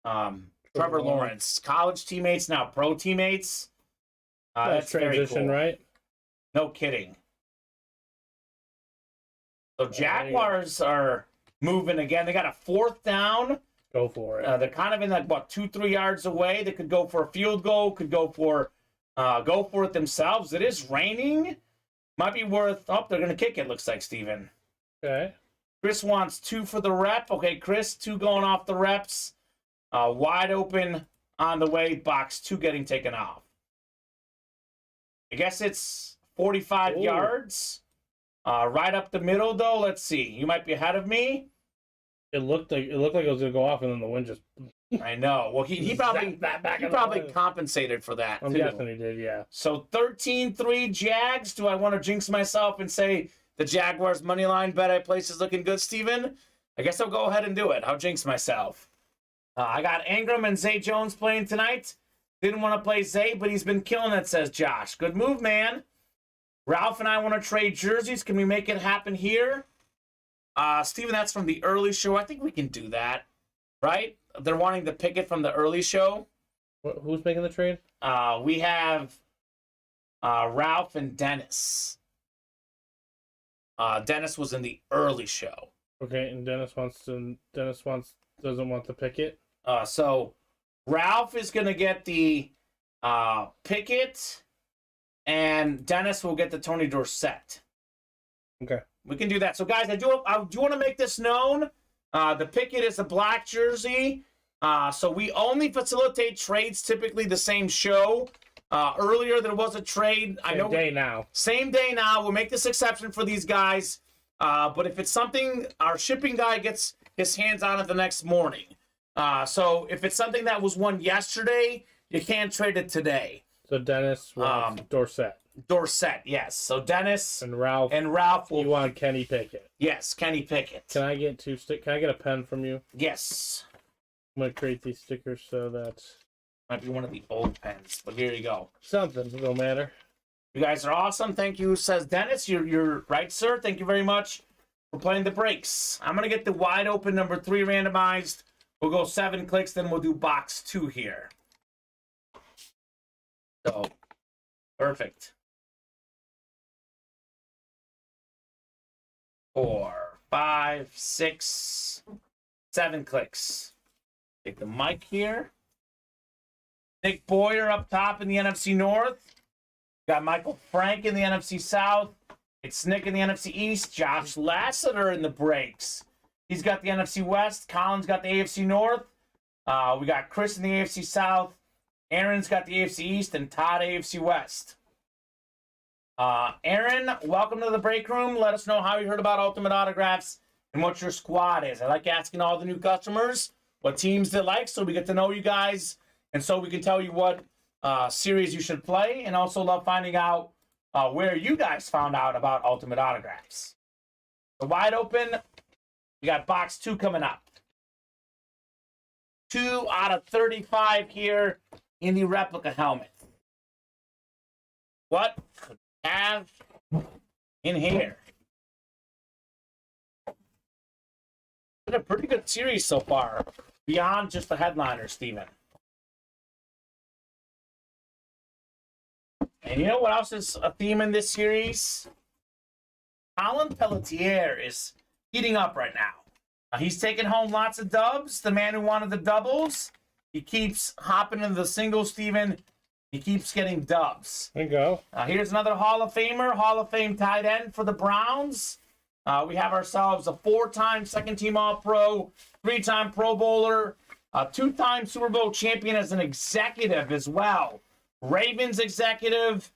Trevor Lawrence, college teammates, now pro teammates. That's very cool. Right? No kidding. So Jaguars are moving again. They got a 4th down. Go for it. They're kind of in like, what, 2-3 yards away. They could go for a field goal, could go for it themselves. It is raining. Might be worth, oh, they're going to kick it, looks like, Steven. Okay. Chris wants 2 for the rep. Okay, Chris, 2 going off the reps. Wide open on the way, box 2 getting taken off. I guess it's 45 yards. Right up the middle, though. Let's see. You might be ahead of me. It looked like it was gonna go off, and then the wind just. I know. Well, he probably compensated for that. I'm guessing he did, yeah. So 13-3 Jags. Do I want to jinx myself and say the Jaguars money line bet I placed is looking good, Steven? I guess I'll go ahead and do it. I'll jinx myself. I got Ingram and Zay Jones playing tonight. Didn't want to play Zay, but he's been killing it, says Josh. Good move, man. Ralph and I want to trade jerseys. Can we make it happen here? Steven, that's from the early show. I think we can do that, right? They're wanting to pick it from the early show. Who's making the trade? We have Ralph and Dennis. Dennis was in the early show. Okay, and Dennis doesn't want to pick it. So Ralph is gonna get the Pickett, and Dennis will get the Tony Dorsett. Okay, we can do that. So guys, I do want to make this known. The Pickett is a black jersey. So we only facilitate trades typically the same show. Earlier there was a trade. Same day now. We'll make this exception for these guys. But if it's something our shipping guy gets his hands on it the next morning. So if it's something that was won yesterday, you can't trade it today. So Dennis wants Dorsett. Dorsett, yes. So Dennis and Ralph will. You want Kenny Pickett? Yes, Kenny Pickett. Can I get Can I get a pen from you? Yes. I'm gonna create these stickers so that might be one of the old pens, but here you go. Something, it don't matter. You guys are awesome. Thank you, says Dennis. You're right, sir. Thank you very much for playing the breaks. I'm gonna get the wide open number 3 randomized. We'll go 7 clicks, then we'll do box 2 here. So perfect. 4, 5, 6, 7 clicks. Take the mic here. Nick Boyer up top in the NFC North. Got Michael Frank in the NFC South. It's Nick in the NFC East. Josh Lasseter in the breaks. He's got the NFC West. Colin's got the AFC North. We got Chris in the AFC South. Aaron's got the AFC East, and Todd AFC West. Aaron, welcome to the break room. Let us know how you heard about Ultimate Autographs and what your squad is. I like asking all the new customers what teams they like, so we get to know you guys, and so we can tell you what series you should play, and also love finding out where you guys found out about Ultimate Autographs. So wide open, we got box 2 coming up. 2 out of 35 here in the replica helmet. What could we have in here? Been a pretty good series so far, beyond just the headliner, Steven. And you know what else is a theme in this series? Colin Pelletier is heating up right now. He's taking home lots of dubs. The man who wanted the doubles. He keeps hopping into the singles, Steven. He keeps getting dubs. There you go. Here's another Hall of Famer, Hall of Fame tight end for the Browns. We have ourselves a 4-time second-team All-Pro, 3-time Pro Bowler, a 2-time Super Bowl champion as an executive as well. Ravens executive.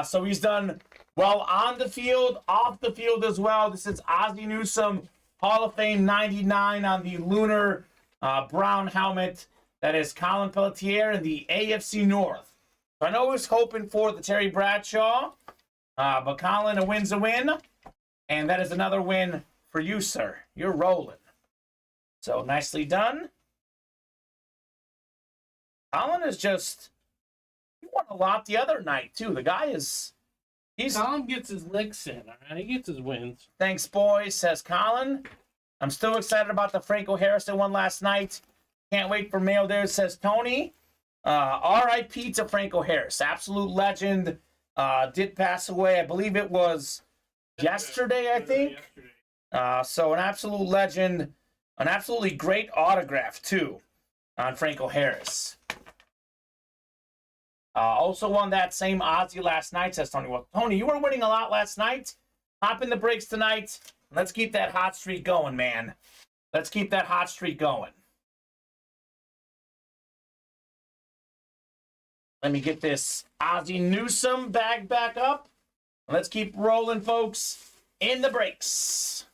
So he's done well on the field, off the field as well. This is Ozzie Newsome, Hall of Fame 99 on the lunar brown helmet. That is Colin Pelletier in the AFC North. So I know he was hoping for the Terry Bradshaw, but Colin, a win's a win. And that is another win for you, sir. You're rolling. So nicely done. Colin is just, he won a lot the other night, too. The guy is, Colin gets his licks in, all right? He gets his wins. Thanks, boys, says Colin. I'm still excited about the Franco Harrison one last night. Can't wait for mail there, says Tony. R.I.P. to Franco Harris. Absolute legend. Did pass away. I believe it was yesterday, I think. So an absolute legend. An absolutely great autograph, too, on Franco Harris. Also won that same Ozzie last night, says Tony. Well, Tony, you were winning a lot last night. Hop in the breaks tonight. Let's keep that hot streak going, man. Let's keep that hot streak going. Let me get this Ozzie Newsome bag back up. Let's keep rolling, folks, in the breaks.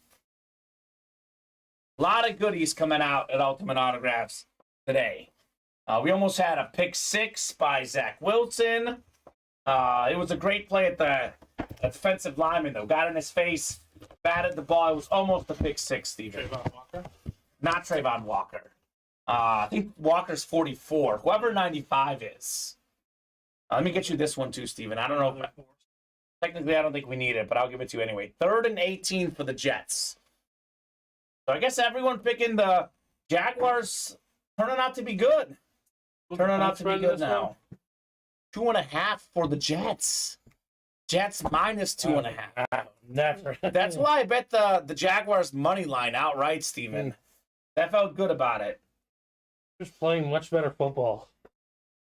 A lot of goodies coming out at Ultimate Autographs today. We almost had a pick 6 by Zach Wilson. It was a great play at the defensive lineman, though. Got in his face, batted the ball. It was almost a pick 6, Steven. Trayvon Walker? Not Trayvon Walker. I think Walker's 44. Whoever 95 is. Let me get you this one too, Steven. I don't know if technically I don't think we need it, but I'll give it to you anyway. 3rd and 18 for the Jets. So I guess everyone picking the Jaguars turning out to be good. Turning out to be good now. 2.5 for the Jets. Jets minus 2.5. Never. That's why I bet the Jaguars money line outright, Steven. That felt good about it. Just playing much better football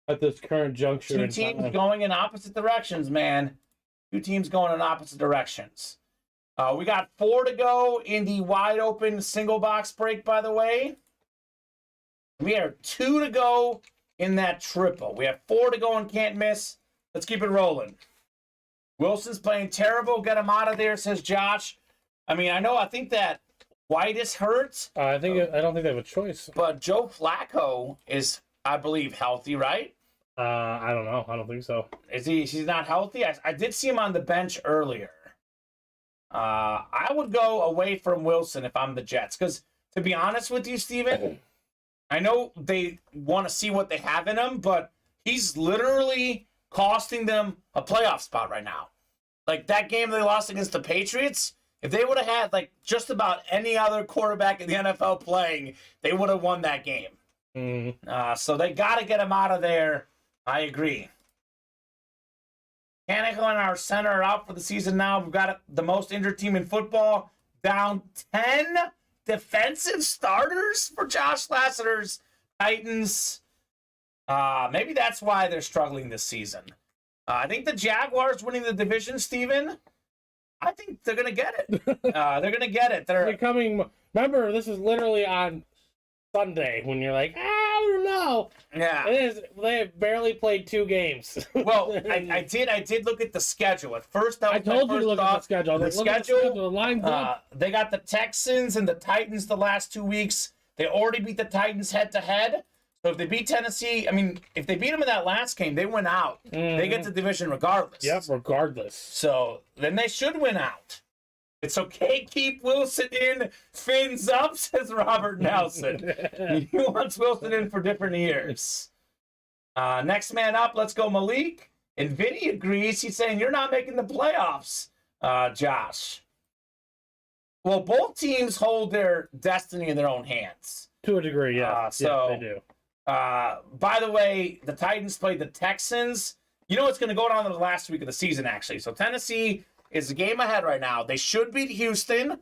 at this current juncture. Two teams going in opposite directions, man. Two teams going in opposite directions. We got 4 to go in the wide open single box break, by the way. We have 2 to go in that triple. We have 4 to go and can't miss. Let's keep it rolling. Wilson's playing terrible. Get him out of there, says Josh. I mean, I think that White is hurt. I don't think they have a choice. But Joe Flacco is, I believe, healthy, right? I don't know. I don't think so. Is he? He's not healthy. I did see him on the bench earlier. I would go away from Wilson if I'm the Jets, because to be honest with you, Steven, I know they want to see what they have in him, but he's literally costing them a playoff spot right now. Like that game they lost against the Patriots, if they would have had like just about any other quarterback in the NFL playing, they would have won that game. So they got to get him out of there. I agree. Canicle and our center are out for the season now. We've got the most injured team in football. Down 10 defensive starters for Josh Lasseter's Titans. Maybe that's why they're struggling this season. I think the Jaguars winning the division, Steven, I think they're going to get it. They're going to get it. They're coming. Remember, this is literally on Sunday when you're like, I don't know. Yeah. It is. They have barely played 2 games. Well, I did look at the schedule. At first, I told you to look at the schedule. The schedule, the lines up. They got the Texans and the Titans the last 2 weeks. They already beat the Titans head-to-head. So if they beat Tennessee, I mean, if they beat them in that last game, they win out. They get the division regardless. Yep, regardless. So then they should win out. It's okay, keep Wilson in. Fins up, says Robert Nelson. He wants Wilson in for different years. Next man up, let's go Malik. And Vinny agrees. He's saying, you're not making the playoffs, Josh. Well, both teams hold their destiny in their own hands. To a degree, yeah. So they do. By the way, the Titans played the Texans. You know what's going to go down in the last week of the season, actually. So Tennessee is a game ahead right now. They should beat Houston.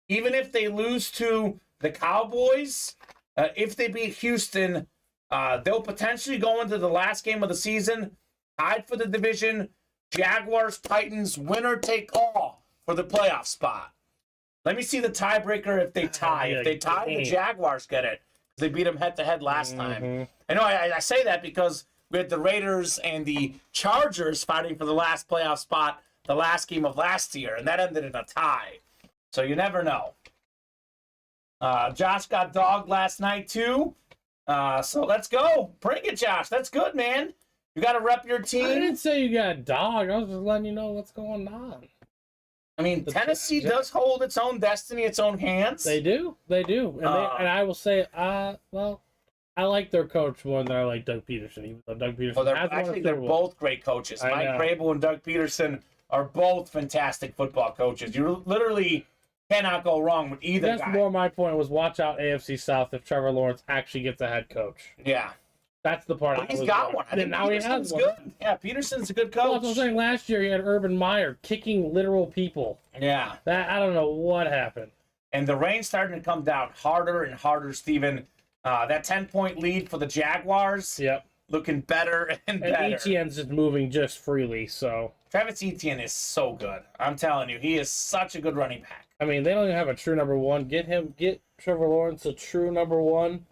Even if they lose to the Cowboys, if they beat Houston, they'll potentially go into the last game of the season, tied for the division. Jaguars, Titans, winner take all for the playoff spot. Let me see the tiebreaker if they tie. If they tie, the Jaguars get it. They beat them head-to-head last time. I know I say that because we had the Raiders and the Chargers fighting for the last playoff spot the last game of last year, and that ended in a tie. So you never know. Josh got dogged last night, too. So let's go. Bring it, Josh. That's good, man. You got to rep your team. I didn't say you got dogged. I was just letting you know what's going on. I mean, Tennessee does hold its own destiny, its own hands. They do. They do. And, and I will say, well, I like their coach more than I like Doug Peterson. Even though Doug Peterson they're both great coaches. Mike Vrabel and Doug Peterson are both fantastic football coaches. You literally cannot go wrong with either guy. That's more my point was watch out AFC South if Trevor Lawrence actually gets a head coach. Yeah. That's the part. He's got one. I think now Peterson's he has good. one. Yeah, Peterson's a good coach. Well, I was saying last year he had Urban Meyer kicking literal people. Yeah. I don't know what happened. And the rain's starting to come down harder and harder, Steven. That 10-point lead for the Jaguars. Yep. Looking better and better. And Etienne's just moving just freely, so. Travis Etienne is so good. I'm telling you, he is such a good running back. I mean, they don't even have a true number one. Get Trevor Lawrence a true number one.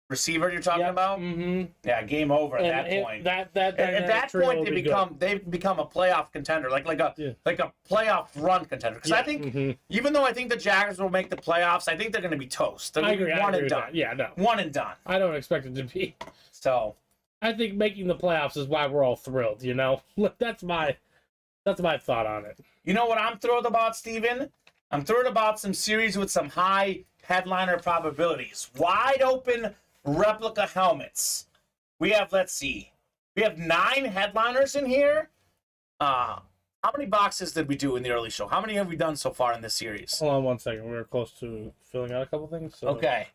Receiver you're talking about? Mm-hmm. Yeah, game over at that point. At that point, they become a playoff contender, like a playoff run contender. Because I think, even though I think the Jaguars will make the playoffs, I think they're going to be toast. They're going to be one and done. Yeah, no. One and done. I don't expect it to be. So, I think making the playoffs is why we're all thrilled. You know, that's my thought on it. You know what I'm thrilled about, Steven? I'm thrilled about some series with some high headliner probabilities. Wide open replica helmets. We have, let's see, we have 9 headliners in here. How many boxes did we do in the early show? How many have we done so far in this series? Hold on one second. We're close to filling out a couple things. So, Okay.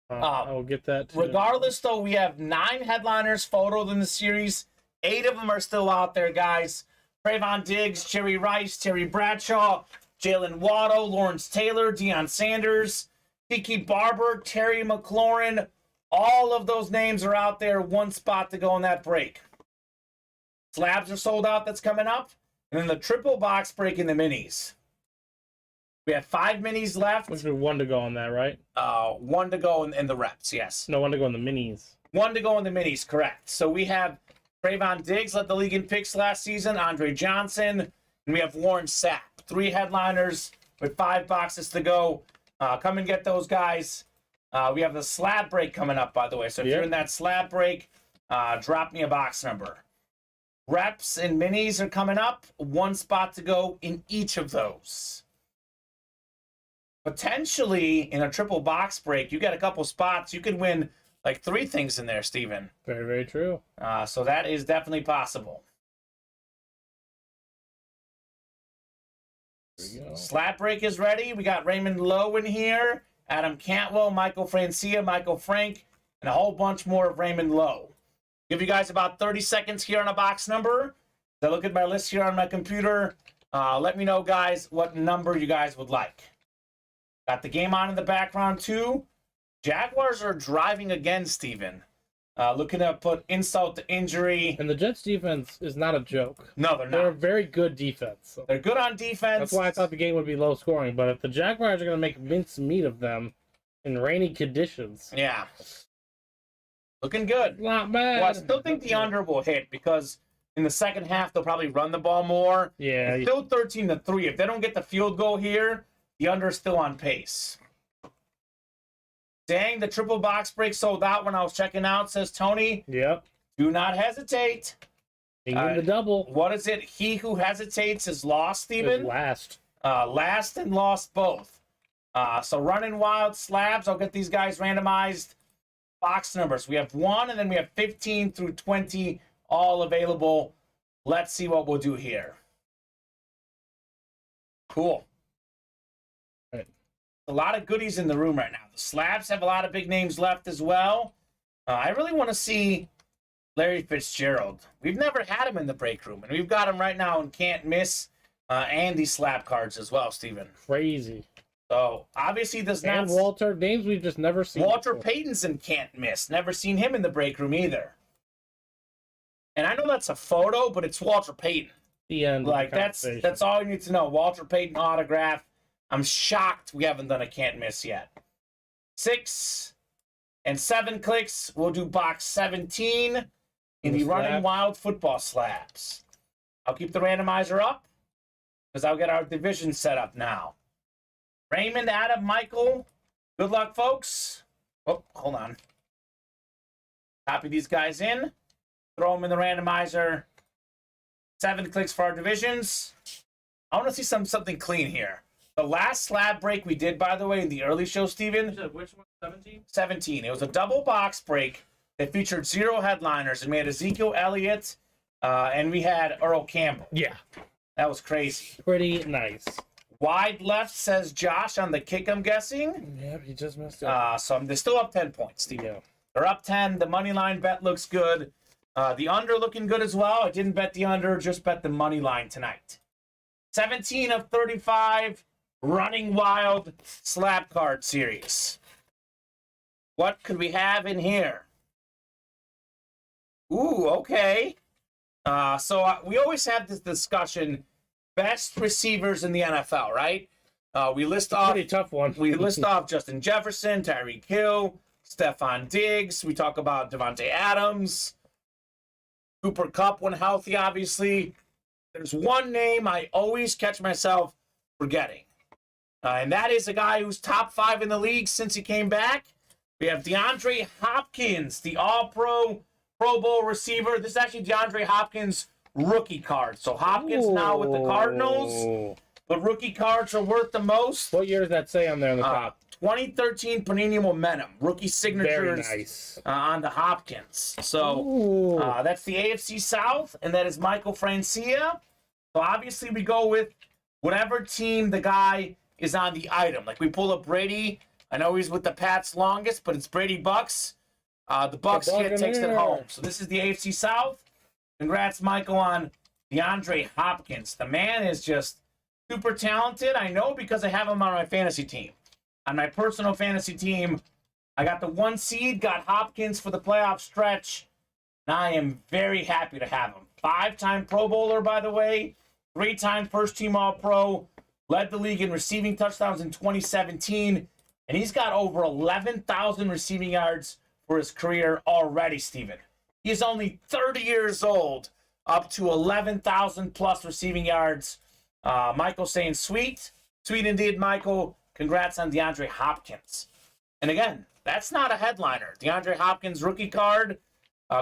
I will get that. Regardless, though, we have 9 headliners photoed in the series. 8 of them are still out there, guys. Trayvon Diggs, Jerry Rice, Terry Bradshaw, Jalen Waddle, Lawrence Taylor, Deion Sanders, Tiki Barber, Terry McLaurin. All of those names are out there. 1 spot to go on that break. Slabs are sold out. That's coming up. And then the triple box break in the minis. We have 5 minis left. There's 1 to go on that, right? 1 to go in the reps, yes. No, 1 to go in the minis. 1 to go in the minis, correct. So we have Trayvon Diggs led the league in picks last season, Andre Johnson, and we have Warren Sapp. 3 headliners with 5 boxes to go. Come and get those guys. We have the slab break coming up, by the way. So if you're in that slab break, drop me a box number. Reps and minis are coming up. 1 spot to go in each of those. Potentially, in a triple box break, you get a couple spots. You could win like 3 things in there, Steven. Very, very true. So that is definitely possible. There we go. Slap break is ready. We got Raymond Lowe in here, Adam Cantwell, Michael Francia, Michael Frank, and a whole bunch more of Raymond Lowe. Give you guys about 30 seconds here on a box number. So look at my list here on my computer. Let me know, guys, what number you guys would like. Got the game on in the background, too. Jaguars are driving again, Steven. Looking to put insult to injury. And the Jets' defense is not a joke. No, they're They're a not. very good defense. They're good on defense. That's why I thought the game would be low scoring. But if the Jaguars are going to make mincemeat of them in rainy conditions, Yeah. Looking good. not bad. Well, I still think the under will hit because in the second half, they'll probably run the ball more. Yeah. It's still 13-3. If they don't get the field goal here, the under is still on pace. Dang, the triple box break sold out when I was checking out, says Tony. Yep. Do not hesitate. Taking the double. What is it? He who hesitates is lost, Is Steven. last. Last and lost both. So running wild slabs. I'll get these guys randomized. Box numbers. We have 1, and then we have 15 through 20 all available. Let's see what we'll do here. Cool. Right. A lot of goodies in the room right now. The slabs have a lot of big names left as well. I really want to see Larry Fitzgerald. We've never had him in the break room, and we've got him right now and can't miss. And these slab cards as well, Steven. Crazy. So obviously there's not. And Walter, names we've just never seen. Walter before. Payton's in can't miss. Never seen him in the break room either. And I know that's a photo, but it's Walter Payton. The end. Like of the that's conversation. all you need to know. Walter Payton autograph. I'm shocked we haven't done a can't miss yet. 6 and 7 clicks. We'll do box 17 in the running Slab. wild football slabs. I'll keep the randomizer up because I'll get our division set up now. Raymond, Adam, Michael. Good luck, folks. Oh, hold on. Copy these guys in. Throw them in the randomizer. 7 clicks for our divisions. I want to see something clean here. The last slab break we did, by the way, in the early show, Steven. You said which one? 17? 17. It was a double box break that featured 0 headliners. And we had Ezekiel Elliott, and we had Earl Campbell. Yeah. That was crazy. Pretty nice. Wide left, says Josh on the kick, I'm guessing. Yep, he just missed it. So they're still up 10 points, Steve. Yeah. They're up 10. The money line bet looks good. The under looking good as well. I didn't bet the under, just bet the money line tonight. 17 of 35, running wild slab card series. What could we have in here? Ooh, okay. So we always have this discussion, best receivers in the NFL, right? We list off. Pretty tough one. We list off Justin Jefferson, Tyreek Hill, Stephon Diggs. We talk about Devontae Adams, Cooper Kupp when healthy, obviously. There's one name I always catch myself forgetting, and that is a guy who's top 5 in the league since he came back. We have DeAndre Hopkins, the All-Pro, Pro Bowl receiver. This is actually DeAndre Hopkins' rookie card. So Hopkins now with the Cardinals. Ooh. But rookie cards are worth the most. What year does that say on there on the top? 2013 Panini Momentum rookie Very signatures nice. on the Hopkins. So Ooh. that's the AFC South, and that is Michael Francia. So obviously we go with whatever team the guy is on the item. Like we pull up Brady. I know he's with the Pats longest, but it's Brady Bucks. The Bucks kid takes it home. So this is the AFC South. Congrats, Michael, on DeAndre Hopkins. The man is just super talented. I know because I have him on my fantasy team. On my personal fantasy team, I got the 1 seed, got Hopkins for the playoff stretch, and I am very happy to have him. 5-time Pro Bowler, by the way, 3-time first-team All-Pro, led the league in receiving touchdowns in 2017, and he's got over 11,000 receiving yards for his career already, Steven. He's only 30 years old, up to 11,000 plus receiving yards. Michael saying sweet. Sweet indeed, Michael. Congrats on DeAndre Hopkins. And again, that's not a headliner. DeAndre Hopkins rookie card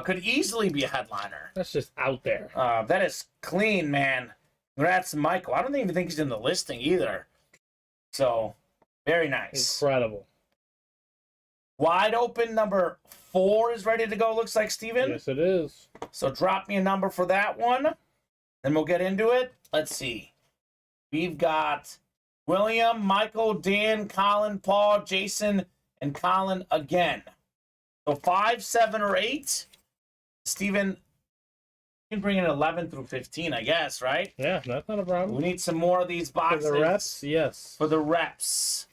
could easily be a headliner. That's just out there. That is clean, man. Congrats, Michael. I don't even think he's in the listing either. So, very nice. Incredible. Wide open number 4 is ready to go, looks like, Steven. Yes, it is. So drop me a number for that one. Then we'll get into it. Let's see. We've got William, Michael, Dan, Colin, Paul, Jason, and Colin again. So 5, 7, or 8. Steven, you can bring in 11 through 15, I guess, right? Yeah, that's not a problem. We need some more of these boxes. For the reps, yes. For the reps.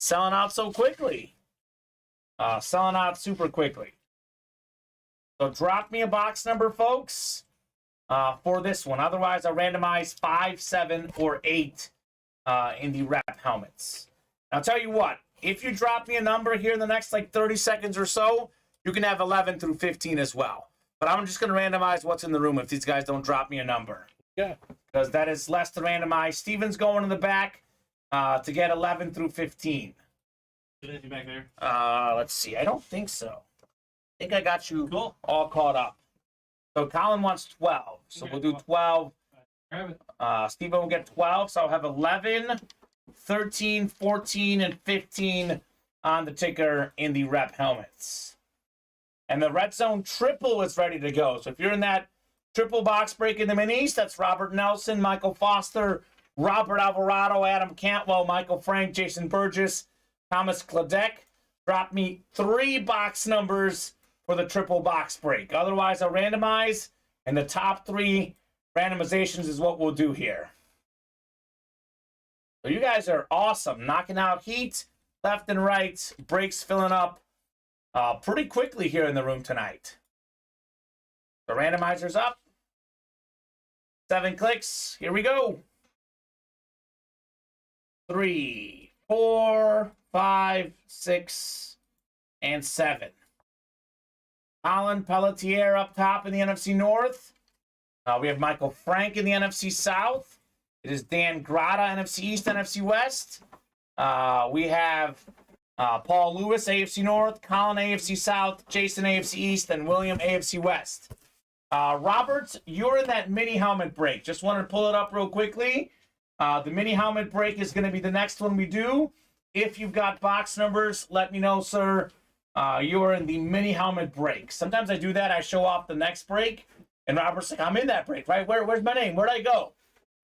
Selling out so quickly. Selling out super quickly. So drop me a box number, folks, for this one. Otherwise, I'll randomize 5, 7, or 8 in the wrap helmets. I'll tell you what. If you drop me a number here in the next, 30 seconds or so, you can have 11 through 15 as well. But I'm just going to randomize what's in the room if these guys don't drop me a number. Yeah. Because that is less to randomize. Steven's going in the back to get 11 through 15. Anything back there? Let's see. I don't think so. I think I got you all caught up. So Colin wants 12. So we'll do 12. Grab it. Steven will get 12. So I'll have 11, 13, 14, and 15 on the ticker in the rep helmets. And the Red Zone triple is ready to go. So if you're in that triple box break in the minis, that's Robert Nelson, Michael Foster, Robert Alvarado, Adam Cantwell, Michael Frank, Jason Burgess, Thomas Kladek. Drop me 3 box numbers for the triple box break. Otherwise, I'll randomize, and the top 3 randomizations is what we'll do here. So you guys are awesome. Knocking out heat left and right. Breaks filling up pretty quickly here in the room tonight. The randomizer's up. 7 clicks. Here we go. 3, 4, 5, 6, and 7. Colin Pelletier up top in the NFC North. We have Michael Frank in the NFC South. It is Dan Grata, NFC East, NFC West. We have Paul Lewis, AFC North, Colin, AFC South, Jason, AFC East, and William, AFC West. Robert, you're in that mini helmet break. Just wanted to pull it up real quickly. The mini helmet break is going to be the next one we do. If you've got box numbers, let me know, sir. You are in the mini helmet break. Sometimes I do that. I show off the next break, and Robert's like, I'm in that break, right? Where's my name? Where'd I go?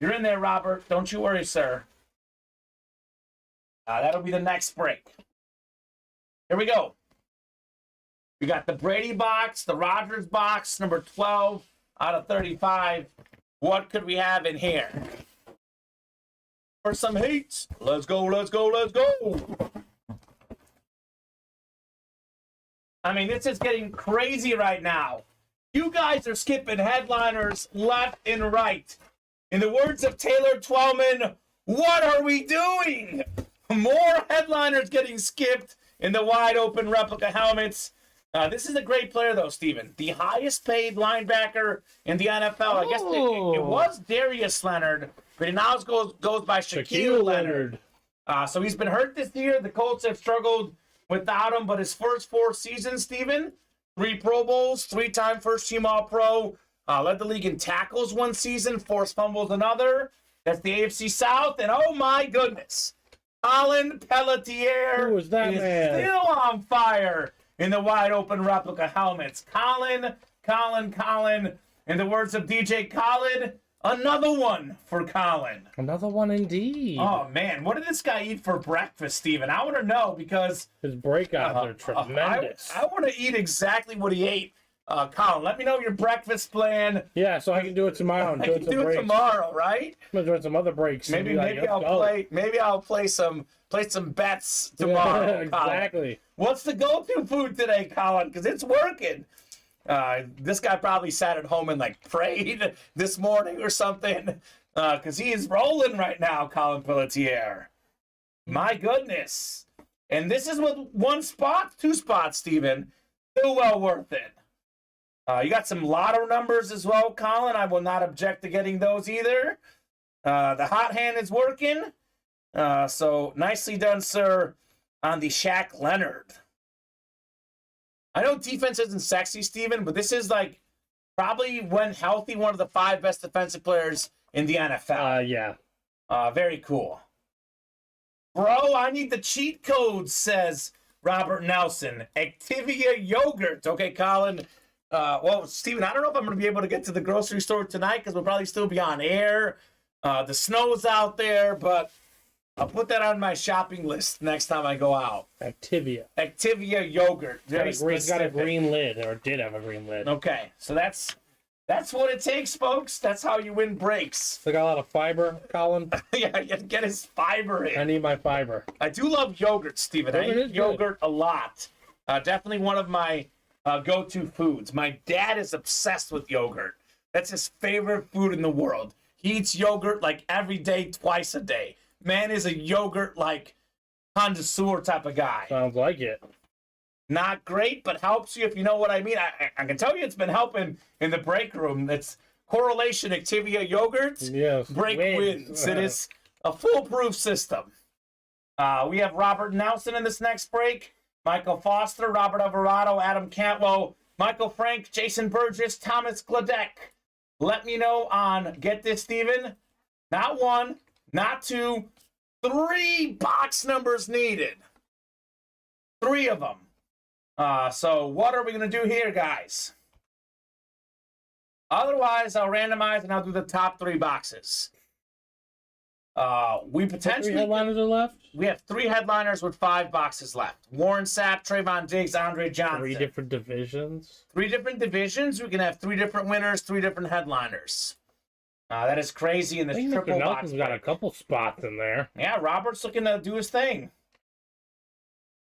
You're in there, Robert. Don't you worry, sir. That'll be the next break. Here we go. We got the Brady box, the Rodgers box, number 12 out of 35. What could we have in here? For some heat. Let's go, let's go, let's go. I mean, this is getting crazy right now. You guys are skipping headliners left and right. In the words of Taylor Twellman, what are we doing? More headliners getting skipped in the wide open replica helmets. This is a great player, though, Steven. The highest paid linebacker in the NFL. I guess it was Darius Leonard, but he now goes by Shaquille Leonard. So he's been hurt this year. The Colts have struggled without him, but his first 4 seasons, Steven, 3 Pro Bowls, 3-time first-team All-Pro, led the league in tackles 1 season, forced fumbles another. That's the AFC South, and oh my goodness, Colin Pelletier Who is that man? still on fire in the wide open replica helmets. Colin. In the words of DJ Khaled, another one for Colin. Another one indeed. Oh, man. What did this guy eat for breakfast, Steven? I want to know because His breakouts are tremendous. I want to eat exactly what he ate. Colin, let me know your breakfast plan. Yeah, so I can do it tomorrow. And I can do it tomorrow, right? I'm doing some other breaks. Maybe I'll play some bets tomorrow. Yeah, exactly. Colin. What's the go-to food today, Colin? Because it's working. This guy probably sat at home and like prayed this morning or something. Because he is rolling right now, Colin Pelletier. My goodness. And this is with 2 spots, Steven. Still well worth it. You got some lotto numbers as well, Colin. I will not object to getting those either. The hot hand is working. So nicely done, sir, on the Shaq Leonard. I know defense isn't sexy, Steven, but this is like probably, when healthy, one of the 5 best defensive players in the NFL. Yeah. Very cool. Bro, I need the cheat code, says Robert Nelson. Activia yogurt. Okay, Colin. Well, Steven, I don't know if I'm going to be able to get to the grocery store tonight because we'll probably still be on air. The snow's out there, but I'll put that on my shopping list next time I go out. Activia yogurt. It's got a green lid, or did have a green lid. Okay, so that's what it takes, folks. That's how you win breaks. They got a lot of fiber, Colin. Yeah, you get his fiber in. I need my fiber. I do love yogurt, Steven. I eat yogurt a lot. Definitely one of my go-to foods. My dad is obsessed with yogurt. That's his favorite food in the world. He eats yogurt like every day, twice a day. Man is a yogurt like connoisseur type of guy. Sounds like it. Not great, but helps you if you know what I mean. I can tell you it's been helping in the break room. It's correlation Activia yogurts. Yes. Break wins. It is a foolproof system. We have Robert Nelson in this next break. Michael Foster, Robert Alvarado, Adam Cantwell, Michael Frank, Jason Burgess, Thomas Gladek. Let me know on, get this, Steven, not 1, not 2, 3 box numbers needed. 3 of them. So what are we going to do here, guys? Otherwise, I'll randomize and I'll do the top 3 boxes. We potentially 3 headliners are left. We have 3 headliners with 5 boxes left. Warren Sapp, Trayvon Diggs, Andre Johnson. 3 different divisions. 3 different divisions. We can have 3 different winners, 3 different headliners. That is crazy in this triple box. Nelson's got a couple spots in there. Yeah, Robert's looking to do his thing.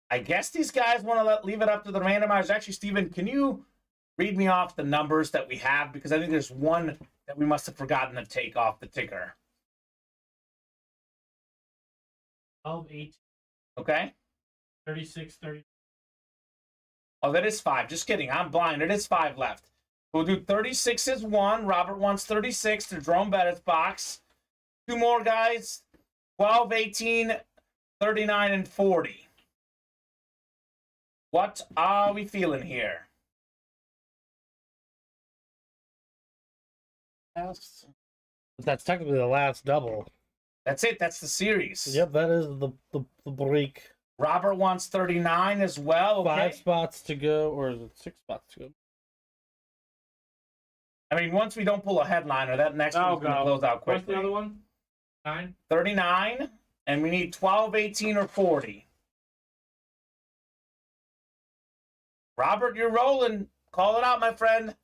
I guess these guys want to leave it up to the randomizers. Actually, Steven, can you read me off the numbers that we have? Because I think there's one that we must have forgotten to take off the ticker. 12, 8, Okay. 36, 30. Oh, that is 5. Just kidding. I'm blind. It is 5 left. We'll do 36 as 1. Robert wants 36 to Jerome Bettis box. 2 more guys. 12, 18, 39, and 40. What are we feeling here? That's technically the last double. That's it. That's the series. Yep, that is the break. Robert wants 39 as well. Okay. 5 spots to go, or is it 6 spots to go? I mean, once we don't pull a headliner, that next one's going to close out quickly. What's the other one? 9? 39, and we need 12, 18, or 40. Robert, you're rolling. Call it out, my friend.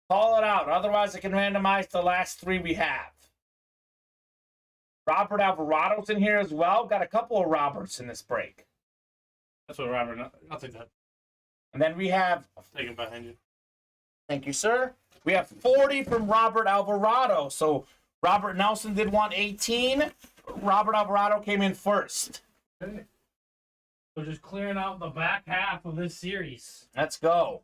Call it out. Otherwise, I can randomize the last 3 we have. Robert Alvarado's in here as well. Got a couple of Roberts in this break. That's what Robert. I'll take that. And then we have... I'll take him behind you. Thank you, sir. We have 40 from Robert Alvarado. So Robert Nelson did want 18. Robert Alvarado came in first. Okay. So just clearing out the back half of this series. Let's go.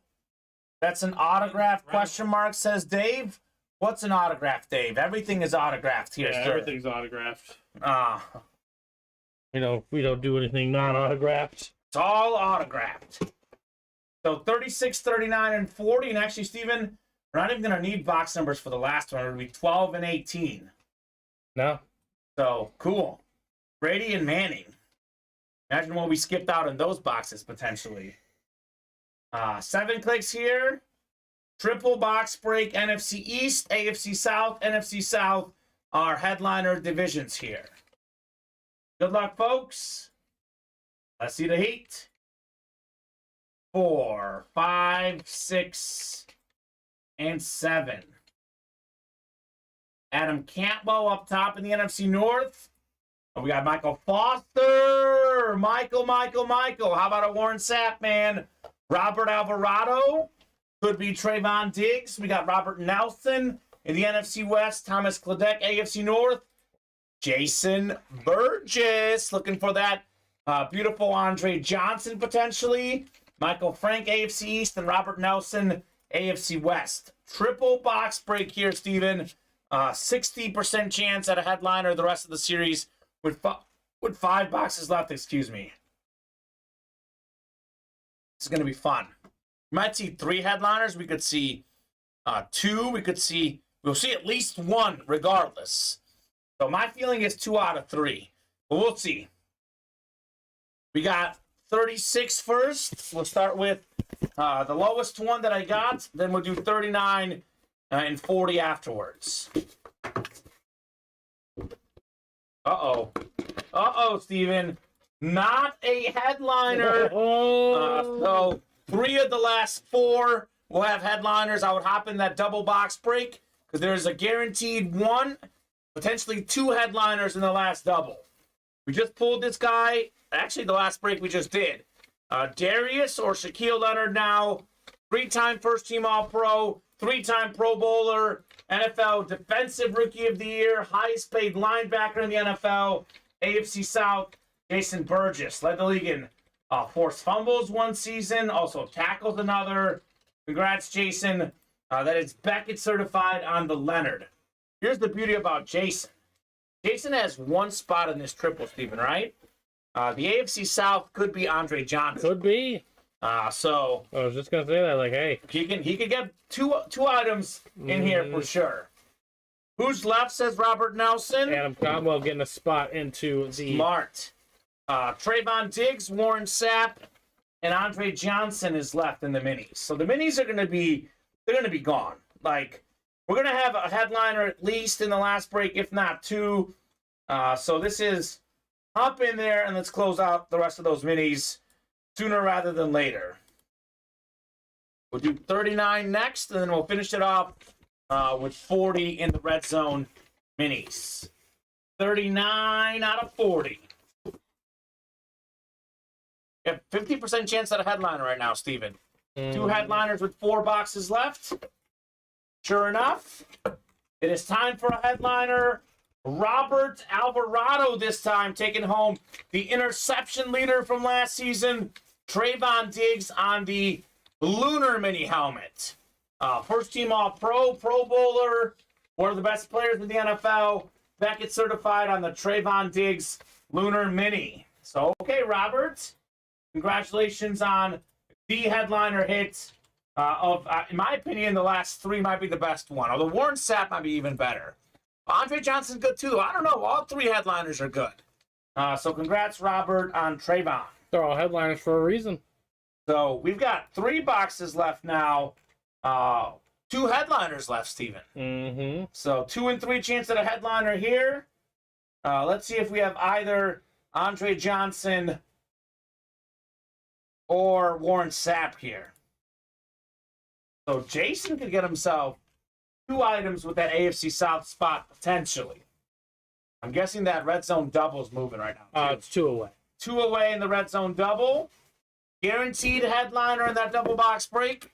That's an autograph question mark, says Dave. What's an autograph, Dave? Everything is autographed here, Yeah, sir. everything's autographed. We don't do anything non-autographed. It's all autographed. So 36, 39, and 40. And actually, Steven, we're not even going to need box numbers for the last one. It'll be 12 and 18. No. So, cool. Brady and Manning. Imagine what we skipped out in those boxes, potentially. 7 clicks here. Triple box break, NFC East, AFC South, NFC South, our headliner divisions here. Good luck, folks. Let's see the heat. 4, 5, 6, and 7. Adam Cantwell up top in the NFC North. Oh, we got Michael Foster. Michael. How about a Warren Sapp, man? Robert Alvarado. Could be Trayvon Diggs. We got Robert Nelson in the NFC West. Thomas Kladek, AFC North. Jason Burgess, looking for that beautiful Andre Johnson, potentially. Michael Frank, AFC East. And Robert Nelson, AFC West. Triple box break here, Steven. 60% chance at a headliner the rest of the series with 5 boxes left, excuse me. This is going to be fun. We might see 3 headliners. We could see 2. We'll see at least 1 regardless. So my feeling is 2 out of 3. But we'll see. We got 36 first. We'll start with the lowest one that I got. Then we'll do 39 and 40 afterwards. Uh-oh, Steven. Not a headliner. So 3 of the last 4 will have headliners. I would hop in that double box break because there's a guaranteed 1, potentially 2 headliners in the last double. We just pulled this guy. Actually, the last break we just did. Darius or Shaquille Leonard now. 3-time first-team All-Pro. 3-time Pro Bowler. NFL Defensive Rookie of the Year. Highest paid linebacker in the NFL. AFC South. Jason Burgess. Led the league in forced fumbles 1 season. Also tackles another. Congrats, Jason. That is Beckett certified on the Leonard. Here's the beauty about Jason. Jason has 1 spot in this triple, Steven, right? The AFC South could be Andre Johnson. Could be. So I was just gonna say that, like, hey, he could get two items in here for sure. Who's left? Says Robert Nelson. Adam Cantwell getting a spot into the Smart. Trayvon Diggs, Warren Sapp, and Andre Johnson is left in the minis. So the minis are gonna be gone. Like, we're gonna have a headliner at least in the last break, if not 2. So this is hop in there and let's close out the rest of those minis sooner rather than later. We'll do 39 next, and then we'll finish it off with 40 in the red zone minis. 39 out of 40. You have 50% chance at a headliner right now, Steven. 2 headliners with 4 boxes left. Sure enough, it is time for a headliner. Robert Alvarado this time, taking home the interception leader from last season. Trayvon Diggs on the Lunar mini helmet. First team All-Pro, Pro Bowler, one of the best players in the NFL. Beckett certified on the Trayvon Diggs Lunar mini. So, okay, Robert, congratulations on the headliner hit of, in my opinion, the last 3 might be the best one. Although Warren Sapp might be even better. Andre Johnson's good too. I don't know. All 3 headliners are good. So congrats, Robert, on Trayvon. They're all headliners for a reason. So we've got 3 boxes left now. 2 headliners left, Steven. So 2 and 3 chance at a headliner here. Let's see if we have either Andre Johnson or Warren Sapp here. So Jason could get himself 2 items with that AFC South spot, potentially. I'm guessing that red zone double is moving right now. It's 2 away. 2 away in the red zone double. Guaranteed headliner in that double box break.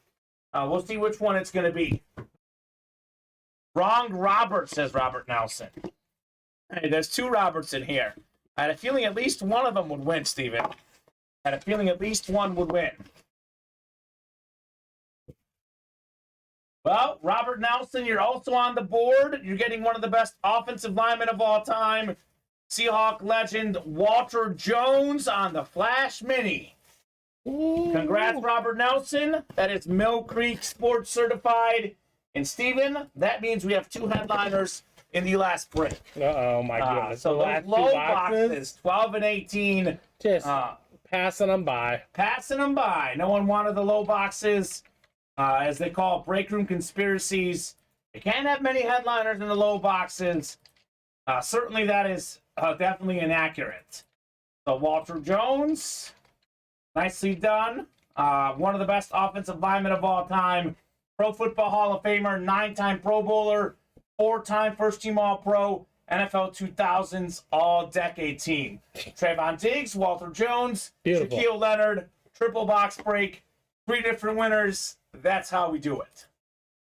We'll see which one it's going to be. Wrong Robert, says Robert Nelson. Hey, there's 2 Roberts in here. I had a feeling at least one of them would win, Steven. I had a feeling at least one would win. Well, Robert Nelson, you're also on the board. You're getting one of the best offensive linemen of all time, Seahawk legend Walter Jones on the Flash Mini. Congrats, Robert Nelson. That is Mill Creek Sports certified. And Steven, that means we have 2 headliners in the last break. Oh my goodness. So the those last low two boxes, boxes, 12 and 18, just passing them by. passing them by. No one wanted the low boxes, as they call it, break room conspiracies. You can't have many headliners in the low boxes. Certainly that is definitely inaccurate. So Walter Jones, nicely done. One of the best offensive linemen of all time. Pro Football Hall of Famer, 9-time Pro Bowler, 4-time first-team All-Pro, NFL 2000s All-Decade Team. Trayvon Diggs, Walter Jones, Beautiful. Shaquille Leonard, triple box break, 3 different winners. That's how we do it.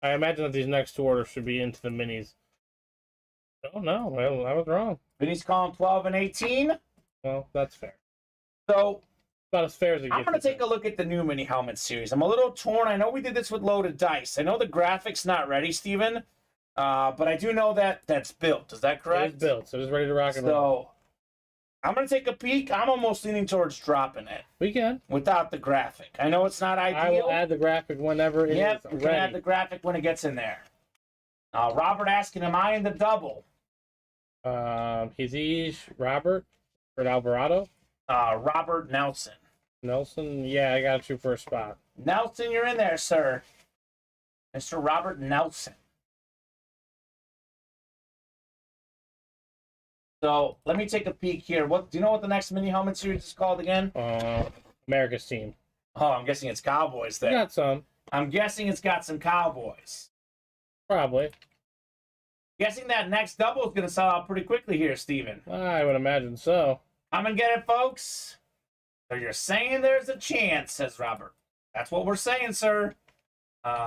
I imagine that these next two orders should be into the minis. Oh, no. Well, I was wrong. Vinny's calling 12 and 18. Well, that's fair. So About as fair as it I'm gets. going to take a look at the new mini helmet series. I'm a little torn. I know we did this with loaded dice. I know the graphic's not ready, Steven, but I do know that that's built. Is that correct? It is built, so it's ready to rock and roll. So I'm going to take a peek. I'm almost leaning towards dropping it We can. without the graphic. I know it's not I ideal. will add the graphic whenever it Yep, is we can add ready. the graphic when it gets in there. Robert asking, am I in the double? He's Robert for Alvarado. Robert Nelson. Nelson, yeah, I got you for a spot. Nelson, you're in there, sir. Mr. Robert Nelson. So let me take a peek here. What do you know what the next mini helmet series is called again? America's team. Oh, I'm guessing it's Cowboys We there. got some, I'm guessing it's got some Cowboys. probably. Guessing that next double is going to sell out pretty quickly here, Steven. I would imagine so. Come and get it, folks. So you're saying there's a chance, says Robert. That's what we're saying, sir.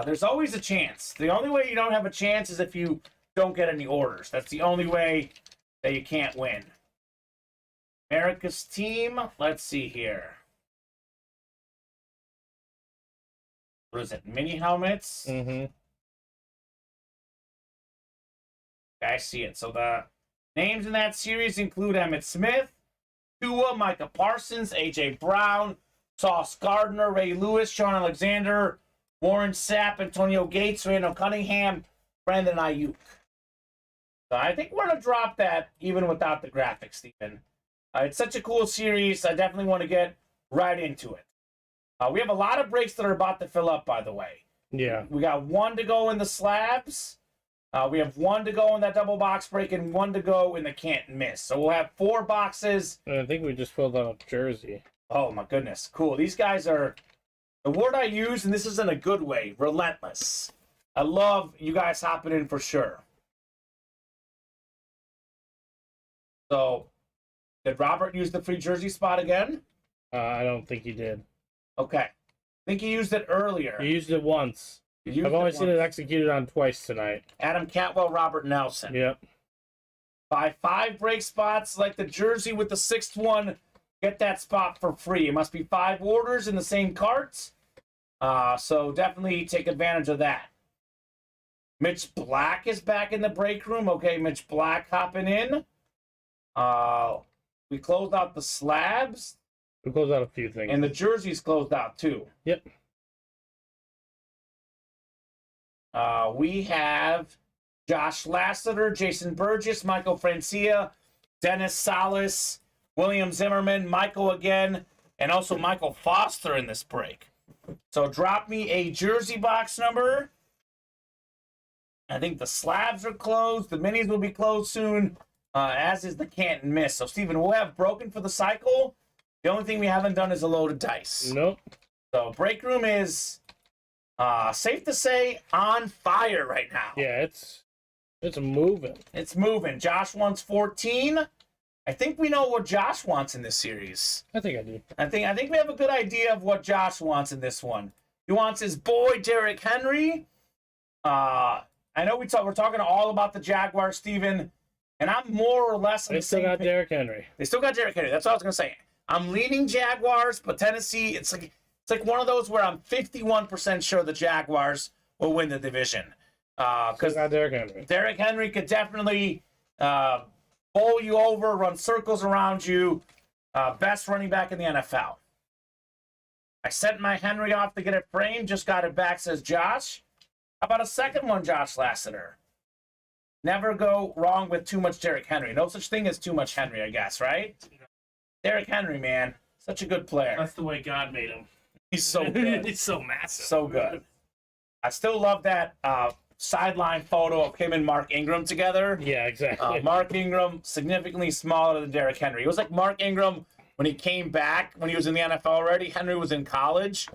There's always a chance. The only way you don't have a chance is if you don't get any orders. That's the only way that you can't win. America's team. Let's see here. What is it? Mini helmets? Mm-hmm. I see it. So the names in that series include Emmitt Smith, Tua, Micah Parsons, A.J. Brown, Sauce Gardner, Ray Lewis, Sean Alexander, Warren Sapp, Antonio Gates, Randall Cunningham, Brandon Ayuk. So I think we're going to drop that even without the graphics, Stephen. It's such a cool series. I definitely want to get right into it. We have a lot of breaks that are about to fill up, by the way. Yeah. We got 1 to go in the slabs. We have 1 to go in that double box break and 1 to go in the can't miss. So we'll have 4 boxes. And I think we just filled out a jersey. Oh my goodness, cool. These guys are, the word I use, and this is in a good way, relentless. I love you guys hopping in for sure. So, did Robert use the free jersey spot again? I don't think he did. Okay. I think he used it earlier. He used it once. I've only seen it executed on twice tonight. Adam Catwell, Robert Nelson. Yep. Buy 5 break spots like the jersey with the 6th one. Get that spot for free. It must be 5 orders in the same carts. So definitely take advantage of that. Mitch Black is back in the break room. Okay, Mitch Black hopping in. We closed out the slabs. We closed out a few things. And the jerseys closed out too. Yep. We have Josh Lasseter, Jason Burgess, Michael Francia, Dennis Salas, William Zimmerman, Michael again, and also Michael Foster in this break. So drop me a jersey box number. I think the slabs are closed. The minis will be closed soon, as is the can't miss. So, Stephen, we'll have broken for the cycle. The only thing we haven't done is a loaded dice. Nope. So break room is, safe to say, on fire right now. Yeah, it's moving. It's moving. Josh wants 14. I think we know what Josh wants in this series. I think I do. I think we have a good idea of what Josh wants in this one. He wants his boy Derrick Henry. I know we're talking all about the Jaguars, Steven, and I'm more or less. They still got Derrick Henry. They still got Derrick Henry. That's what I was gonna say. I'm leaning Jaguars, but Tennessee. It's like one of those where I'm 51% sure the Jaguars will win the division. Because Derrick Henry could definitely bowl you over, run circles around you. Best running back in the NFL. I sent my Henry off to get it framed. Just got it back, says Josh. How about a second one, Josh Lasseter? Never go wrong with too much Derrick Henry. No such thing as too much Henry, I guess, right? Derrick Henry, man. Such a good player. That's the way God made him. He's so good. He's so massive. So good. I still love that sideline photo of him and Mark Ingram together. Yeah, exactly. Mark Ingram, significantly smaller than Derrick Henry. It was like Mark Ingram when he came back, when he was in the NFL already. Henry was in college.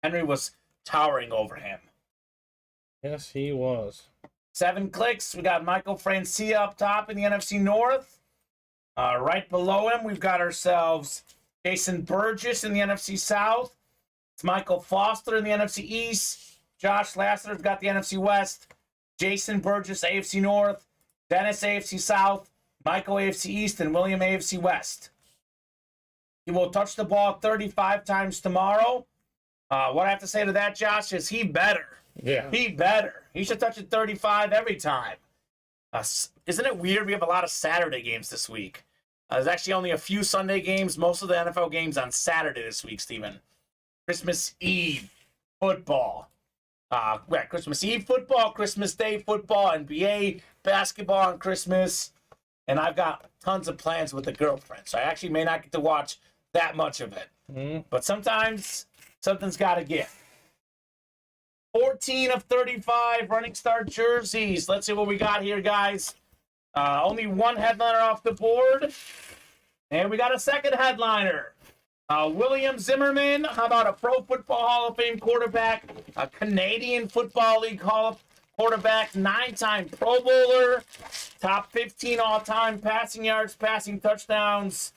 Henry was towering over him. Yes, he was. 7 clicks. We got Michael Francia up top in the NFC North. Right below him, we've got ourselves Jason Burgess in the NFC South. It's Michael Foster in the NFC East. Josh Lasseter's got the NFC West. Jason Burgess, AFC North. Dennis, AFC South. Michael, AFC East. And William, AFC West. He will touch the ball 35 times tomorrow. What I have to say to that, Josh, is he better. Yeah. He better. He should touch it 35 every time. Isn't it weird? We have a lot of Saturday games this week. There's actually only a few Sunday games. Most of the NFL games on Saturday this week, Steven. Christmas Eve football. Christmas Eve football, Christmas Day football, NBA basketball on Christmas. And I've got tons of plans with the girlfriend. So I actually may not get to watch that much of it. Mm-hmm. But sometimes something's got to give. 14 of 35 running start jerseys. Let's see what we got here, guys. Only one headliner off the board. And we got a second headliner. William Zimmerman. How about a Pro Football Hall of Fame quarterback? A Canadian Football League quarterback. 9-time Pro Bowler. Top 15 all-time passing yards, passing touchdowns.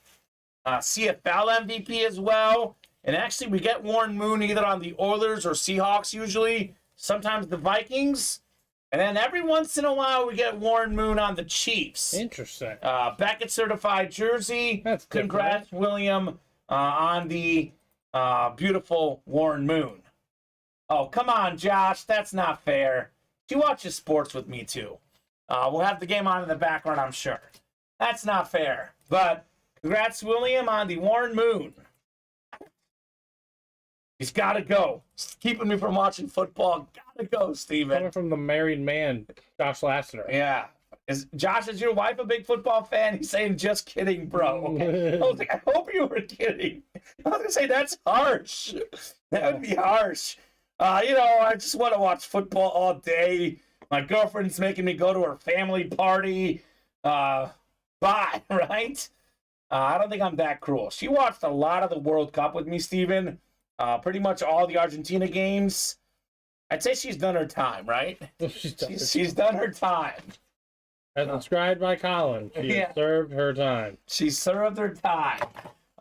CFL MVP as well. And actually, we get Warren Moon either on the Oilers or Seahawks usually. Sometimes the Vikings. And then every once in a while, we get Warren Moon on the Chiefs. Interesting. Beckett certified jersey. That's Congrats, William, on the beautiful Warren Moon. Oh, come on, Josh. That's not fair. She watches sports with me, too. We'll have the game on in the background, I'm sure. That's not fair. But congrats, William, on the Warren Moon. He's got to go. It's keeping me from watching football. Got to go, Steven. Coming from the married man, Josh Lasseter. Yeah. Is your wife a big football fan? He's saying, just kidding, bro. Okay. I was like, I hope you were kidding. I was going to say, that's harsh. That would be harsh. I just want to watch football all day. My girlfriend's making me go to her family party. Bye, right? I don't think I'm that cruel. She watched a lot of the World Cup with me, Steven. Pretty much all the Argentina games. I'd say she's done her time, right? She's done her time. As described by Colin, she has served her time. She served her time.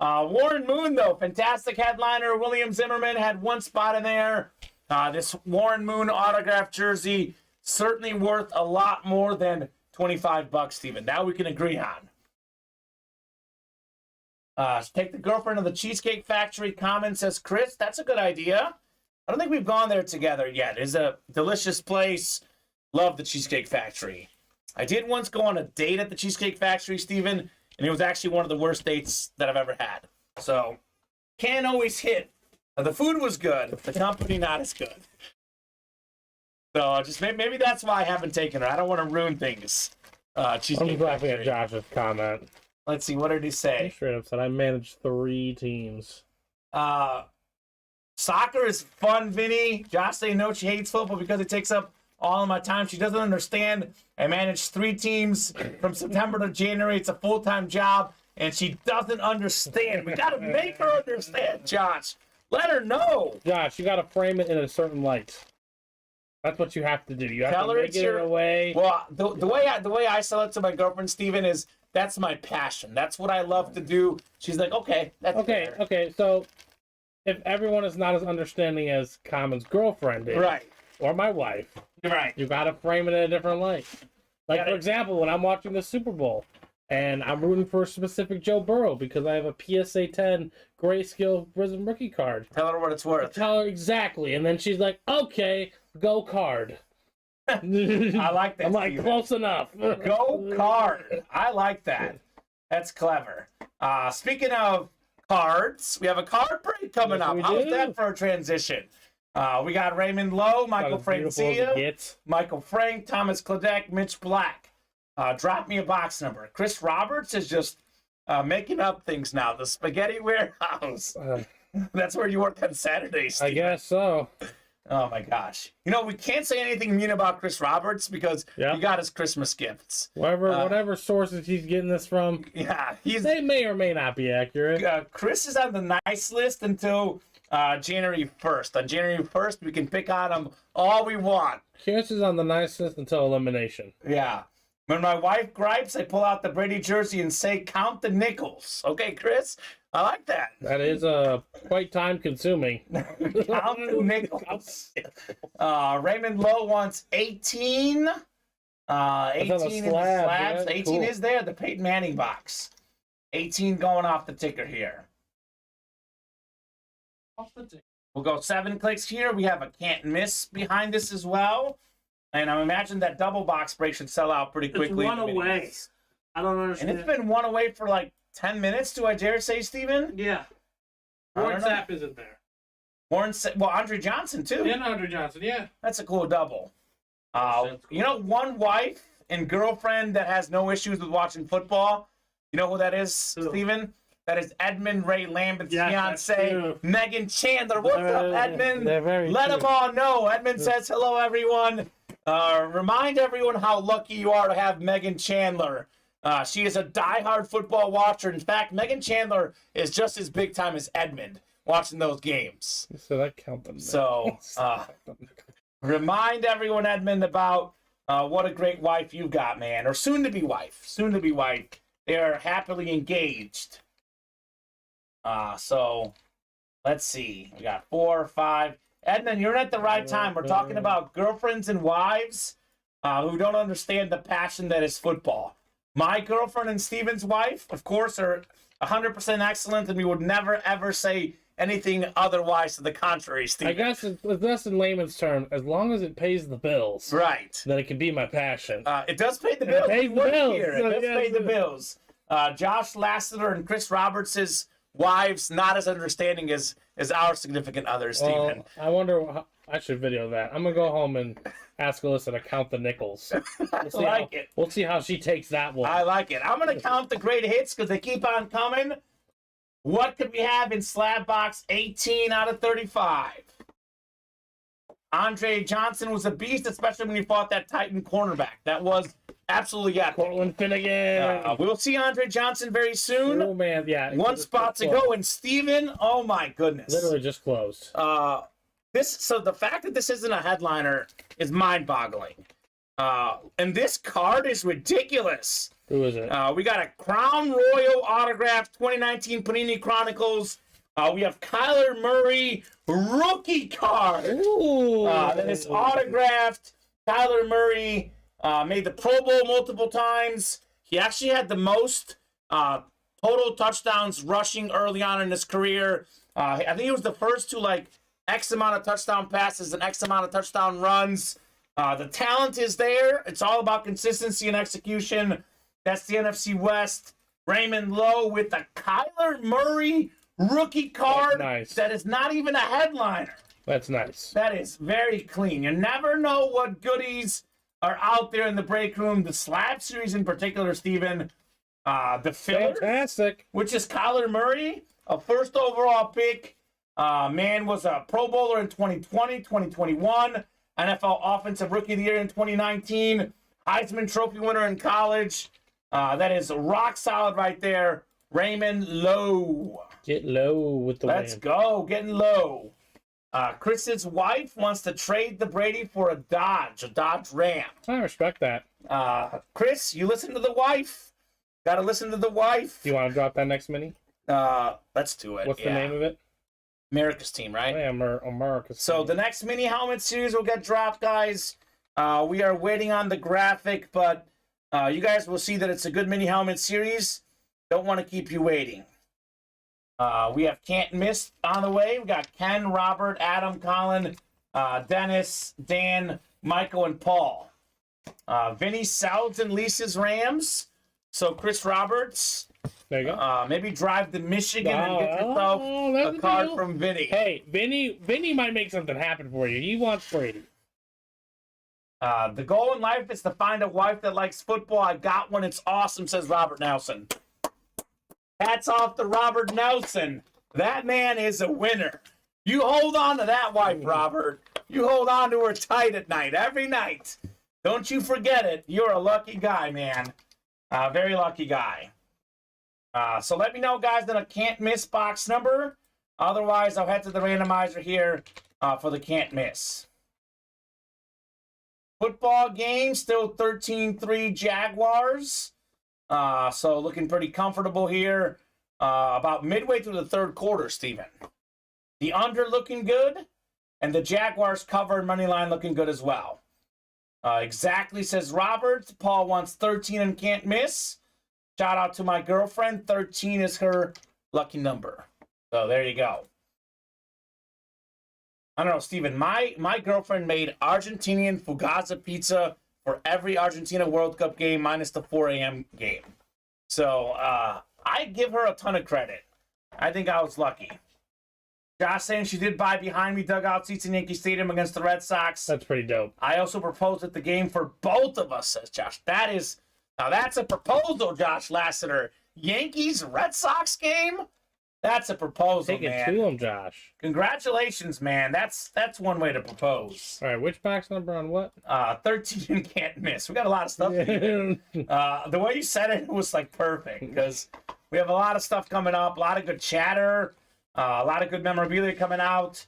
Warren Moon, though, fantastic headliner. William Zimmerman had one spot in there. This Warren Moon autographed jersey, certainly worth a lot more than $25, Steven. That we can agree on. Take the girlfriend of the Cheesecake Factory. Kamen says, Chris, that's a good idea. I don't think we've gone there together yet. It's a delicious place. Love the Cheesecake Factory. I did once go on a date at the Cheesecake Factory, Steven, and it was actually one of the worst dates that I've ever had. So, can't always hit. The food was good. The company not as good. So, just maybe that's why I haven't taken her. I don't want to ruin things. I'm just laughing at Josh's comment. Let's see, what did he He say? straight up said, I managed 3 teams. Soccer is fun, Vinny. Josh saying no, she hates football because it takes up all of my time. She doesn't understand. I manage 3 teams from September to January. It's a full-time job, and she doesn't understand. We got to make her understand, Josh. Let her know. Josh, you got to frame it in a certain light. That's what you have to do. You have Tell to her make it's it in a way. Well, the way I sell it to my girlfriend, Steven, is that's my passion. That's what I love to do. She's like, okay, that's fair. Okay. So if everyone is not as understanding as Kamen's girlfriend is, Right. or my wife, Right. you got to frame it in a different light. Like, for example, when I'm watching the Super Bowl and I'm rooting for a specific Joe Burrow because I have a PSA 10 grayscale Prism rookie card. Tell her what it's worth. Tell her exactly. And then she's like, okay, go card. I like that. I'm like, Steven. close enough. Go card. I like that. That's clever. Speaking of cards, we have a card break coming Yes, up. we How's do. that for a transition? We got Raymond Lowe, Michael About as beautiful as it Francia, gets. Michael Frank, Thomas Kladek, Mitch Black. Drop me a box number. Chris Roberts is just making up things now. The Spaghetti Warehouse. That's where you work on Saturdays, I Steve. guess so. Oh my gosh. You know, we can't say anything mean about Chris Roberts because Yeah. he got his Christmas gifts. Whatever sources he's getting this from, Yeah, they may or may not be accurate. Chris is on the nice list until January 1st. On January 1st, we can pick on him all we want. Chris is on the nice list until elimination. Yeah. When my wife gripes, I pull out the Brady jersey and say, count the nickels. Okay, Chris? I like that. That is quite time consuming. Count the nickels. Raymond Lowe wants 18. 18 in the slabs. Yeah, 18 cool. is there, the Peyton Manning box. 18 going off the ticker here. We'll go 7 clicks here. We have a can't miss behind this as well. And I imagine that double box break should sell out pretty quickly. It's one in the away. minis. I don't And understand. it's been one away for like 10 minutes, do I dare say, Steven? Yeah. I don't Warren know. Sapp isn't there. Well, Andre Johnson, too. And Andre Johnson, yeah. That's a cool double. That's cool. You know, one wife and girlfriend that has no issues with watching football. You know who that is, Who? Steven? That is Edmund Ray Lambert's Yes, that's fiance, true. Megan Chandler. What's up, Edmund? They're very Let cute. them all know. Edmund says, hello, everyone. Remind everyone how lucky you are to have Megan Chandler. She is a diehard football watcher. In fact, Megan Chandler is just as big time as Edmund watching those games. So that count them. So, remind everyone, Edmund, about what a great wife you've got, man. Or soon-to-be wife. Soon-to-be wife. They're happily engaged. So, let's see. We got 4, 5. Edmund, you're at the right time. We're talking about girlfriends and wives who don't understand the passion that is football. My girlfriend and Steven's wife, of course, are 100% excellent, and we would never, ever say anything otherwise to the contrary, I Steven. guess it's that's in layman's term. As long as it pays the bills, Right. then it can be my passion. It does pay the bills. pays the Look bills. here. So, It does yeah, pay the so- bills. Josh Lasseter and Chris Roberts' wives, not as understanding as our significant others, Steven. Well, I wonder. I should video that. I'm gonna go home and ask Alyssa to count the nickels. We'll see like how, it. We'll see how she takes that one. I like it. I'm going to count the great hits because they keep on coming. What could we have in slab box 18 out of 35? Andre Johnson was a beast, especially when he fought that Titan cornerback. That was absolutely epic. Portland Finnegan. We'll see Andre Johnson very soon. Oh man, yeah. One it's spot to closed. go, and Steven, oh my goodness. Literally just closed. So the fact that this isn't a headliner is mind-boggling. And this card is ridiculous. Who is it? We got a Crown Royal autograph 2019 Panini Chronicles. We have Kyler Murray rookie card. Ooh. That is autographed. Kyler Murray made the Pro Bowl multiple times. He actually had the most total touchdowns rushing early on in his career. I think he was the first to like X amount of touchdown passes and X amount of touchdown runs. The talent is there. It's all about consistency and execution. That's the NFC West. Raymond Lowe with the Kyler Murray rookie card. Nice. That is not even a headliner. That's nice. That is very clean. You never know what goodies are out there in the break room. The slab series in particular, Steven. The filler, Fantastic. which is Kyler Murray, a first overall pick. Man was a Pro Bowler in 2020, 2021. NFL Offensive Rookie of the Year in 2019. Heisman Trophy winner in college. That is rock solid right there. Raymond Lowe. Get low with the Let's win. go. Getting low. Chris's wife wants to trade the Brady for a Dodge Ram. I respect that. Chris, you listen to the wife. Got to listen to the wife. Do you want to drop that next mini? Let's do it. What's the name of it? America's Team, right? Yeah, America's. So the next mini helmet series will get dropped, guys. We are waiting on the graphic, but you guys will see that it's a good mini helmet series. Don't want to keep you waiting. We have Can't Miss on the way. We got Ken, Robert, Adam, Colin, Dennis, Dan, Michael, and Paul. Vinny Souds and Lisa's Rams. So Chris Roberts, There you go. maybe drive to Michigan and get yourself that's a card deal. from Vinny. Hey, Vinny might make something happen for you. He wants Brady. The goal in life is to find a wife that likes football. I got one. It's awesome, says Robert Nelson. Hats off to Robert Nelson. That man is a winner. You hold on to that wife, Robert. You hold on to her tight at night, every night. Don't you forget it. You're a lucky guy, man. Very lucky guy. So let me know, guys, that I can't miss box number. Otherwise, I'll head to the randomizer here for the can't miss. Football game, still 13-3 Jaguars. So looking pretty comfortable here. About midway through the third quarter, Steven. The under looking good, and the Jaguars cover and money line looking good as well. Exactly, says Robert. Paul wants 13 and can't miss. Shout out to my girlfriend. 13 is her lucky number. So there you go. I don't know, Steven. My girlfriend made Argentinian Fugaza pizza for every Argentina World Cup game minus the 4 a.m. game. So I give her a ton of credit. I think I was lucky. Josh saying she did buy behind me dugout seats in Yankee Stadium against the Red Sox. That's pretty dope. I also proposed at the game for both of us, says Josh. That's a proposal, Josh Lasseter. Yankees Red Sox game? That's a proposal, Take it man. to him, Josh. Congratulations, man. That's one way to propose. All right, which box number on what? 13 and can't miss. We got a lot of stuff. The way you said it was like perfect because we have a lot of stuff coming up, a lot of good chatter, a lot of good memorabilia coming out.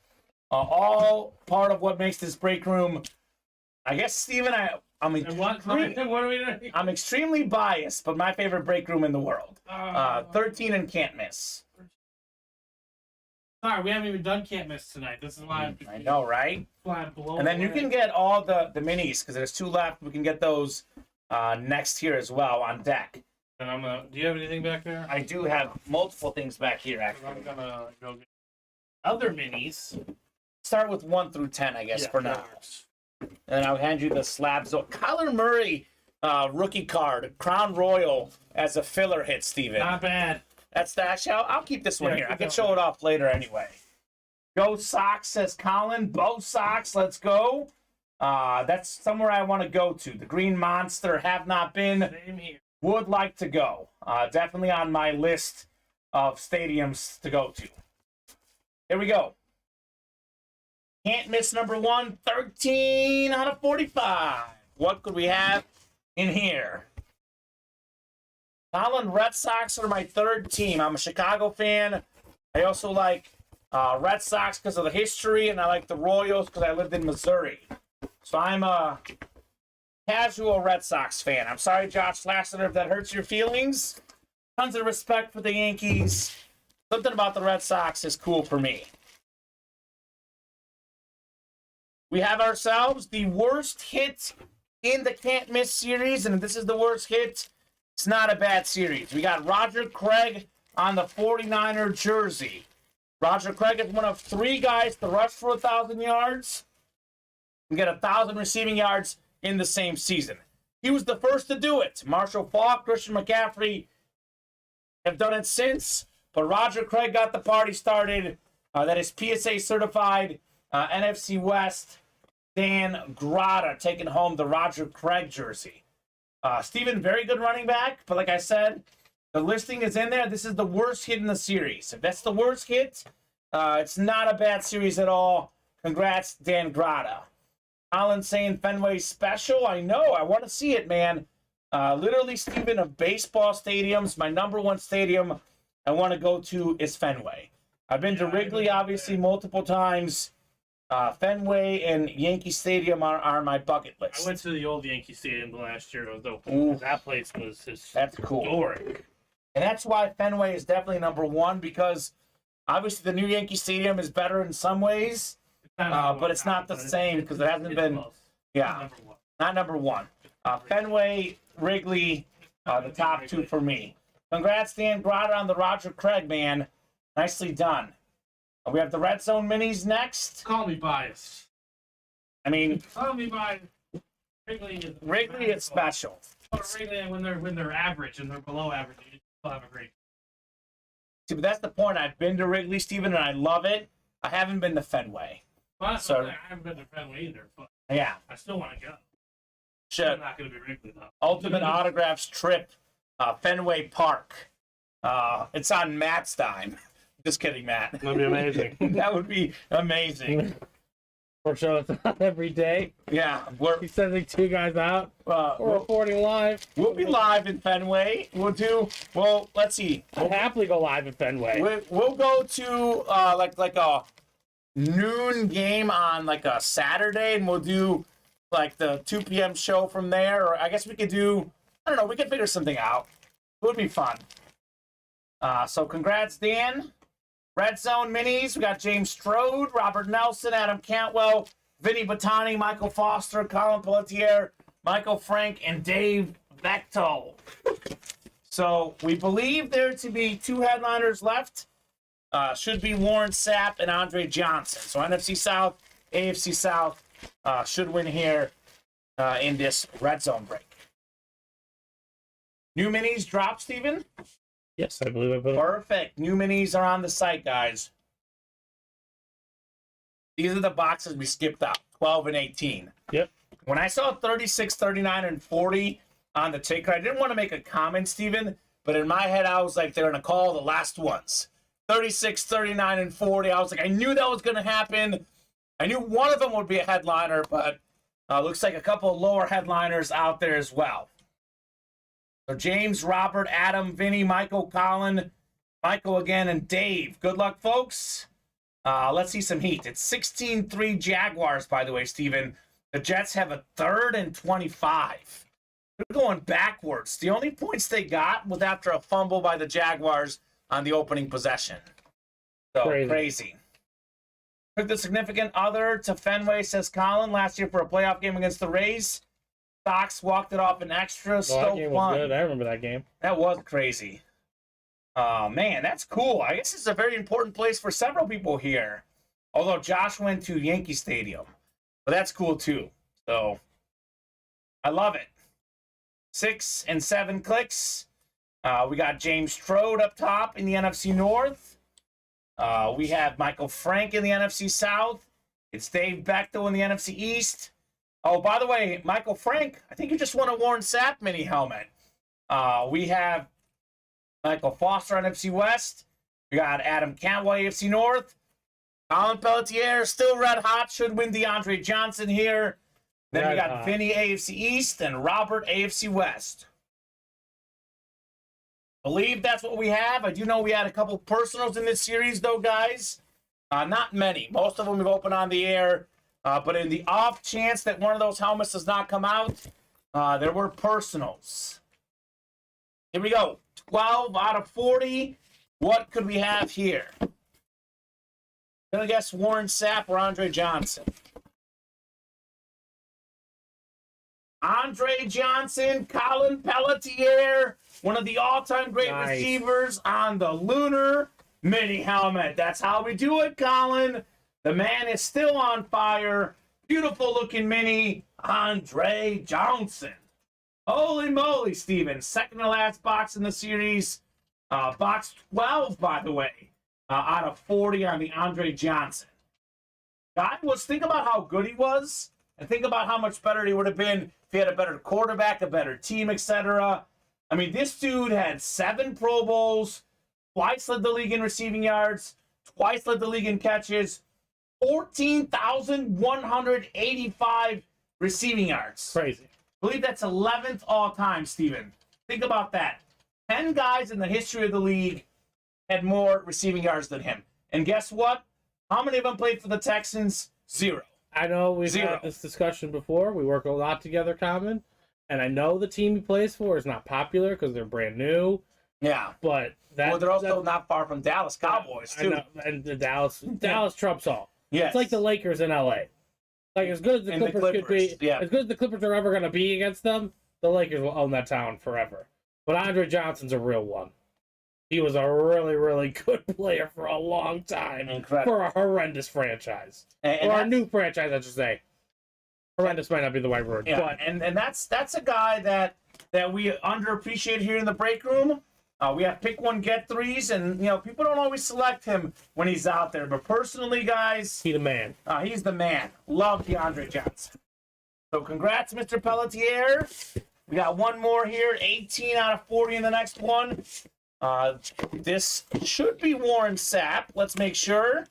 All part of what makes this break room. I guess, Steven, I'm extremely biased, but my favorite break room in the world. 13 and can't miss. Sorry, we haven't even done can't miss tonight. This is why I know, right? And then you can get all the minis because there's 2 left. We can get those next here as well on deck. And do you have anything back there? I do have multiple things back here, actually. I'm gonna go get other minis. Start with 1 through 10, I guess, for now. And then I'll hand you the slab. So Kyler Murray rookie card, Crown Royal as a filler hit, Steven. Not bad. That's actually, I'll keep this one here. I can show it off later anyway. Go Sox, says Colin. Bo Sox, let's go. That's somewhere I want to go to. The Green Monster, have not been. Same here. Would like to go. Definitely on my list of stadiums to go to. Here we go. Can't miss number 1, 13 out of 45. What could we have in here? Colin, Red Sox are my third team. I'm a Chicago fan. I also like Red Sox because of the history, and I like the Royals because I lived in Missouri. So I'm a casual Red Sox fan. I'm sorry, Josh Lasseter, if that hurts your feelings. Tons of respect for the Yankees. Something about the Red Sox is cool for me. We have ourselves the worst hit in the Can't Miss series, and if this is the worst hit, it's not a bad series. We got Roger Craig on the 49er jersey. Roger Craig is one of 3 guys to rush for 1,000 yards and get 1,000 receiving yards in the same season. He was the first to do it. Marshall Faulk, Christian McCaffrey have done it since, but Roger Craig got the party started. That is PSA certified NFC West Dan Grotta taking home the Roger Craig jersey. Steven, very good running back, but like I said, the listing is in there. This is the worst hit in the series. If that's the worst hit, it's not a bad series at all. Congrats, Dan Grotta. Alan saying Fenway special. I know. I want to see it, man. Literally, Steven, of baseball stadiums, my number 1 stadium I want to go to is Fenway. I've been to Wrigley, obviously, multiple times. Fenway and Yankee Stadium are on my bucket list. I went to the old Yankee Stadium last year. It was open. Ooh. That place was That's cool. historic. And that's why Fenway is definitely number 1, because obviously the new Yankee Stadium is better in some ways, but it's not the same because it hasn't been, not number 1. Fenway, Wrigley, the top 2 for me. Congrats, Dan Grotta, on the Roger Craig, man. Nicely done. We have the Red Zone Minis next. Call me biased. I mean, Call me biased. Wrigley is special. When they're average and they're below average, you still have a great. See, but that's the point. I've been to Wrigley, Steven, and I love it. I haven't been to Fenway. Well, So- I haven't been to Fenway either, but Yeah. I still want to go. Should. I'm not going to be Wrigley though. Ultimate Autographs trip, Fenway Park. It's on Matt's dime. Just kidding, Matt. That'd be amazing. That would be amazing. For sure, it's not every day. Yeah, He's sending 2 guys out. We're we'll reporting live. be live in Fenway. Let's see. I'd happily go live at Fenway. We'll go to like a noon game on like a Saturday, and we'll do like the 2 p.m. show from there. Or I guess we could do, I don't know, we could figure something out. It would be fun. So congrats, Dan. Red Zone Minis, we got James Strode, Robert Nelson, Adam Cantwell, Vinny Bottani, Michael Foster, Colin Pelletier, Michael Frank, and Dave Bechtel. So we believe there to be 2 headliners left. Should be Warren Sapp and Andre Johnson. So NFC South, AFC South should win here in this Red Zone break. New minis drop, Steven? Yes, I believe I put it. Perfect. New minis are on the site, guys. These are the boxes we skipped out, 12 and 18. Yep. When I saw 36, 39, and 40 on the ticker, I didn't want to make a comment, Steven, but in my head, I was like, they're going to call the last ones. 36, 39, and 40. I was like, I knew that was going to happen. I knew one of them would be a headliner, but looks like a couple of lower headliners out there as well. So James, Robert, Adam, Vinny, Michael, Colin, Michael again, and Dave. Good luck, folks. Let's see some heat. It's 16-3 Jaguars, by the way, Steven. The Jets have a 3rd and 25. They're going backwards. The only points they got was after a fumble by the Jaguars on the opening possession. So crazy. Took the significant other to Fenway, says Colin, last year for a playoff game against the Rays. Sox walked it off an extra. That game was good. I remember that game. That was crazy. Man, that's cool. I guess it's a very important place for several people here. Although Josh went to Yankee Stadium. But that's cool too. So, I love it. 6 and 7 clicks. We got James Strode up top in the NFC North. We have Michael Frank in the NFC South. It's Dave Bechtel in the NFC East. Oh, by the way, Michael Frank, I think you just won a Warren Sapp mini helmet. We have Michael Foster on NFC West. We got Adam Cantwell, AFC North. Colin Pelletier, still red hot, should win DeAndre Johnson here. Then we got Vinny, AFC East, and Robert, AFC West. Believe that's what we have. I do know we had a couple personals in this series, though, guys. Not many. Most of them we've opened on the air. But in the off chance that one of those helmets does not come out, there were personals. Here we go. 12 out of 40. What could we have here? Gonna guess Warren Sapp or Andre Johnson. Andre Johnson, Colin Pelletier, one of the all-time great receivers on the Lunar mini helmet. That's how we do it, Colin. The man is still on fire. Beautiful looking mini, Andre Johnson. Holy moly, Steven. Second to last box in the series. Box 12, by the way, out of 40 on the Andre Johnson. Think about how good he was, and think about how much better he would have been if he had a better quarterback, a better team, etc. I mean, this dude had 7 Pro Bowls, twice led the league in receiving yards, twice led the league in catches, 14,185 receiving yards. Crazy. I believe that's 11th all time, Steven. Think about that. 10 guys in the history of the league had more receiving yards than him. And guess what? How many of them played for the Texans? 0. I know we've had this discussion before. We work a lot together, Kamen. And I know the team he plays for is not popular because they're brand new. Yeah. But they're also not far from Dallas Cowboys, too. I know, and the Dallas trumps all. Yes. It's like the Lakers in LA. Like as good as the Clippers could be, as good as the Clippers are ever going to be against them, the Lakers will own that town forever. But Andre Johnson's a real one. He was a really, really good player for a long time. Incredible. For a horrendous franchise. Or a new franchise, I should say. Horrendous might not be the right word. Yeah, but and that's a guy that that we underappreciate here in the break room. We have pick one, get threes, and people don't always select him when he's out there. But personally, guys, he's the man. He's the man. Love DeAndre Johnson. So congrats, Mr. Pelletier. We got one more here. 18 out of 40 in the next one. This should be Warren Sapp. Let's make sure.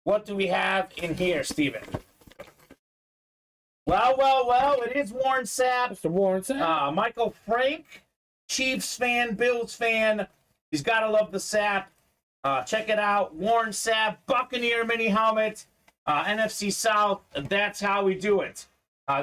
What do we have in here, Steven? Well, it is Warren Sapp. Mr. Warren Sapp. Michael Frank, Chiefs fan, Bills fan. He's got to love the Sapp. Check it out. Warren Sapp, Buccaneer mini helmet, NFC South. That's how we do it.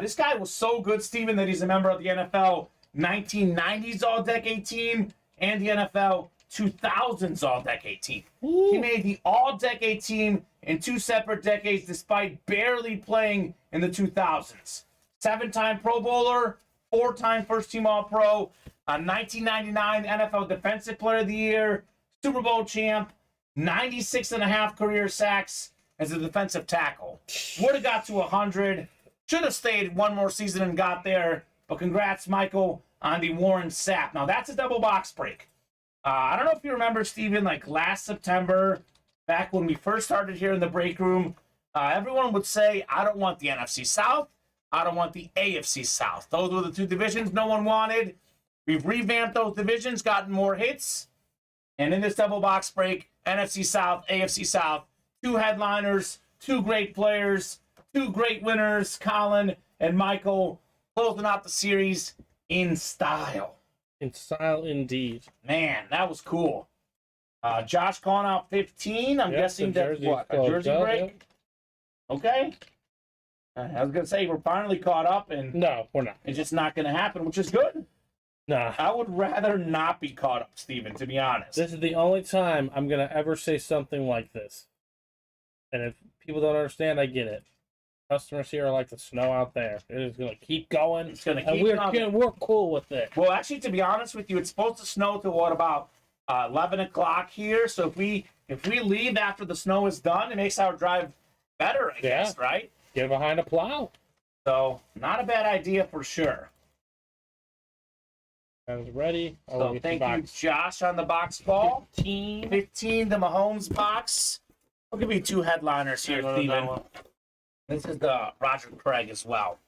This guy was so good, Steven, that he's a member of the NFL 1990s All-Decade Team and the NFL 2000s All-Decade Team. He made the All-Decade Team in 2 separate decades despite barely playing in the 2000s. 7-time Pro Bowler, 4-time first-team All-Pro, 1999 NFL Defensive Player of the Year, Super Bowl champ, 96.5 career sacks as a defensive tackle. Would have got to 100. Should have stayed one more season and got there. But congrats, Michael, on the Warren Sapp. Now, that's a double box break. I don't know if you remember, Steven, like last September, back when we first started here in the break room, everyone would say, I don't want the NFC South. I don't want the AFC South. Those were the 2 divisions no one wanted. We've revamped those divisions, gotten more hits. And in this double box break, NFC South, AFC South, 2 headliners, 2 great players, 2 great winners, Colin and Michael, closing out the series in style. In style, indeed. Man, that was cool. Josh calling out 15. I'm guessing that's what? A jersey break? Yeah. Okay. I was going to say, we're finally caught up, and no, we're not. It's just not going to happen, which is good. Nah. I would rather not be caught up, Steven, to be honest. This is the only time I'm going to ever say something like this. And if people don't understand, I get it. Customers here are like the snow out there. It is going to keep going. It's going to keep going. We're cool with it. Well, actually, to be honest with you, it's supposed to snow till what, about 11 o'clock here. So if we leave after the snow is done, it makes our drive better, I guess, right? Get behind a plow. So not a bad idea for sure. I was ready. So thank you, Josh, on the box ball. 15, the Mahomes box. I'll give you 2 headliners here, Steven. This is the Roger Craig as well.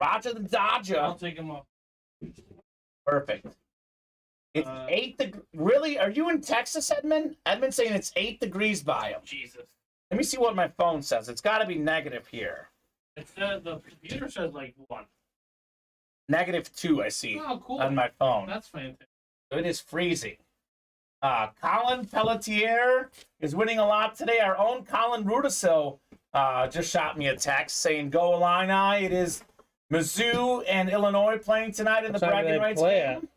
Roger the Dodger. I'll take him off. Perfect. It's 8 degrees. Really? Are you in Texas, Edmund? Edmund's saying it's 8 degrees by him. Jesus. Let me see what my phone says. It's got to be negative here. It's the computer says like 1. -2, I see. Oh, cool. On my phone. That's fantastic. So it is freezing. Colin Pelletier is winning a lot today. Our own Colin Rudisil just shot me a text saying, "Go Illini." It is Mizzou and Illinois playing tonight in the bragging rights game.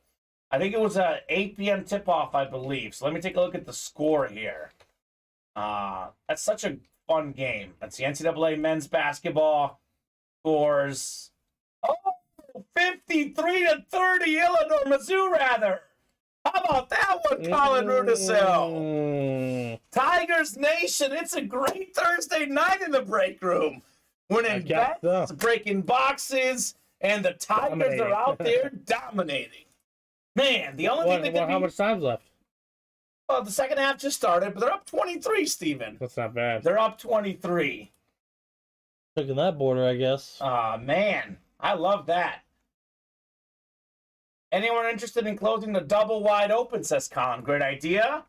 I think it was a 8 p.m. tip-off, I believe. So let me take a look at the score here. That's such a fun game. That's the NCAA men's basketball scores. Oh, 53-30, Illinois, Mizzou, rather. How about that one, Colin Rudisil? Tigers Nation, it's a great Thursday night in the break room. Winning bets, breaking boxes, and the Tigers are out there dominating. Man, the only thing that could be... How much time's left? Well, the second half just started, but they're up 23, Steven. That's not bad. They're up 23. Taking that border, I guess. Man, I love that. Anyone interested in closing the double wide open, says Colin. Great idea.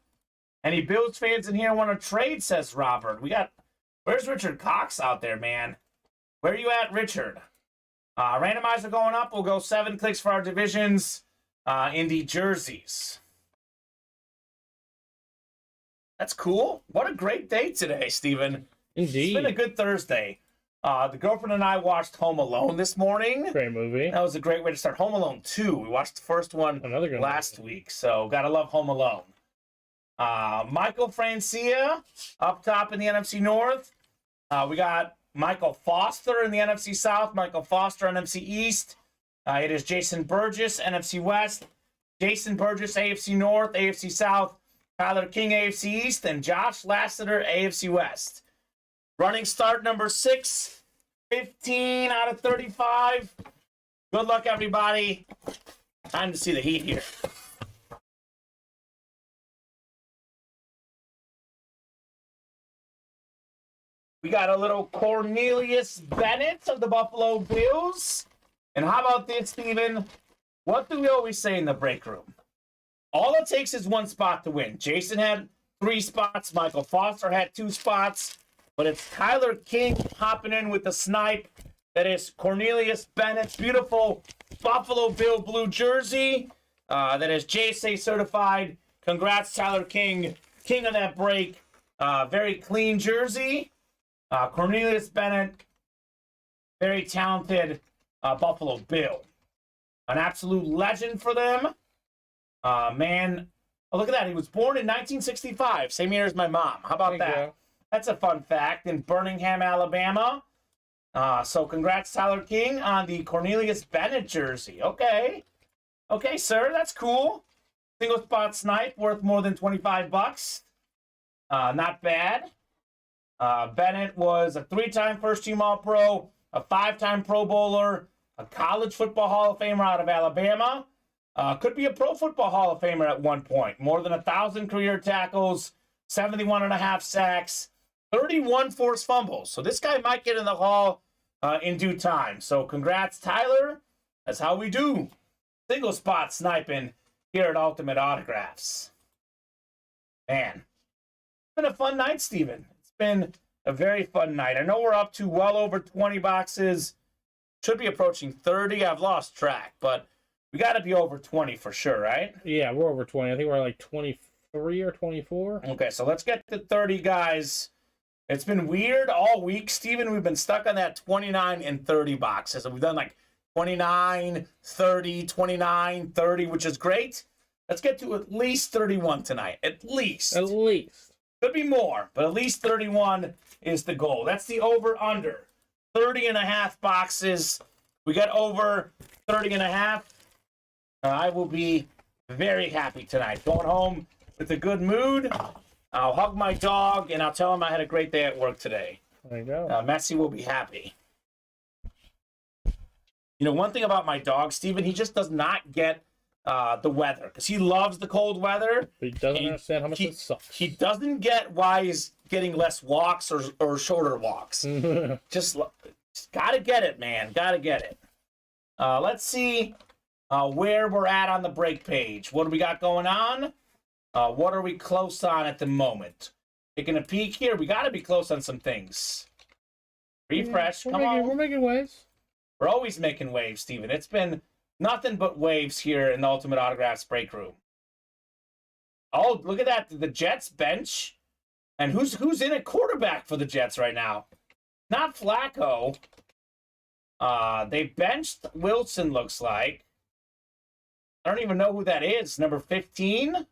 Any Bills fans in here want to trade, says Robert. Where's Richard Cox out there, man? Where are you at, Richard? Randomizer going up. We'll go 7 clicks for our divisions in the jerseys. That's cool. What a great day today, Steven. Indeed. It's been a good Thursday. The girlfriend and I watched Home Alone this morning. Great movie. That was a great way to start. Home Alone 2. We watched the first one last week, so gotta love Home Alone. Michael Francia up top in the NFC North. We got Michael Foster in the NFC South. Michael Foster, NFC East. It is Jason Burgess, NFC West. Jason Burgess, AFC North, AFC South. Tyler King, AFC East. And Josh Lasseter, AFC West. Running start number 6. 15 out of 35. Good luck, everybody. Time to see the heat here. We got a little Cornelius Bennett of the Buffalo Bills. And how about this, Steven? What do we always say in the break room? All it takes is one spot to win. Jason had 3 spots. Michael Foster had 2 spots. But it's Tyler King hopping in with the snipe. That is Cornelius Bennett's beautiful Buffalo Bill blue jersey. That is JSA certified. Congrats, Tyler King. King of that break. Very clean jersey. Cornelius Bennett. Very talented Buffalo Bill. An absolute legend for them. Man. Oh, look at that. He was born in 1965. Same year as my mom. How about that? That's a fun fact. In Birmingham, Alabama. So congrats, Tyler King, on the Cornelius Bennett jersey. Okay. Okay, sir. That's cool. Single spot snipe worth more than $25. Not bad. Bennett was a 3-time first-team All-Pro, a 5-time Pro Bowler, a college football Hall of Famer out of Alabama. Could be a Pro Football Hall of Famer at one point. More than 1,000 career tackles, 71.5 sacks, 31 forced fumbles. So this guy might get in the Hall in due time. So congrats, Tyler. That's how we do single spot sniping here at Ultimate Autographs. Man, it's been a fun night, Steven. It's been a very fun night. I know we're up to well over 20 boxes. Should be approaching 30. I've lost track, but we got to be over 20 for sure, right? Yeah, we're over 20. I think we're like 23 or 24. Okay, so let's get to 30, guys. It's been weird all week, Steven. We've been stuck on that 29 and 30 boxes. And we've done like 29, 30, 29, 30, which is great. Let's get to at least 31 tonight. At least. At least. Could be more, but at least 31 is the goal. That's the over-under. 30 and a half boxes. We got over 30 and a half. I will be very happy tonight. Going home with a good mood. I'll hug my dog, and I'll tell him I had a great day at work today. There you go. Messi will be happy. You know, one thing about my dog, Steven, he just does not get the weather because he loves the cold weather. But he doesn't understand how much it sucks. He doesn't get why he's getting less walks or shorter walks. just gotta get it, man. Gotta get it. Let's see where we're at on the break page. What do we got going on? What are we close on at the moment? Taking a peek here. We got to be close on some things. Refresh. Come on. We're making waves. We're always making waves, Steven. It's been nothing but waves here in the Ultimate Autographs break room. Oh, look at that. The Jets bench. And who's in at quarterback for the Jets right now? Not Flacco. They benched Wilson, looks like. I don't even know who that is. Number 15?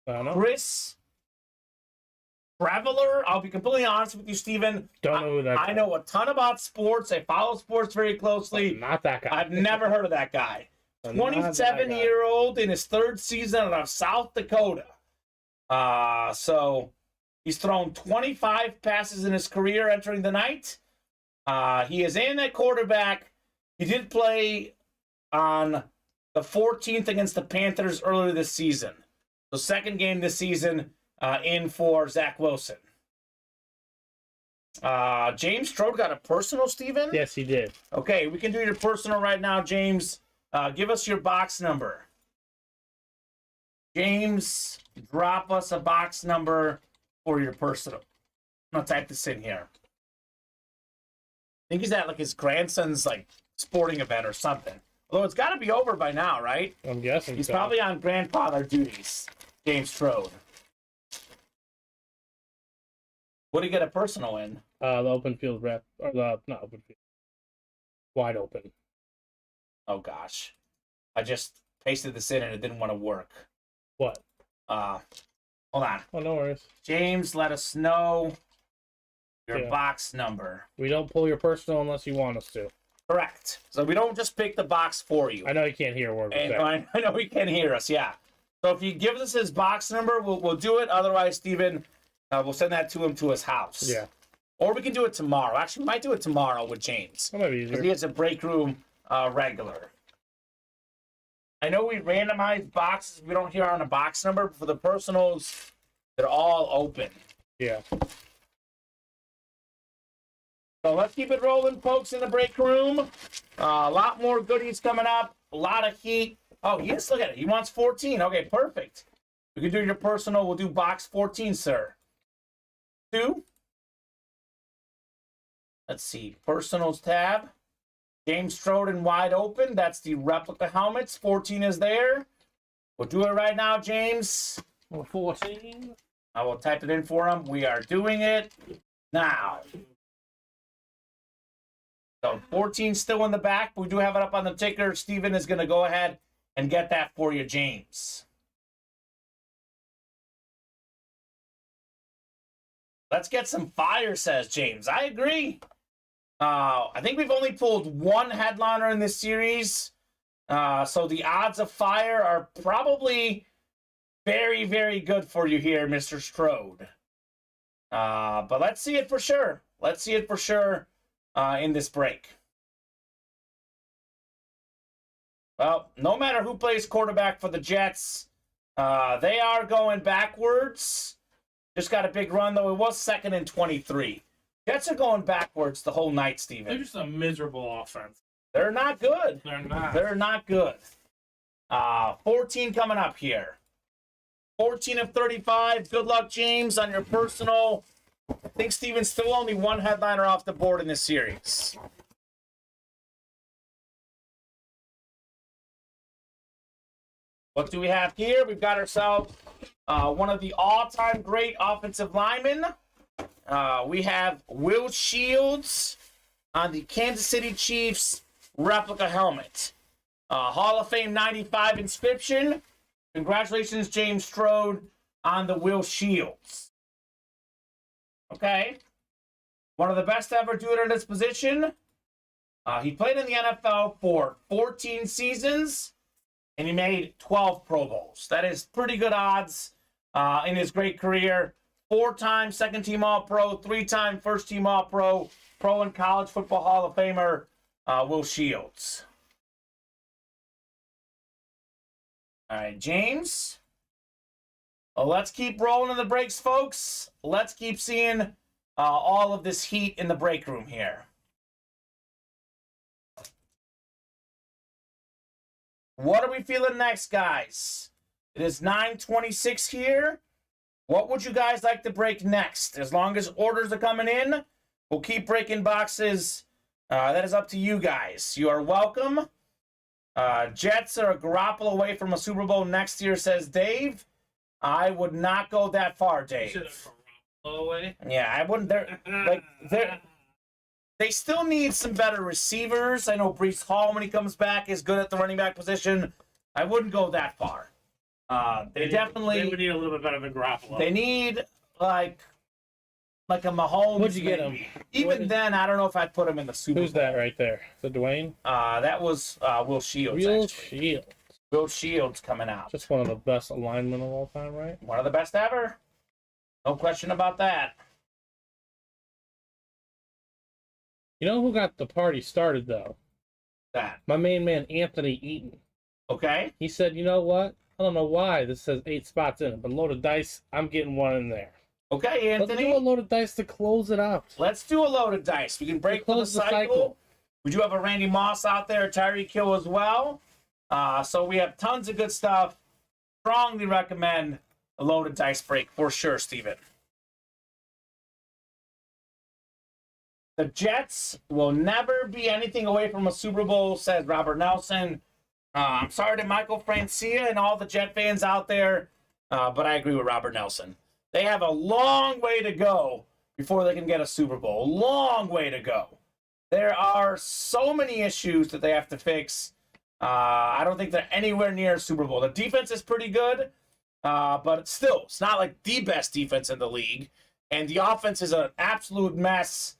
I don't know. Chris Traveler. I'll be completely honest with you, Steven. Don't know who that I know a ton about sports. I follow sports very closely. Not that guy. I've never heard of that guy. 27-year-old in his 3rd season out of South Dakota. So he's thrown 25 passes in his career entering the night. He is in at quarterback. He did play on the 14th against the Panthers earlier this season. So 2nd game this season in for Zach Wilson. James Strode got a personal, Steven? Yes, he did. Okay, we can do your personal right now, James. Give us your box number. James, drop us a box number for your personal. I'm going to type this in here. I think he's at like his grandson's like sporting event or something. Although it's got to be over by now, right? I'm guessing He's so. probably on grandfather duties, James Strode. What did he get a personal in? The open field rep. Or the, not open field. Wide open. Oh, gosh. I just pasted this in and it didn't want to work. What? Hold on. Oh, no worries. James, let us know your Yeah. box number. We don't pull your personal unless you want us to. Correct. So we don't just pick the box for you. I know you can't hear a word we're And saying. I know he can hear us, yeah. So if you give us his box number, we'll do it. Otherwise, Steven, we'll send that to him to his house. Yeah. Or we can do it tomorrow. Actually, we might do it tomorrow with James. That might be easier. Because he has a break room regular. I know we randomize boxes. We don't hear on a box number. But for the personals, they're all open. Yeah. So let's keep it rolling, folks, in the break room. A lot more goodies coming up. A lot of heat. Oh, yes, look at it. He wants 14. Okay, perfect. We can do your personal. We'll do box 14, sir. 2. Let's see. Personals tab. James Stroden wide open. That's the replica helmets. 14 is there. We'll do it right now, James. 14. I will type it in for him. We are doing it now. So 14 still in the back. We do have it up on the ticker. Steven is going to go ahead and get that for you, James. Let's get some fire, says James. I agree. I think we've only pulled one headliner in this series. So the odds of fire are probably very, very good for you here, Mr. Strode. But let's see it for sure. Let's see it for sure in this break. Well, no matter who plays quarterback for the Jets, they are going backwards. Just got a big run, though. It was 2nd and 23. Jets are going backwards the whole night, Steven. They're just a miserable offense. They're not good. They're not. They're not good. 14 coming up here. 14 of 35. Good luck, James, on your personal. I think Steven's still only one headliner off the board in this series. What do we have here? We've got ourselves one of the all-time great offensive linemen. We have Will Shields on the Kansas City Chiefs replica helmet. Hall of Fame 95 inscription. Congratulations, James Strode, on the Will Shields. Okay. One of the best to ever do it in this position. He played in the NFL for 14 seasons, and he made 12 Pro Bowls. That is pretty good odds in his great career. 4-time second-team All-Pro, 3-time first-team All-Pro, Pro and College Football Hall of Famer, Will Shields. All right, James. Well, let's keep rolling in the breaks, folks. Let's keep seeing all of this heat in the break room here. What are we feeling next, guys? It is 9:26 here. What would you guys like to break next? As long as orders are coming in, we'll keep breaking boxes. That is up to you guys. You are welcome. Jets are a Garoppolo away from a Super Bowl next year, says Dave. I would not go that far, Dave. Away. Yeah, I wouldn't. They still need some better receivers. I know Breece Hall, when he comes back, is good at the running back position. I wouldn't go that far. They would need a little bit better than Garoppolo. They need like a Mahomes. What'd you get him? Even then, I don't know if I'd put him in the Super Bowl. Who's that right there? Is it Dwayne? That was Will Shields. Will Shields coming out. Just one of the best linemen of all time, right? One of the best ever. No question about that. You know who got the party started, though? That. My main man, Anthony Eaton. Okay. He said, you know what? I don't know why this says 8 spots in it, but loaded dice, I'm getting one in there. Okay, Anthony. Let's do a loaded dice to close it out. Let's do a loaded dice. We can break for the cycle. We do have a Randy Moss out there, Tyreek Hill as well. So we have tons of good stuff. Strongly recommend a loaded dice break for sure, Steven. The Jets will never be anything away from a Super Bowl, says Robert Nelson. I'm sorry to Michael Francia and all the Jet fans out there, but I agree with Robert Nelson. They have a long way to go before they can get a Super Bowl. A long way to go. There are so many issues that they have to fix. I don't think they're anywhere near a Super Bowl. The defense is pretty good, but still, it's not like the best defense in the league. And the offense is an absolute mess.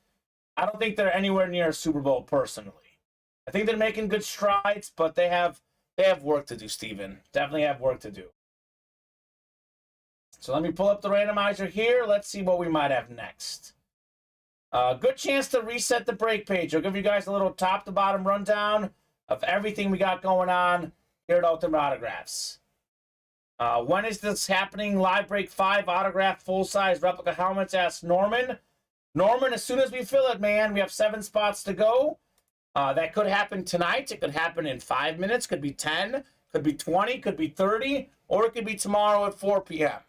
I don't think they're anywhere near a Super Bowl personally. I think they're making good strides, but they have work to do, Steven. Definitely have work to do. So let me pull up the randomizer here. Let's see what we might have next. Good chance to reset the break page. I'll give you guys a little top-to-bottom rundown of everything we got going on here at Ultimate Autographs. When is this happening? Live break 5 autograph full-size replica helmets, asked Norman. Norman, as soon as we fill it, man, we have 7 spots to go. That could happen tonight. It could happen in 5 minutes. Could be 10. Could be 20. Could be 30. Or it could be tomorrow at 4 p.m.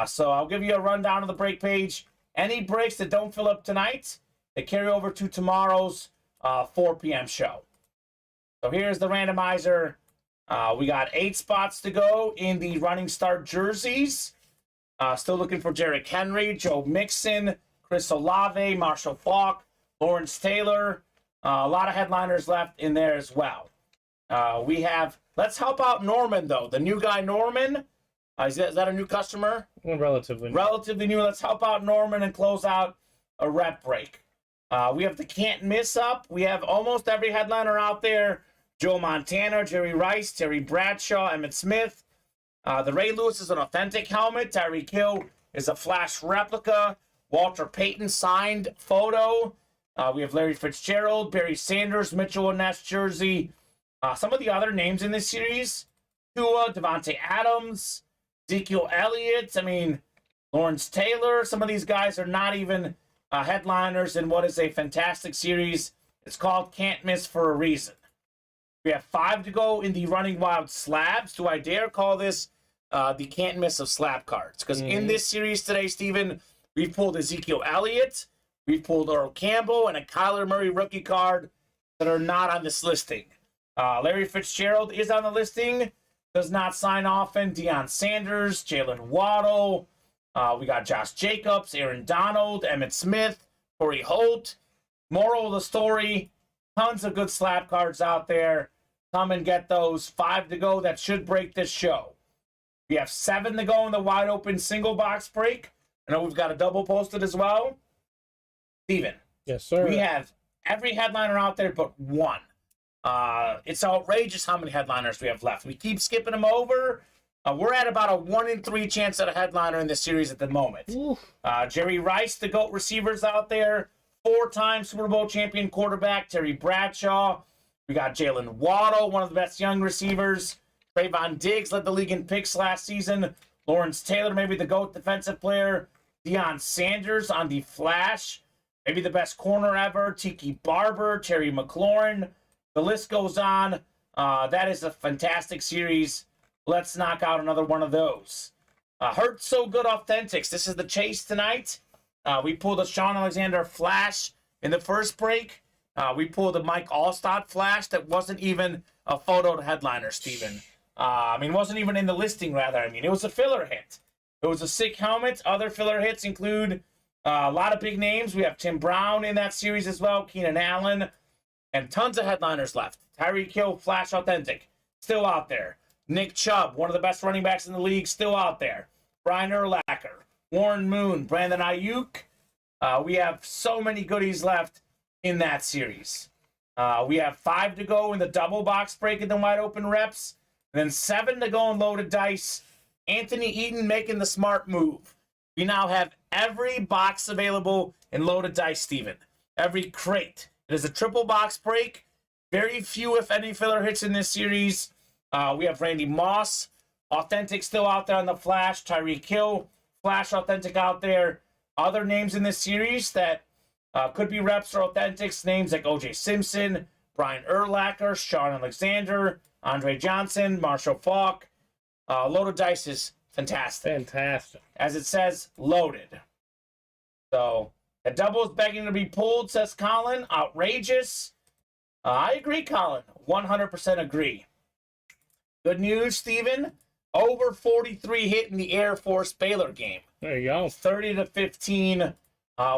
So I'll give you a rundown of the break page. Any breaks that don't fill up tonight, they carry over to tomorrow's 4 p.m. show. So here's the randomizer. We got 8 spots to go in the running start jerseys. Still looking for Derrick Henry, Joe Mixon, Chris Olave, Marshall Faulk, Lawrence Taylor. A lot of headliners left in there as well. We have, let's help out Norman, though. The new guy, Norman. Is that a new customer? Relatively. Relatively new. Let's help out Norman and close out a rep break. We have the can't miss up. We have almost every headliner out there. Joe Montana, Jerry Rice, Terry Bradshaw, Emmitt Smith. The Ray Lewis is an authentic helmet. Tyreek Hill is a flash replica. Walter Payton signed photo. We have Larry Fitzgerald, Barry Sanders, Mitchell and Ness jersey. Some of the other names in this series: Tua, Devontae Adams, Ezekiel Elliott. I mean, Lawrence Taylor. Some of these guys are not even headliners in what is a fantastic series. It's called Can't Miss for a reason. We have 5 to go in the Running Wild slabs. Do I dare call this the can't miss of slab cards? Because in this series today, Steven, we've pulled Ezekiel Elliott, we've pulled Earl Campbell, and a Kyler Murray rookie card that are not on this listing. Larry Fitzgerald is on the listing, does not sign often. Deion Sanders, Jalen Waddle. We got Josh Jacobs, Aaron Donald, Emmitt Smith, Corey Holt. Moral of the story, tons of good slab cards out there. Come and get those. 5 to go. That should break this show. We have 7 to go in the wide open single box break. I know we've got a double posted as well. Steven. Yes, sir. We have every headliner out there but one. It's outrageous how many headliners we have left. We keep skipping them over. We're at about a 1 in 3 chance at a headliner in this series at the moment. Jerry Rice, the GOAT receivers out there. 4-time Super Bowl champion quarterback, Terry Bradshaw. We got Jalen Waddle, one of the best young receivers. Trayvon Diggs led the league in picks last season. Lawrence Taylor, maybe the GOAT defensive player. Deion Sanders on the flash. Maybe the best corner ever. Tiki Barber, Terry McLaurin. The list goes on. That is a fantastic series. Let's knock out another one of those. Hurt So Good Authentics. This is the chase tonight. We pulled a Sean Alexander flash in the first break. We pulled a Mike Allstott flash that wasn't even a photo headliner, Steven. Wasn't even in the listing, rather. It was a filler hit. It was a sick helmet. Other filler hits include a lot of big names. We have Tim Brown in that series as well, Keenan Allen, and tons of headliners left. Tyreek Hill, flash authentic, still out there. Nick Chubb, one of the best running backs in the league, still out there. Brian Urlacher, Warren Moon, Brandon Ayuk. We have so many goodies left in that series. We have 5 to go in the double box break in the wide open reps. And then 7 to go in loaded dice. Anthony Eaton making the smart move. We now have every box available in loaded dice, Steven. Every crate. It is a triple box break. Very few, if any, filler hits in this series. We have Randy Moss. Authentic still out there on the flash. Tyreek Hill. Flash authentic out there. Other names in this series that could be reps or authentics. Names like O.J. Simpson, Brian Urlacher, Sean Alexander, Andre Johnson, Marshall Faulk. Loaded dice is fantastic. Fantastic. As it says, loaded. So, the double is begging to be pulled, says Colin. Outrageous. I agree, Colin. 100% agree. Good news, Steven. Over 43 hit in the Air Force Baylor game. There you go. 30-15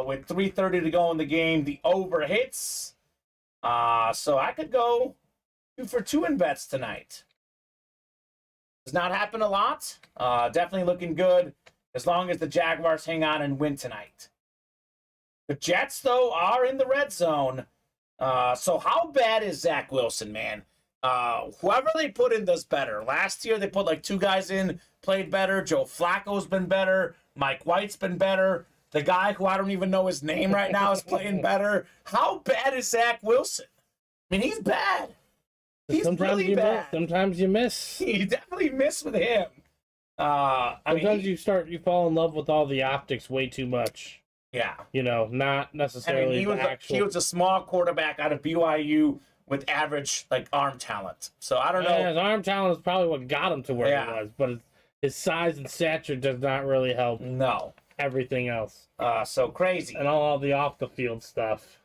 with 3:30 to go in the game. The over hits. So I could go 2 for 2 in bets tonight. Does not happen a lot. Definitely looking good as long as the Jaguars hang on and win tonight. The Jets, though, are in the red zone. So how bad is Zach Wilson, man? Whoever they put in does better. Last year, they put like 2 guys in, played better. Joe Flacco's been better. Mike White's been better. The guy who I don't even know his name right now is playing better. How bad is Zach Wilson? I mean, he's bad. He's sometimes really bad. Sometimes you miss. You definitely miss with him. Sometimes you fall in love with all the optics way too much. Yeah. You know, not necessarily he was a small quarterback out of BYU with average arm talent. So I don't know. His arm talent is probably what got him to where he was, but his size and stature does not really help. No. Everything else. So crazy. And all the off the field stuff.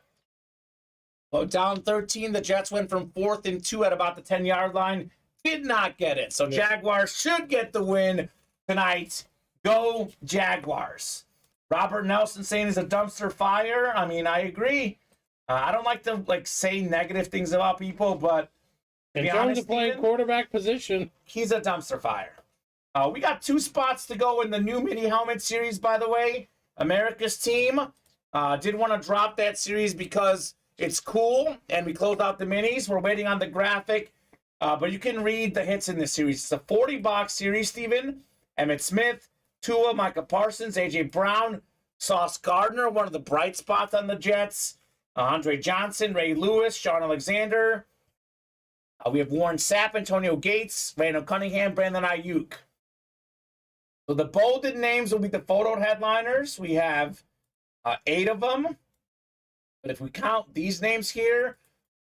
Well, down 13, the Jets went from 4th and 2 at about the 10-yard line. Did not get it. So Jaguars should get the win tonight. Go Jaguars. Robert Nelson saying he's a dumpster fire. I mean, I agree. I don't like to say negative things about people, but in terms of playing quarterback position, he's a dumpster fire. We got 2 spots to go in the new mini helmet series, by the way. America's team did want to drop that series because it's cool, and we closed out the minis. We're waiting on the graphic, but you can read the hits in this series. It's a 40-box series, Steven. Emmitt Smith, Tua, Micah Parsons, A.J. Brown, Sauce Gardner, one of the bright spots on the Jets, Andre Johnson, Ray Lewis, Sean Alexander. We have Warren Sapp, Antonio Gates, Randall Cunningham, Brandon Ayuk. So the bolded names will be the photo headliners. We have 8 of them. But if we count these names here,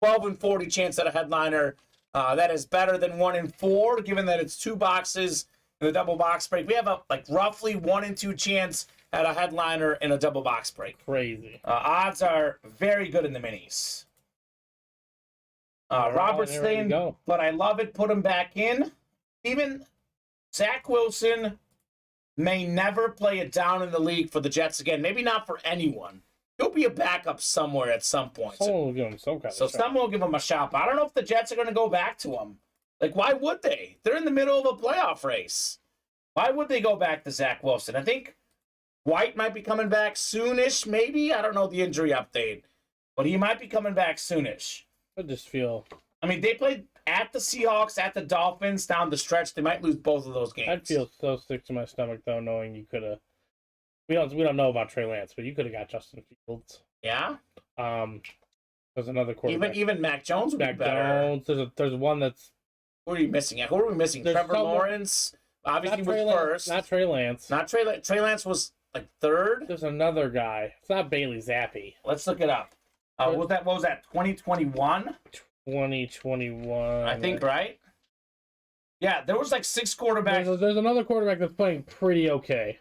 12 and 40 chance at a headliner. That is better than 1 and 4, given that it's 2 boxes in the double box break. We have a roughly 1 and 2 chance at a headliner in a double box break. Crazy. Odds are very good in the minis. Robert's saying, but I love it. Put him back in. Even Zach Wilson may never play it down in the league for the Jets again. Maybe not for anyone. He'll be a backup somewhere at some point. Someone will give him some kind of shot. Someone will give him a shot. But I don't know if the Jets are going to go back to him. Why would they? They're in the middle of a playoff race. Why would they go back to Zach Wilson? I think White might be coming back soonish, maybe. I don't know the injury update. But he might be coming back soonish. I just feel... I mean, they played at the Seahawks, at the Dolphins, down the stretch. They might lose both of those games. I'd feel so sick to my stomach, though, knowing you could have... We don't know about Trey Lance, but you could have got Justin Fields. Yeah? There's another quarterback. Even Mac Jones would be better. There's one that's... Who are you missing? Who are we missing? Trevor Lawrence? Obviously was first. Not Trey Lance. Trey Lance was 3rd? There's another guy. It's not Bailey Zappi. Let's look it up. What was that? 2021? 2021. I think, right? Yeah, there was 6 quarterbacks. There's another quarterback that's playing pretty okay.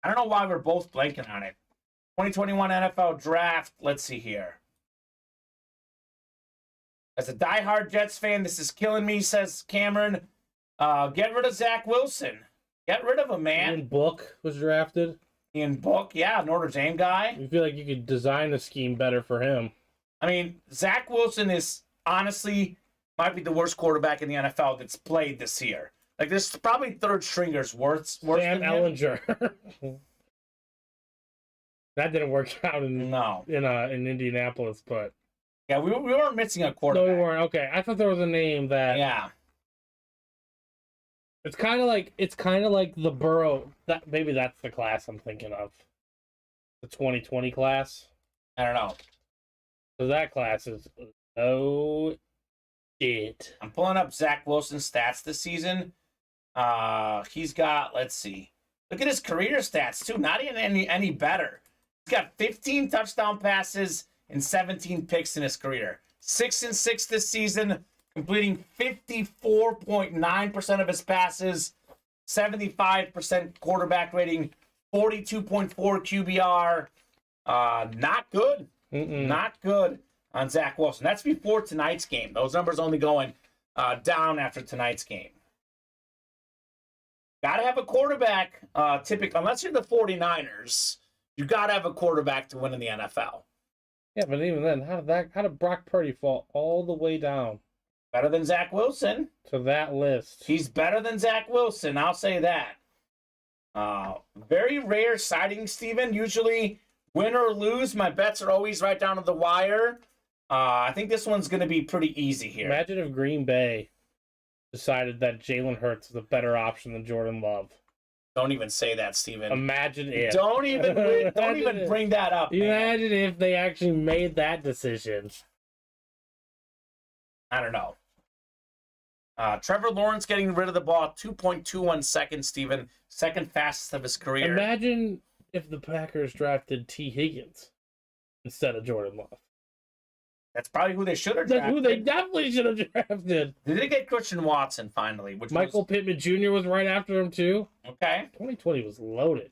I don't know why we're both blanking on it. 2021 NFL Draft. Let's see here. As a diehard Jets fan, this is killing me, says Cameron. Get rid of Zach Wilson. Get rid of him, man. Ian Book was drafted. Ian Book, yeah, Notre Dame guy. You feel like you could design a scheme better for him. I mean, Zach Wilson is honestly might be the worst quarterback in the NFL that's played this year. This probably 3rd stringers worse Sam than Ellinger. That didn't work out in Indianapolis, but yeah, we weren't missing a quarterback. No, we weren't. Okay, I thought there was a name that. Yeah. It's kind of like the Burrow. That maybe that's the class I'm thinking of. The 2020 class. I don't know. So that class is it. I'm pulling up Zach Wilson's stats this season. He's got, let's see. Look at his career stats, too. Not even any better. He's got 15 touchdown passes and 17 picks in his career. 6-6 this season, completing 54.9% of his passes, 75% quarterback rating, 42.4 QBR. Not good. Not good on Zach Wilson. That's before tonight's game. Those numbers only going down after tonight's game. Got to have a quarterback, typically, unless you're the 49ers, you got to have a quarterback to win in the NFL. Yeah, but even then, how did Brock Purdy fall all the way down? Better than Zach Wilson. To that list. He's better than Zach Wilson, I'll say that. Very rare sighting, Steven. Usually, win or lose, my bets are always right down to the wire. I think this one's going to be pretty easy here. Imagine if Green Bay decided that Jalen Hurts is a better option than Jordan Love. Don't even say that, Steven. Imagine if. Don't even bring that up, man. Imagine if they actually made that decision. I don't know. Trevor Lawrence getting rid of the ball 2.21 seconds, Steven. Second fastest of his career. Imagine if the Packers drafted T. Higgins instead of Jordan Love. That's probably who they should have drafted. That's who they definitely should have drafted. They did get Christian Watson finally. Which Michael Pittman Jr. was right after him, too. Okay. 2020 was loaded.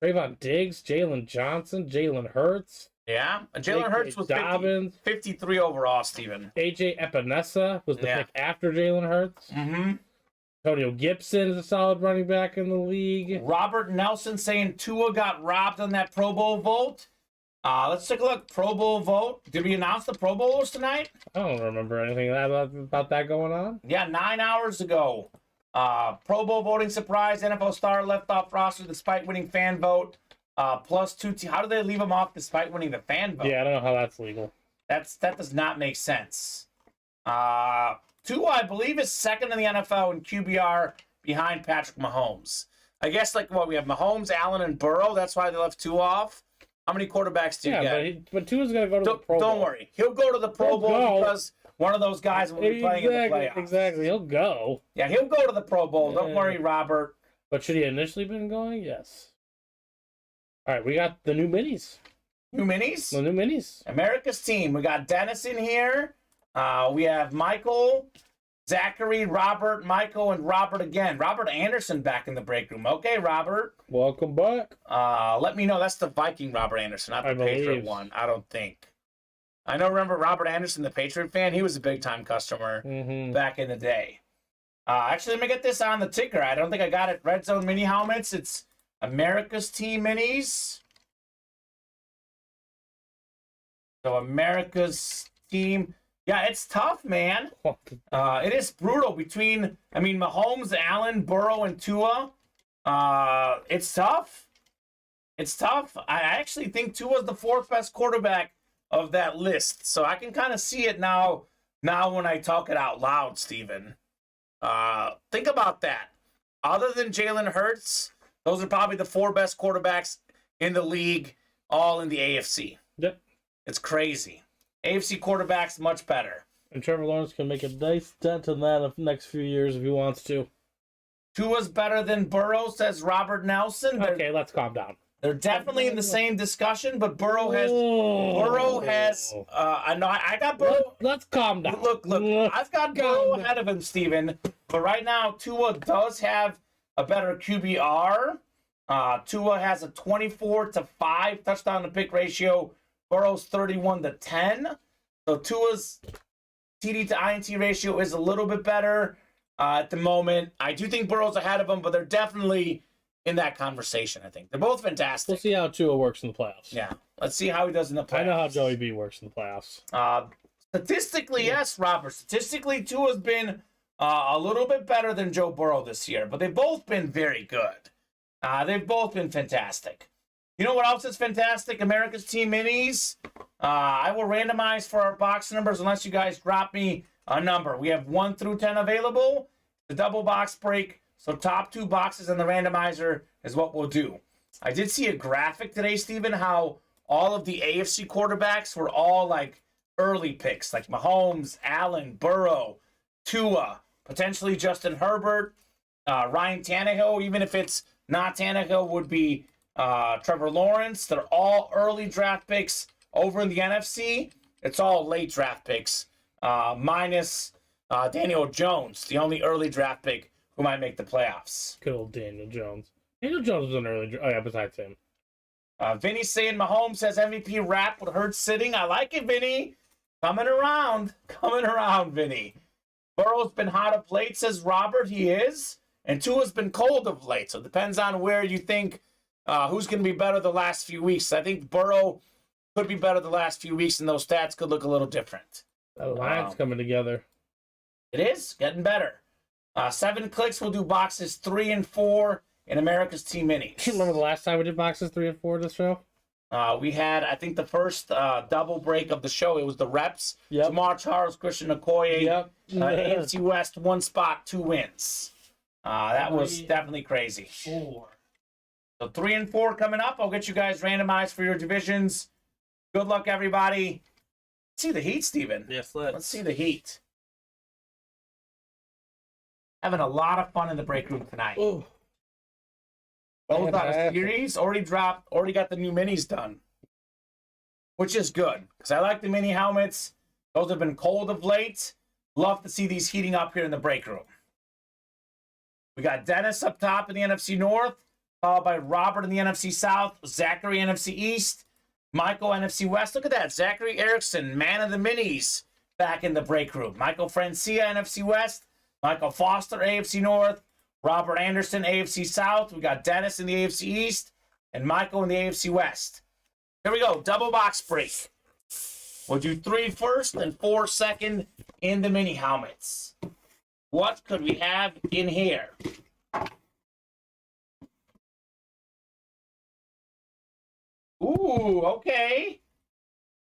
Trayvon Diggs, Jalen Johnson, Jalen Hurts. Yeah. Jalen Hurts was 53 overall, Steven. AJ Epinesa was the pick after Jalen Hurts. Mm-hmm. Antonio Gibson is a solid running back in the league. Robert Nelson saying Tua got robbed on that Pro Bowl vote. Let's take a look. Pro Bowl vote. Did we announce the Pro Bowlers tonight? I don't remember anything about that going on. Yeah, 9 hours ago. Pro Bowl voting surprise. NFL star left off roster despite winning fan vote. Plus 2 How do they leave him off despite winning the fan vote? Yeah, I don't know how that's legal. That does not make sense. Tua, I believe, is second in the NFL in QBR behind Patrick Mahomes. I guess, we have Mahomes, Allen, and Burrow. That's why they left Tua off. How many quarterbacks do you get? But Tua's going to go to the Pro Bowl. Don't worry. He'll go to the Pro Bowl because one of those guys will be playing in the playoffs. Exactly. He'll go. Yeah, he'll go to the Pro Bowl. Don't worry, Robert. But should he initially been going? Yes. All right, we got the new minis. New minis? The new minis. America's team. We got Dennis in here. We have Michael, Zachary, Robert, Michael, and Robert again. Robert Anderson back in the break room. Okay, Robert. Welcome back. Let me know. That's the Viking Robert Anderson, not the Patriot one, I don't think. I know, remember Robert Anderson, the Patriot fan? He was a big-time customer back in the day. Actually, let me get this on the ticker. I don't think I got it. Red Zone mini helmets. It's America's team minis. So America's team. Yeah, it's tough, man. It is brutal between, Mahomes, Allen, Burrow, and Tua. It's tough. It's tough. I actually think Tua's the fourth best quarterback of that list. So I can kind of see it now when I talk it out loud, Steven. Think about that. Other than Jalen Hurts, those are probably the four best quarterbacks in the league, all in the AFC. Yep. It's crazy. AFC quarterbacks much better. And Trevor Lawrence can make a nice dent in that in the next few years if he wants to. Tua's better than Burrow, says Robert Nelson. Okay, let's calm down. They're definitely in the same discussion, but Burrow has. I got Burrow. Let's calm down. Look. I've got Burrow ahead of him, Steven. But right now, Tua does have a better QBR. Tua has a 24-5 touchdown to pick ratio. Burrow's 31-10. So Tua's TD to INT ratio is a little bit better at the moment. I do think Burrow's ahead of him, but they're definitely in that conversation, I think. They're both fantastic. We'll see how Tua works in the playoffs. Yeah. Let's see how he does in the playoffs. I know how Joey B works in the playoffs. Statistically, yes, Robert. Statistically, Tua's been a little bit better than Joe Burrow this year, but they've both been very good. They've both been fantastic. You know what else is fantastic? America's Team Minis. I will randomize for our box numbers unless you guys drop me a number. We have 1 through 10 available. The double box break. So top 2 boxes in the randomizer is what we'll do. I did see a graphic today, Steven, how all of the AFC quarterbacks were all early picks, like Mahomes, Allen, Burrow, Tua, potentially Justin Herbert, Ryan Tannehill. Even if it's not Tannehill, would be Trevor Lawrence. They're all early draft picks. Over in the NFC, it's all late draft picks, minus Daniel Jones, the only early draft pick who might make the playoffs. Good old Daniel Jones. Daniel Jones was an early. Oh yeah, besides him. Vinny's saying Mahomes has MVP rap with Hurts sitting. I like it, Vinny. Coming around, Vinny. Burrow's been hot of late, says Robert. He is, and Tua's been cold of late. So it depends on where you think who's going to be better the last few weeks. I think Burrow could be better the last few weeks, and those stats could look a little different. The line's coming together. It is getting better. 7 clicks. We'll do boxes 3 and 4 in America's Team Minis. Remember the last time we did boxes 3 and 4 this show? We had, I think, the first double break of the show. It was the reps. Yep. Jamar Charles, Christian Okoye. Yep. AFC West, 1 spot, 2 wins. That was definitely crazy. 4. So 3 and 4 coming up. I'll get you guys randomized for your divisions. Good luck, everybody. Let's see the heat, Steven. Yes, let's see the heat. Having a lot of fun in the break room tonight. Ooh. Both out of series. Already got the new minis done. Which is good. Because I like the mini helmets. Those have been cold of late. Love to see these heating up here in the break room. We got Dennis up top in the NFC North, followed by Robert in the NFC South, Zachary NFC East, Michael NFC West. Look at that. Zachary Erickson, man of the minis, back in the break room. Michael Francia, NFC West, Michael Foster, AFC North, Robert Anderson, AFC South. We got Dennis in the AFC East, and Michael in the AFC West. Here we go. Double box break. We'll do 3 first and 4 second in the mini helmets. What could we have in here? Ooh, okay.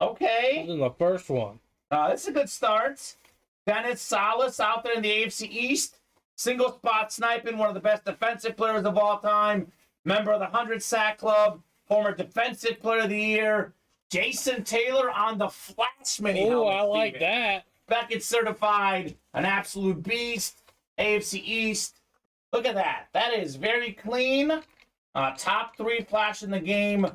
Okay. This is the first one. This is a good start. Dennis Salas out there in the AFC East. Single spot sniping, one of the best defensive players of all time. Member of the 100 Sack Club. Former Defensive Player of the Year. Jason Taylor on the Flash mini helmet. Oh, I like that. Beckett certified, an absolute beast. AFC East. Look at that. That is very clean. Top 3 Flash in the game.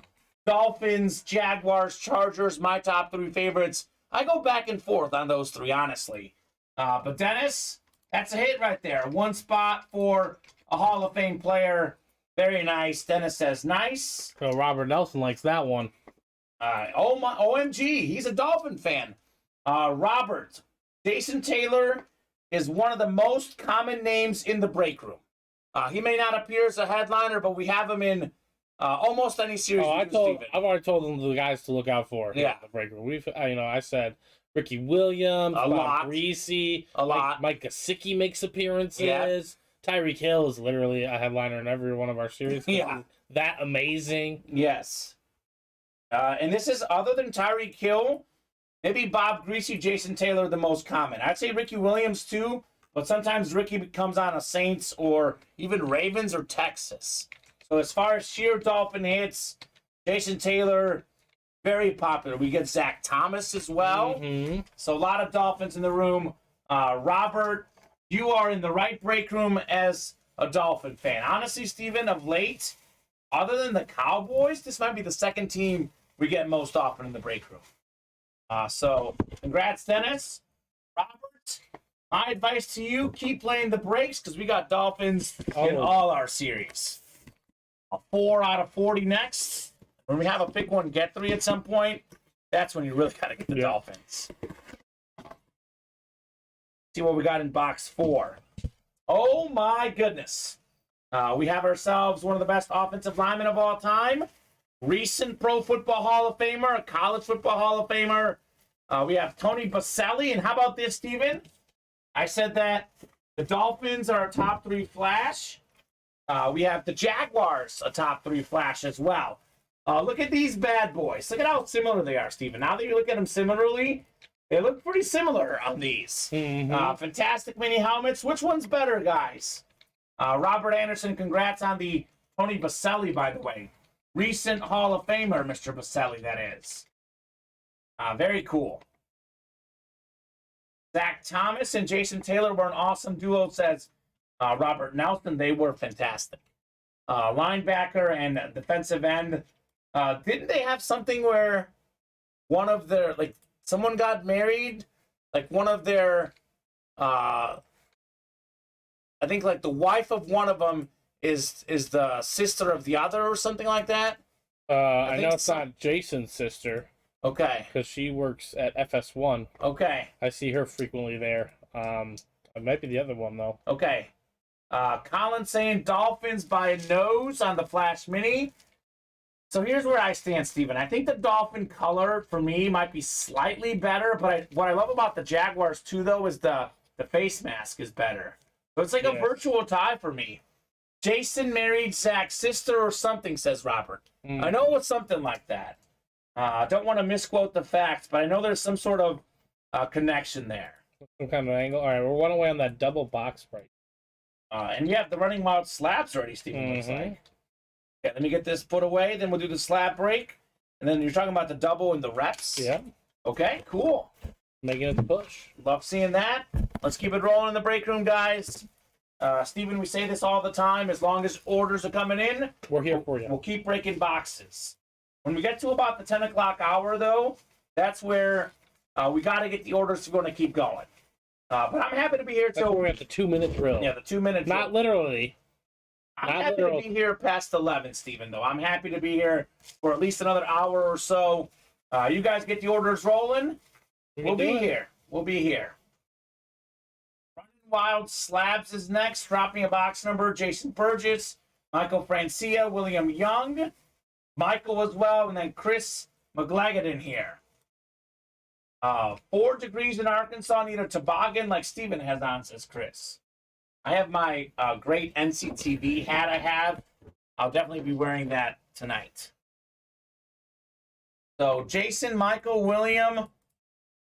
Dolphins, Jaguars, Chargers, my top 3 favorites. I go back and forth on those 3, honestly. But Dennis, that's a hit right there. 1 spot for a Hall of Fame player. Very nice. Dennis says nice. So Robert Nelson likes that one. OMG, he's a Dolphin fan. Robert, Jason Taylor is one of the most common names in the break room. He may not appear as a headliner, but we have him in almost any series. I've already told them the guys to look out for. Yeah, the break room. I said Ricky Williams, a lot, Greasy, a lot. Mike Gesicki makes appearances. Yeah. Tyreek Hill is literally a headliner in every one of our series. Yeah, that amazing. Yes. And this is, other than Tyreek Hill, maybe Bob Greasy, Jason Taylor, the most common. I'd say Ricky Williams too, but sometimes Ricky comes on a Saints or even Ravens or Texas. So as far as sheer Dolphin hits, Jason Taylor, very popular. We get Zach Thomas as well. Mm-hmm. So a lot of Dolphins in the room. Robert, you are in the right break room as a Dolphin fan. Honestly, Steven, of late, other than the Cowboys, this might be the second team we get most often in the break room. So congrats, Dennis. Robert, my advice to you, keep playing the breaks because we got Dolphins in all our series. A 4 out of 40 next. When we have a pick one, get 3 at some point, that's when you really got to get the Dolphins. See what we got in box 4. Oh my goodness. We have ourselves one of the best offensive linemen of all time. Recent Pro Football Hall of Famer, College Football Hall of Famer. We have Tony Baselli. And how about this, Steven? I said that the Dolphins are a top 3 Flash. We have the Jaguars, a top 3 Flash as well. Look at these bad boys. Look at how similar they are, Steven. Now that you look at them similarly, they look pretty similar on these. Mm-hmm. Fantastic mini helmets. Which one's better, guys? Robert Anderson, congrats on the Tony Baselli, by the way. Recent Hall of Famer, Mr. Baselli, that is. Very cool. Zach Thomas and Jason Taylor were an awesome duo, says Robert Nelson. They were fantastic. Linebacker and defensive end. Didn't they have something where one of their, like, someone got married? Like, one of their, I think, like, the wife of one of them is the sister of the other or something like that? I know it's not Jason's sister. Okay. Because she works at FS1. Okay. I see her frequently there. It might be the other one, though. Okay. Colin saying Dolphins by a nose on the Flash Mini. So here's where I stand, Steven. I think the Dolphin color, for me, might be slightly better, but what I love about the Jaguars, too, though, is the face mask is better. So it's like a virtual tie for me. Jason married Zach's sister or something, says Robert. I know it's something like that. I don't want to misquote the facts, but I know there's some sort of connection there. Some kind of angle. All right, we're one away on that double box break. And you have the running wild slabs already, Steven, looks like. Okay, let me get this put away. Then we'll do the slab break. And then you're talking about the double and the reps. Yeah. Okay, cool. Making it the push. Love seeing that. Let's keep it rolling in the break room, guys. Steven, we say this all the time. As long as orders are coming in, we're here for you. We'll keep breaking boxes. When we get to about the 10 o'clock hour, though, that's where we got to get the orders to going to keep going. But I'm happy to be here till we're at the 2-minute drill. Yeah, the 2-minute drill. Not literally. I'm happy to be here past 11, Steven, though. I'm happy to be here for at least another hour or so. You guys get the orders rolling. We'll be here. We'll be here. Running Wild Slabs is next. Drop me a box number. Jason Burgess, Michael Francia, William Young, Michael as well, and then Chris McGlaggett in here. 4 degrees in Arkansas. Need a toboggan like Steven has on, says Chris. I have my great NCTV hat I have. I'll definitely be wearing that tonight. So, Jason, Michael, William,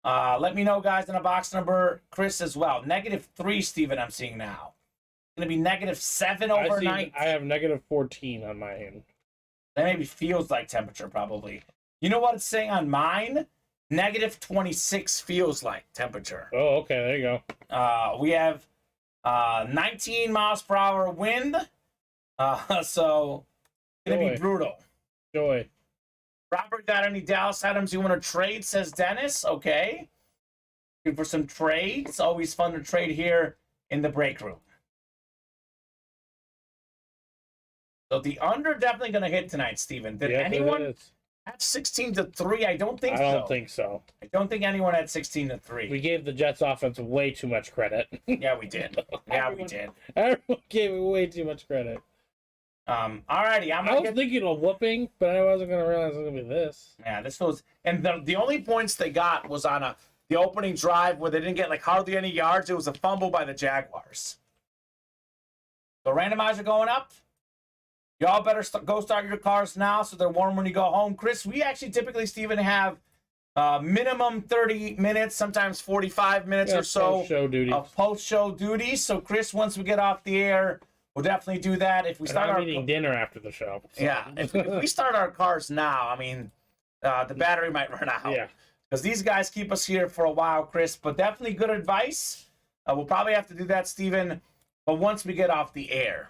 let me know, guys, in a box number. Chris as well. -3, Steven, I'm seeing now. It's going to be -7 overnight. I have -14 on my end. That maybe feels like temperature, probably. You know what it's saying on mine? -26 feels like temperature. Oh, okay, there you go. We have 19 miles per hour wind. So it's going to be brutal. Joy. Robert, got any Dallas items you want to trade, says Dennis. Okay. Looking for some trades. Always fun to trade here in the break room. So the under definitely going to hit tonight, Steven. Did anyone have 16-3? I don't think so. I don't think so. I don't think anyone had 16-3. We gave the Jets offense way too much credit. Yeah, we did. Yeah, we did. Everyone gave it way too much credit. Alrighty, I was thinking of whooping, but I wasn't gonna realize it was gonna be this. Yeah, this was, and the only points they got was on the opening drive where they didn't get like hardly any yards. It was a fumble by the Jaguars. So randomizer going up. Y'all better go start your cars now so they're warm when you go home. Chris, we actually typically, Steven, have minimum 30 minutes, sometimes 45 minutes or so of post-show duties. So Chris, once we get off the air, we'll definitely do that. If we start I'm eating dinner after the show. So. Yeah, if we start our cars now, I mean, the battery might run out. Yeah. Because these guys keep us here for a while, Chris. But definitely good advice. We'll probably have to do that, Steven, but once we get off the air.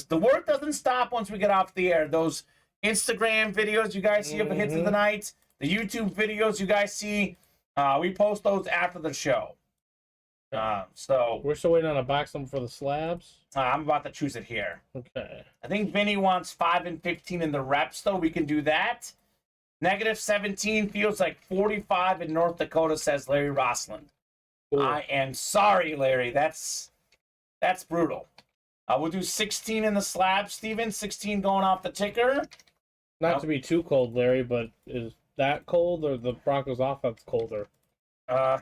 The work doesn't stop once we get off the air. Those Instagram videos you guys see of the hits of the night, the YouTube videos you guys see, we post those after the show. So we're still waiting on a box number for the slabs. I'm about to choose it here. Okay. I think Vinny wants 5 and 15 in the reps, though. We can do that. -17 feels like 45 in North Dakota, says Larry Rossland. Cool. I am sorry, Larry. That's brutal. We'll do 16 in the slab, Steven. 16 going off the ticker. Not to be too cold, Larry, but is that cold or the Broncos offense colder? I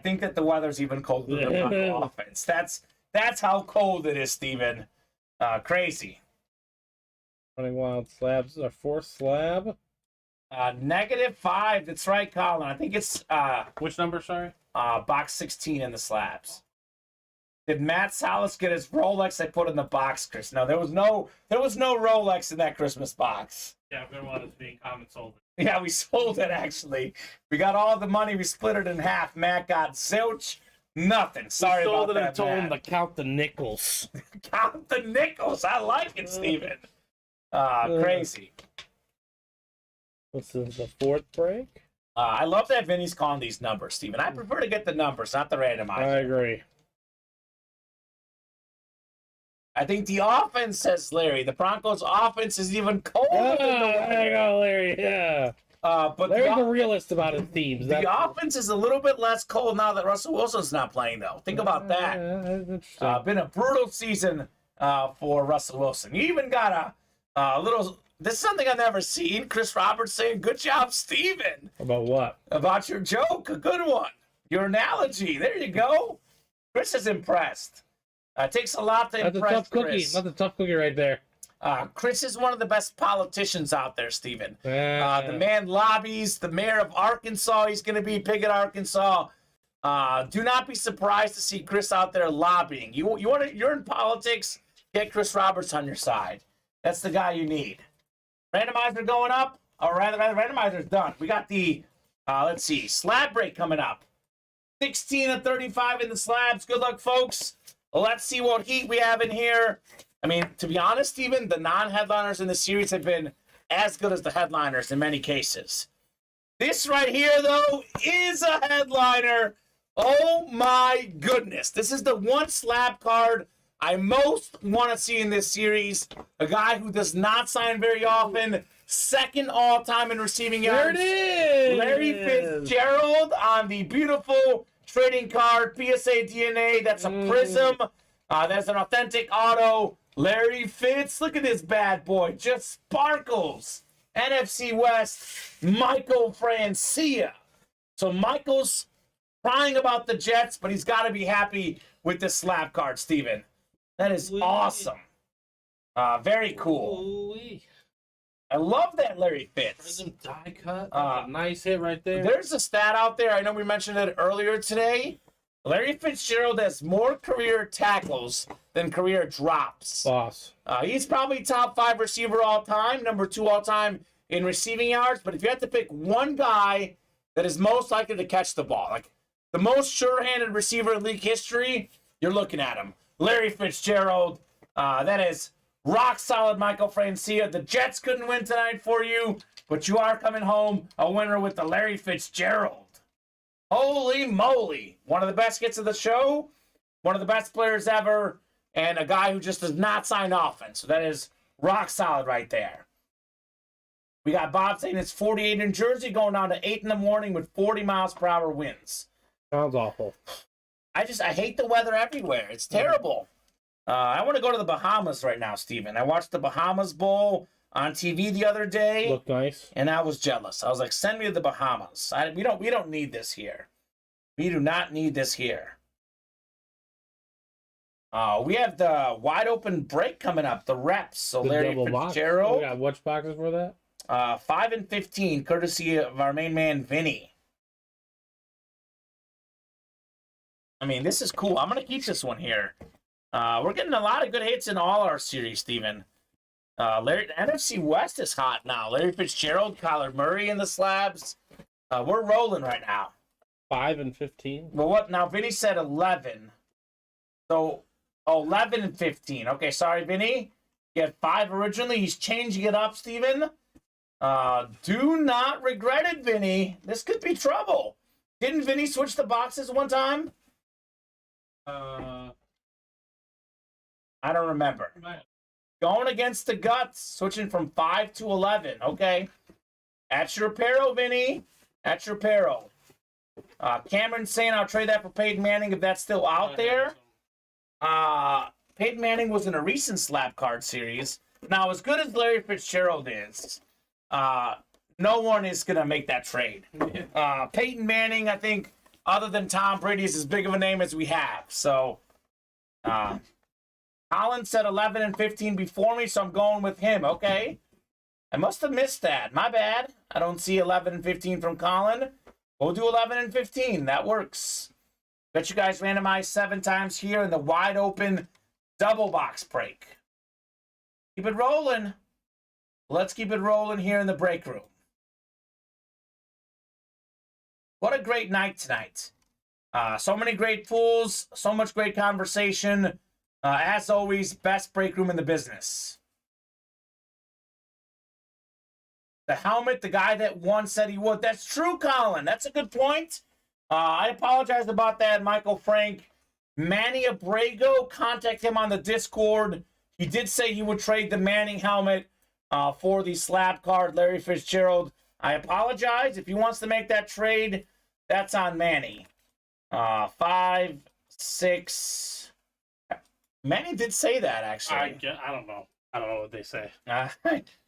think that the weather's even colder than the Bronco offense. That's how cold it is, Steven. Crazy. Running Wild Slabs. Our 4th slab. -5. That's right, Colin. I think it's which number, sorry? Box 16 in the slabs. Did Matt Salas get his Rolex I put in the box, Chris? No, there was no Rolex in that Christmas box. Yeah, we wanted to be common sold it. Yeah, we sold it, actually. We got all the money. We split it in half. Matt got zilch. Nothing. Sorry about that, and told him to count the nickels. Count the nickels. I like it, Steven. Crazy. This is the 4th break. I love that Vinny's calling these numbers, Steven. I prefer to get the numbers, not the randomizer. I agree. I think the offense, says Larry. The Broncos' offense is even colder than the weather. There you go, Larry. Yeah. But Larry's a realist about his teams. The offense is a little bit less cold now that Russell Wilson's not playing, though. Think about that. That's interesting. Been a brutal season for Russell Wilson. You even got a little... This is something I've never seen. Chris Roberts saying, good job, Steven. About what? About your joke. A good one. Your analogy. There you go. Chris is impressed. It takes a lot to impress That's a tough Chris. cookie. That's a tough cookie right there. Chris is one of the best politicians out there, Steven. The man lobbies. The mayor of Arkansas, he's going to be big at Arkansas. Do not be surprised to see Chris out there lobbying. You're in politics, get Chris Roberts on your side. That's the guy you need. Randomizer going up, or rather, randomizer's done. We got the, let's see, slab break coming up. 16 of 35 in the slabs. Good luck, folks. Let's see what heat we have in here. I mean, to be honest, even the non-headliners in the series have been as good as the headliners in many cases. This right here, though, is a headliner. Oh, my goodness. This is the one slab card I most want to see in this series. A guy who does not sign very often. Second all-time in receiving yards. There it is. Larry Fitzgerald on the beautiful trading card. PSA DNA. That's a prism. That's an authentic auto. Larry Fitz. Look at this bad boy. Just sparkles. NFC West. Michael Francia. So Michael's crying about the Jets, but he's got to be happy with this slab card, Steven. That is awesome. Very cool. I love that Larry Fitz. Prism die cut. A nice hit right there. There's a stat out there. I know we mentioned it earlier today. Larry Fitzgerald has more career tackles than career drops. Boss. He's probably top 5 receiver all time, number 2 all time in receiving yards. But if you had to pick one guy that is most likely to catch the ball, like the most sure-handed receiver in league history, you're looking at him. Larry Fitzgerald. That is rock solid Michael Francia. The Jets couldn't win tonight for you, but you are coming home a winner with the Larry Fitzgerald. Holy moly. One of the best hits of the show, one of the best players ever, and a guy who just does not sign offense. So that is rock solid right there. We got Bob saying it's 48 in Jersey, going down to 8 in the morning with 40 miles per hour winds. Sounds awful. I hate the weather everywhere. It's terrible. I want to go to the Bahamas right now, Steven. I watched the Bahamas Bowl on TV the other day. Looked nice. And I was jealous. I was like, send me to the Bahamas. We don't need this here. We do not need this here. We have the wide open break coming up, the reps. So The Larry Fitzgerald. We got which boxes for that? 5 and 15, courtesy of our main man, Vinny. I mean, this is cool. I'm going to keep this one here. We're getting a lot of good hits in all our series, Steven. NFC West is hot now. Larry Fitzgerald, Kyler Murray in the slabs. We're rolling right now. 5 and 15. Well, what? Now, Vinny said 11. So, 11 and 15. Okay, sorry, Vinny. You had 5 originally. He's changing it up, Steven. Do not regret it, Vinny. This could be trouble. Didn't Vinny switch the boxes one time? I don't remember. Going against the guts, switching from 5 to 11. Okay. At your peril, Vinny. At your peril. Cameron saying I'll trade that for Peyton Manning if that's still out there. Peyton Manning was in a recent slab card series. Now, as good as Larry Fitzgerald is, no one is going to make that trade. Peyton Manning, I think, other than Tom Brady, is as big of a name as we have. So, Colin said 11 and 15 before me, so I'm going with him. Okay. I must have missed that. My bad. I don't see 11 and 15 from Colin. We'll do 11 and 15. That works. Bet you guys randomized 7 times here in the wide open double box break. Keep it rolling. Let's keep it rolling here in the break room. What a great night tonight. So many great pools, so much great conversation. As always, best break room in the business. The helmet, the guy that won said he would. That's true, Colin. That's a good point. I apologize about that, Michael Frank. Manny Abrego, contact him on the Discord. He did say he would trade the Manning helmet for the slab card, Larry Fitzgerald. I apologize. If he wants to make that trade, that's on Manny. 5, 6. Manny did say that, actually. I don't know. I don't know what they say.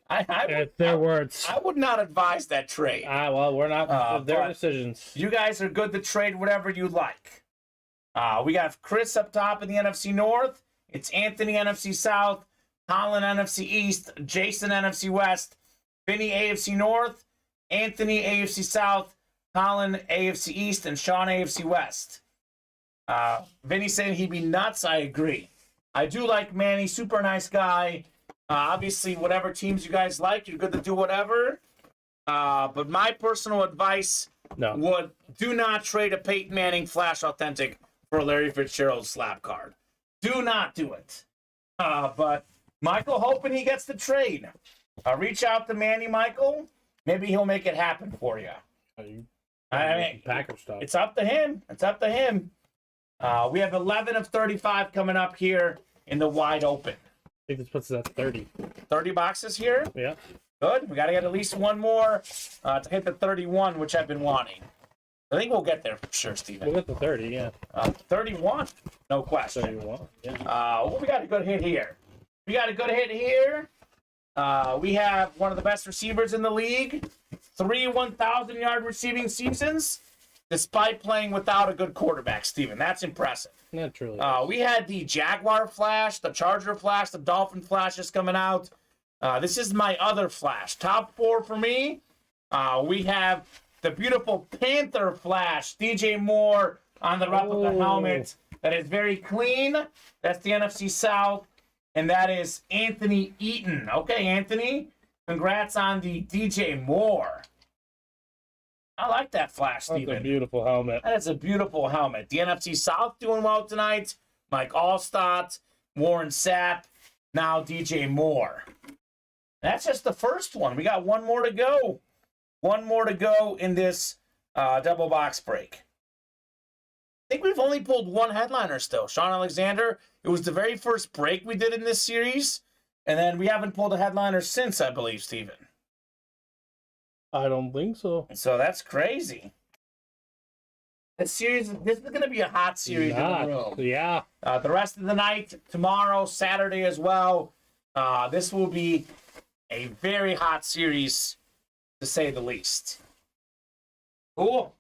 It's their words. I would not advise that trade. Well, we're not. Their decisions. You guys are good to trade whatever you like. We got Chris up top in the NFC North. It's Anthony NFC South, Colin NFC East, Jason NFC West, Vinny AFC North, Anthony AFC South, Colin, AFC East, and Sean, AFC West. Vinny saying he'd be nuts. I agree. I do like Manny. Super nice guy. Obviously, whatever teams you guys like, you're good to do whatever. But my personal advice would do not trade a Peyton Manning Flash Authentic for a Larry Fitzgerald slab card. Do not do it. But Michael, hoping he gets the trade. Reach out to Manny, Michael. Maybe he'll make it happen for you. I mean, Packer stuff. It's up to him. It's up to him. We have 11 of 35 coming up here in the wide open. I think this puts us at 30. 30 boxes here? Yeah. Good. We got to get at least one more to hit the 31, which I've been wanting. I think we'll get there for sure, Steven. We'll get the 30, yeah. 31, no question. 31, yeah. Well, we got a good hit here. We have one of the best receivers in the league. 3 1,000-yard receiving seasons, despite playing without a good quarterback, Steven. That's impressive. Not truly. We had the Jaguar Flash, the Charger Flash, the Dolphin Flash is coming out. This is my other Flash. Top 4 for me. We have the beautiful Panther Flash, DJ Moore on the replica helmet. That is very clean. That's the NFC South. And that is Anthony Eaton. Okay, Anthony, congrats on the DJ Moore. I like that Flash, Steven. That's a beautiful helmet. That is a beautiful helmet. The NFC South doing well tonight. Mike Allstott, Warren Sapp, now DJ Moore. That's just the first one. We got one more to go. One more to go in this double box break. I think we've only pulled one headliner still. Sean Alexander. It was the very first break we did in this series. And then we haven't pulled a headliner since, I believe, Steven. I don't think so. So that's crazy. This is going to be a hot series in the room. Yeah. The rest of the night, tomorrow, Saturday as well. This will be a very hot series, to say the least. Cool.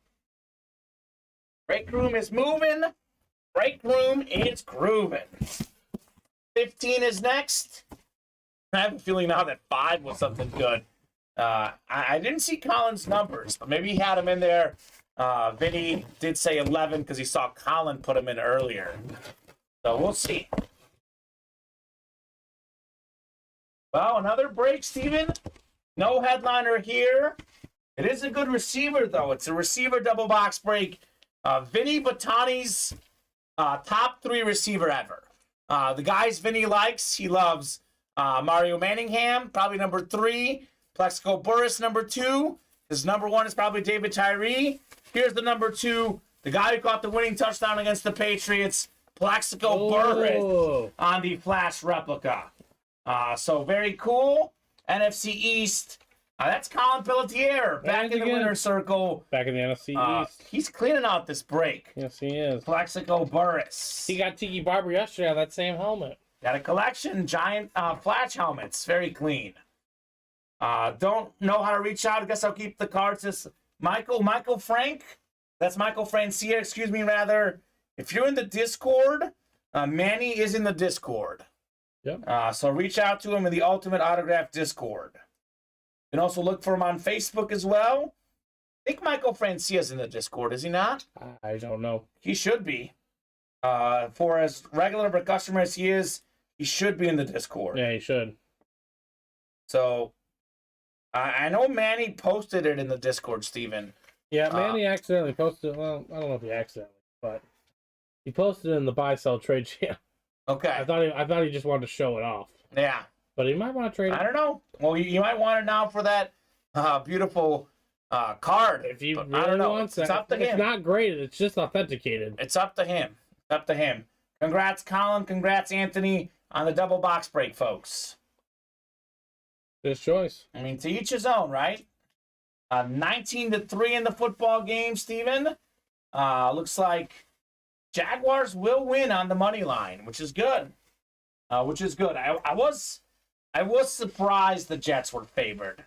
Break room is moving. Break room is grooving. 15 is next. I have a feeling now that 5 was something good. I didn't see Colin's numbers, but maybe he had him in there. Vinny did say 11 because he saw Colin put him in earlier. So we'll see. Well, another break, Steven. No headliner here. It is a good receiver, though. It's a receiver double box break. Vinny Batani's top 3 receiver ever. The guys Vinny likes, he loves Mario Manningham, probably number 3. Plexico Burris, number 2. His number 1 is probably David Tyree. Here's the number 2, the guy who caught the winning touchdown against the Patriots, Plexico Burris on the Flash replica. So very cool. NFC East. That's Colin Pelletier back in the winner's circle. Back in the NFC East. He's cleaning out this break. Yes, he is. Plexico Burris. He got Tiki Barber yesterday on that same helmet. Got a collection, giant Flash helmets. Very clean. Don't know how to reach out. I guess I'll keep the cards. This Michael Frank. That's Michael Francia, excuse me, rather. If you're in the Discord, Manny is in the Discord. Yep. So reach out to him in the Ultimate Autograph Discord. You can also look for him on Facebook as well. I think Michael Francia is in the Discord, is he not? I don't know. He should be. For as regular of a customer as he is, he should be in the Discord. Yeah, he should. So, I know Manny posted it in the Discord, Steven. Yeah, Manny accidentally posted. Well, I don't know if he accidentally, but he posted it in the buy sell trade channel. Okay. I thought he just wanted to show it off. Yeah. But he might want to trade it. I don't know. Well, you might want it now for that beautiful card. If you but really I don't know. wants it's that. up to him. It's not graded. It's just authenticated. It's up to him. It's up to him. Congrats, Colin. Congrats, Anthony, on the double box break, folks. His choice. I mean, to each his own, right? 19-3 in the football game, Steven. Looks like Jaguars will win on the money line, which is good. I was surprised the Jets were favored,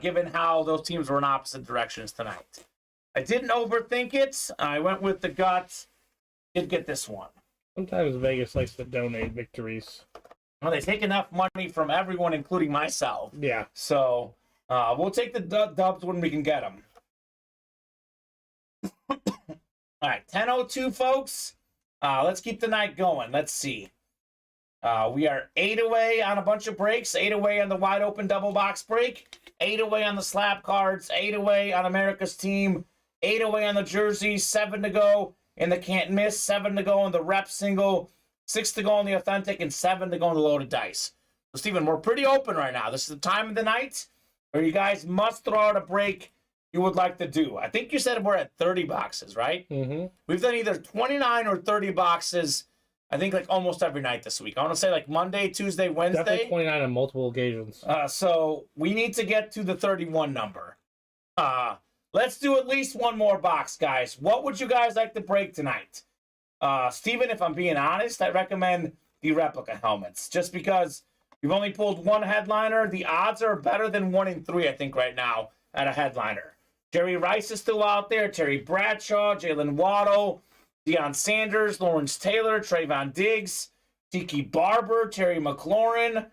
given how those teams were in opposite directions tonight. I didn't overthink it. I went with the gut. Did get this one. Sometimes Vegas likes to donate victories. Well, they take enough money from everyone, including myself. Yeah. So we'll take the dubs when we can get them. All right, 10:02, folks. Let's keep the night going. Let's see. We are 8 away on a bunch of breaks, 8 away on the wide open double box break, 8 away on the slab cards, 8 away on America's team, 8 away on the jerseys, 7 to go in the can't miss, 7 to go in the rep single, 6 to go on the authentic, and 7 to go in the loaded dice. So, Steven, we're pretty open right now. This is the time of the night where you guys must throw out a break you would like to do. I think you said we're at 30 boxes, right? Mm-hmm. We've done either 29 or 30 boxes, I think, like almost every night this week. I want to say like Monday, Tuesday, Wednesday. Definitely 29 on multiple occasions. So we need to get to the 31 number. Let's do at least one more box, guys. What would you guys like to break tonight? Steven, if I'm being honest, I recommend the replica helmets. Just because we've only pulled one headliner. The odds are better than 1 in 3, I think, right now at a headliner. Jerry Rice is still out there. Terry Bradshaw, Jalen Waddle, Deion Sanders, Lawrence Taylor, Trayvon Diggs, Tiki Barber, Terry McLaurin.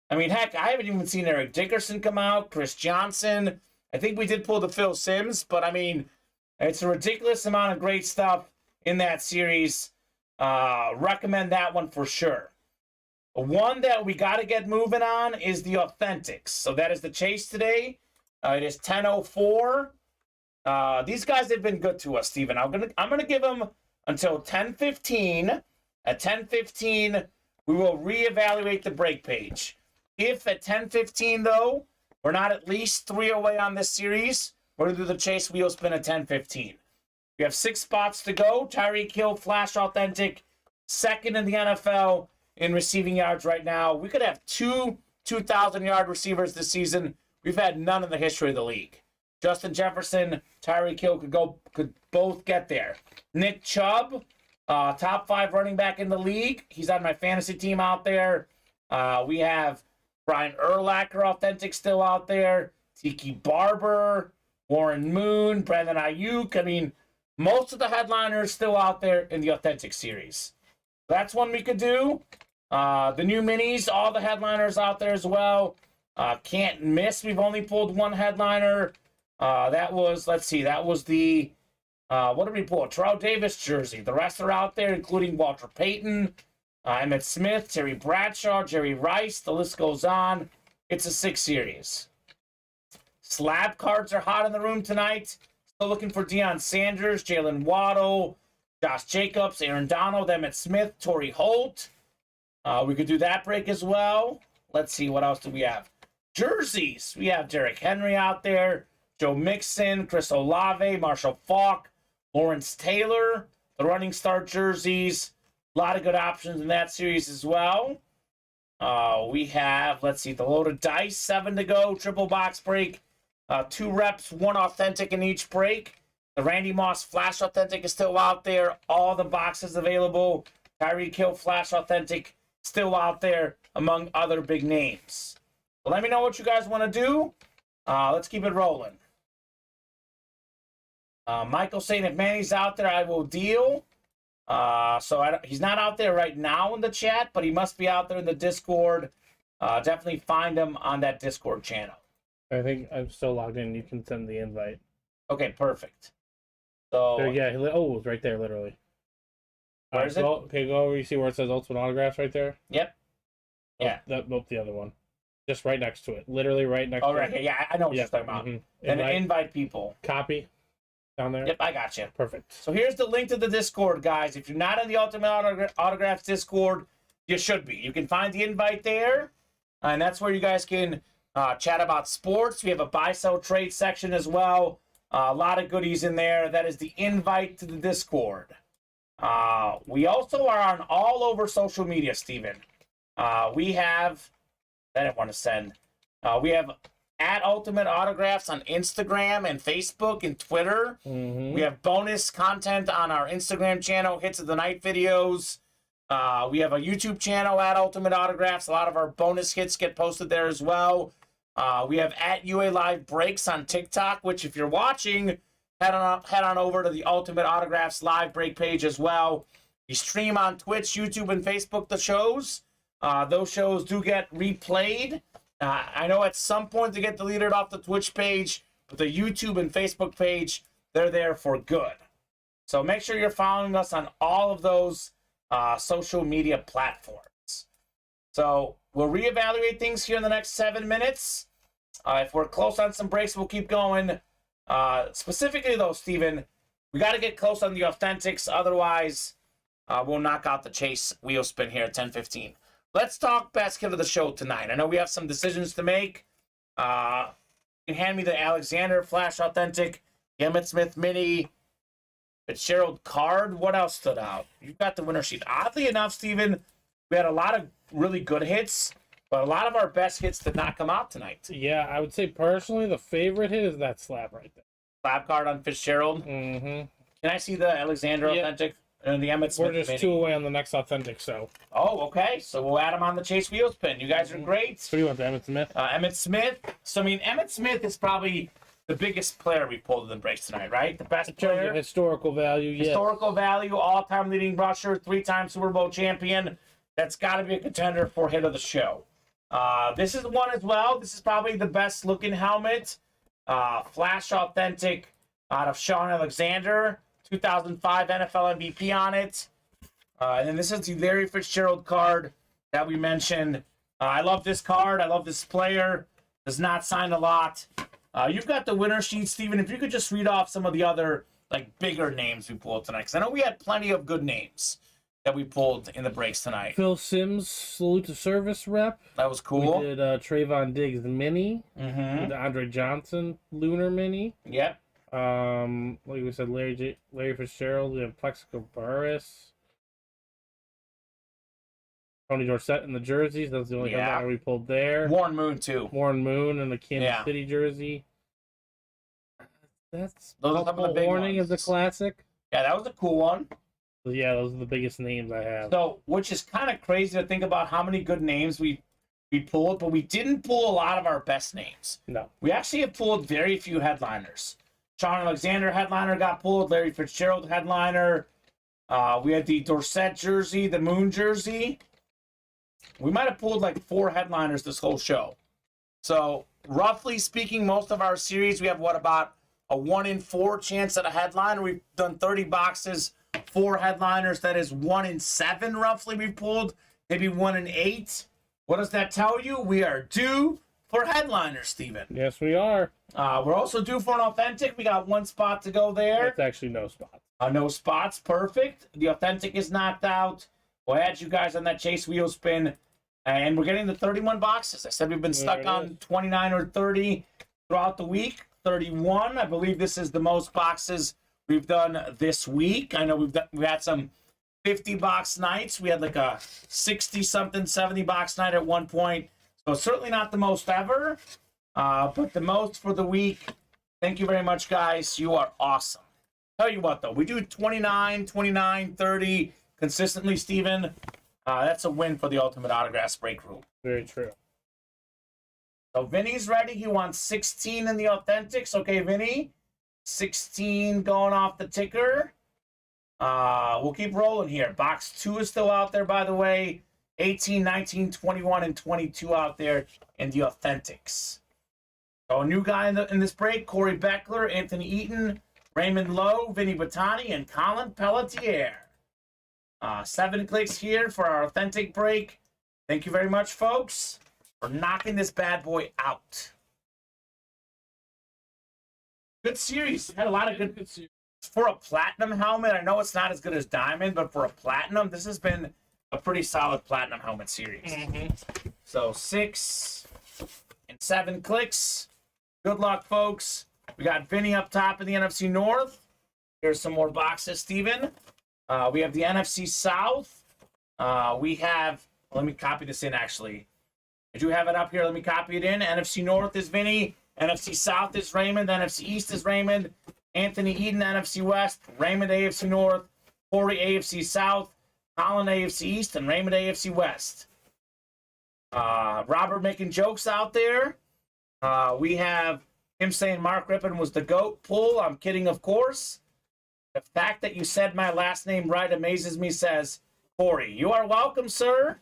I mean, heck, I haven't even seen Eric Dickerson come out, Chris Johnson. I think we did pull the Phil Simms, but I mean, it's a ridiculous amount of great stuff in that series. Recommend that one for sure. One that we got to get moving on is the Authentics. So that is the chase today. It is 10:04. These guys have been good to us, Steven. I'm gonna give them until 10:15. At 10:15, we will reevaluate the break page. If at 10:15, though, we're not at least 3 away on this series, we're gonna do the chase wheel spin at 10:15. We have 6 spots to go. Tyreek Hill, Flash Authentic, second in the NFL in receiving yards right now. We could have 2 2,000-yard receivers this season. We've had none in the history of the league. Justin Jefferson, Tyreek Hill could both get there. Nick Chubb, top 5 running back in the league. He's on my fantasy team out there. We have Brian Urlacher, Authentic, still out there. Tiki Barber, Warren Moon, Brandon Ayuk. I mean, most of the headliners still out there in the Authentic series. That's one we could do. The new minis, all the headliners out there as well. Can't miss. We've only pulled one headliner. That was, let's see, that was the, what did we pull? Terrell Davis jersey. The rest are out there, including Walter Payton, Emmitt Smith, Terry Bradshaw, Jerry Rice. The list goes on. It's a 6 series. Slab cards are hot in the room tonight. Still looking for Deion Sanders, Jalen Waddle, Josh Jacobs, Aaron Donald, Emmitt Smith, Torrey Holt. We could do that break as well. Let's see, what else do we have? Jerseys. We have Derrick Henry out there, Joe Mixon, Chris Olave, Marshall Faulk, Lawrence Taylor, the running start jerseys. A lot of good options in that series as well. We have, let's see, the loaded dice, 7 to go, triple box break, 2 reps, 1 authentic in each break. The Randy Moss Flash Authentic is still out there. All the boxes available. Tyreek Hill Flash Authentic still out there, among other big names. So let me know what you guys want to do. Let's keep it rolling. Michael saying if Manny's out there, I will deal. He's not out there right now in the chat, but he must be out there in the Discord. Definitely find him on that Discord channel. I think I'm still logged in. You can send the invite. Okay, perfect. So yeah, oh, it's right there, literally. Where is it? Okay, go over. You see where it says Ultimate Autographs right there? Yep. Yeah. Nope, the other one. Just right next to it. Literally right next to it. Oh, right here. Yeah, I know what you're talking about. Mm-hmm. And invite people. Copy. Down there? Yep, I got you. Perfect. So here's the link to the Discord, guys. If you're not in the Ultimate Autographs Discord, you should be. You can find the invite there, and that's where you guys can chat about sports. We have a buy-sell trade section as well. A lot of goodies in there. That is the invite to the Discord. We also are on all over social media, Steven. We have... I didn't want to send. We have at Ultimate Autographs on Instagram and Facebook and Twitter. Mm-hmm. We have bonus content on our Instagram channel, Hits of the Night videos. We have a YouTube channel at Ultimate Autographs. A lot of our bonus hits get posted there as well. We have at UA Live Breaks on TikTok, which if you're watching, head on over to the Ultimate Autographs live break page as well. You stream on Twitch, YouTube, and Facebook the shows. Those shows do get replayed. I know at some point they get deleted off the Twitch page, but the YouTube and Facebook page, they're there for good. So make sure you're following us on all of those social media platforms. So we'll reevaluate things here in the next 7 minutes. If we're close on some breaks, we'll keep going. Specifically, though, Steven, we got to get close on the authentics. Otherwise, we'll knock out the chase wheel spin here at 10:15. Let's talk best kit of the show tonight. I know we have some decisions to make. You can hand me the Alexander Flash Authentic, Emmitt Smith Mini, Fitzgerald card. What else stood out? You've got the winner sheet. Oddly enough, Steven, we had a lot of really good hits, but a lot of our best hits did not come out tonight. Yeah, I would say personally the favorite hit is that slab right there. Slab card on Fitzgerald. Mm-hmm. Can I see the Alexander Authentic and the Emmitt Smith? We're just 2 away on the next authentic, so. Oh, okay. So we'll add them on the Chase Wheel Spin. You guys are great. What do you want, the Emmitt Smith? Emmitt Smith. So, I mean, Emmitt Smith is probably the biggest player we pulled in the breaks tonight, right? The best player. Historical value, yes. Historical value, all-time leading rusher, 3-time Super Bowl champion. That's got to be a contender for hit of the show. This is one as well. This is probably the best-looking helmet. Flash Authentic out of Sean Alexander. 2005 NFL MVP on it. And then this is the Larry Fitzgerald card that we mentioned. I love this card. I love this player. Does not sign a lot. You've got the winner sheet, Steven. If you could just read off some of the other bigger names we pulled tonight. Because I know we had plenty of good names that we pulled in the breaks tonight. Phil Simms, Salute to Service rep. That was cool. We did Trayvon Diggs Mini. Mm-hmm. We did Andre Johnson Lunar Mini. Yep. Like we said, Larry Fitzgerald. We have Plexico Burris. Tony Dorsett in the jerseys. That's the only headliner we pulled there. Warren Moon, too. Warren Moon in the Kansas City jersey. That's those are some of the big Warning ones. Is a classic. Yeah, that was a cool one. Yeah, those are the biggest names I have. So, which is kind of crazy to think about how many good names we pulled, but we didn't pull a lot of our best names. No. We actually have pulled very few headliners. Sean Alexander headliner got pulled. Larry Fitzgerald headliner. We had the Dorsett jersey, the Moon jersey. We might have pulled 4 headliners this whole show. So, roughly speaking, most of our series, we have about a 1 in 4 chance at a headliner. We've done 30 boxes, 4 headliners. That is 1 in 7 roughly we've pulled. Maybe 1 in 8. What does that tell you? We are due for headliners, Steven. Yes, we are. We're also due for an authentic. We got 1 spot to go there. It's actually no spots. No spots. Perfect. The authentic is knocked out. We'll add you guys on that Chase Wheel Spin. And we're getting the 31 boxes. I said we've been stuck on 29 or 30 throughout the week. 31. I believe this is the most boxes we've done this week. I know we had some 50-box nights. We had a 60-something, 70-box night at one point. So certainly not the most ever, but the most for the week. Thank you very much, guys. You are awesome. Tell you what, though, we do 29, 29, 30 consistently, Steven. That's a win for the Ultimate Autographs break room. Very true. So Vinny's ready. He wants 16 in the Authentics. Okay, Vinny. 16 going off the ticker. We'll keep rolling here. Box 2 is still out there, by the way. 18, 19, 21, and 22 out there in the Authentics. So a new guy in this break, Corey Beckler, Anthony Eaton, Raymond Lowe, Vinny Bottani, and Colin Pelletier. 7 clicks here for our authentic break. Thank you very much, folks, for knocking this bad boy out. Good series. Had a lot of good series. For a platinum helmet, I know it's not as good as diamond, but for a platinum, this has been a pretty solid platinum helmet series. Mm-hmm. So 6 and 7 clicks. Good luck, folks. We got Vinny up top in the NFC North. Here's some more boxes, Steven. We have the NFC South. We have, let me copy this in, actually. I do have it up here. Let me copy it in. NFC North is Vinny. NFC South is Raymond. NFC East is Raymond. Anthony Eden, NFC West. Raymond, AFC North. Corey, AFC South. Colin, AFC East. And Raymond, AFC West. Robert making jokes out there. We have him saying Mark Rippon was the GOAT pull. I'm kidding, of course. The fact that you said my last name right amazes me, says Corey. You are welcome, sir.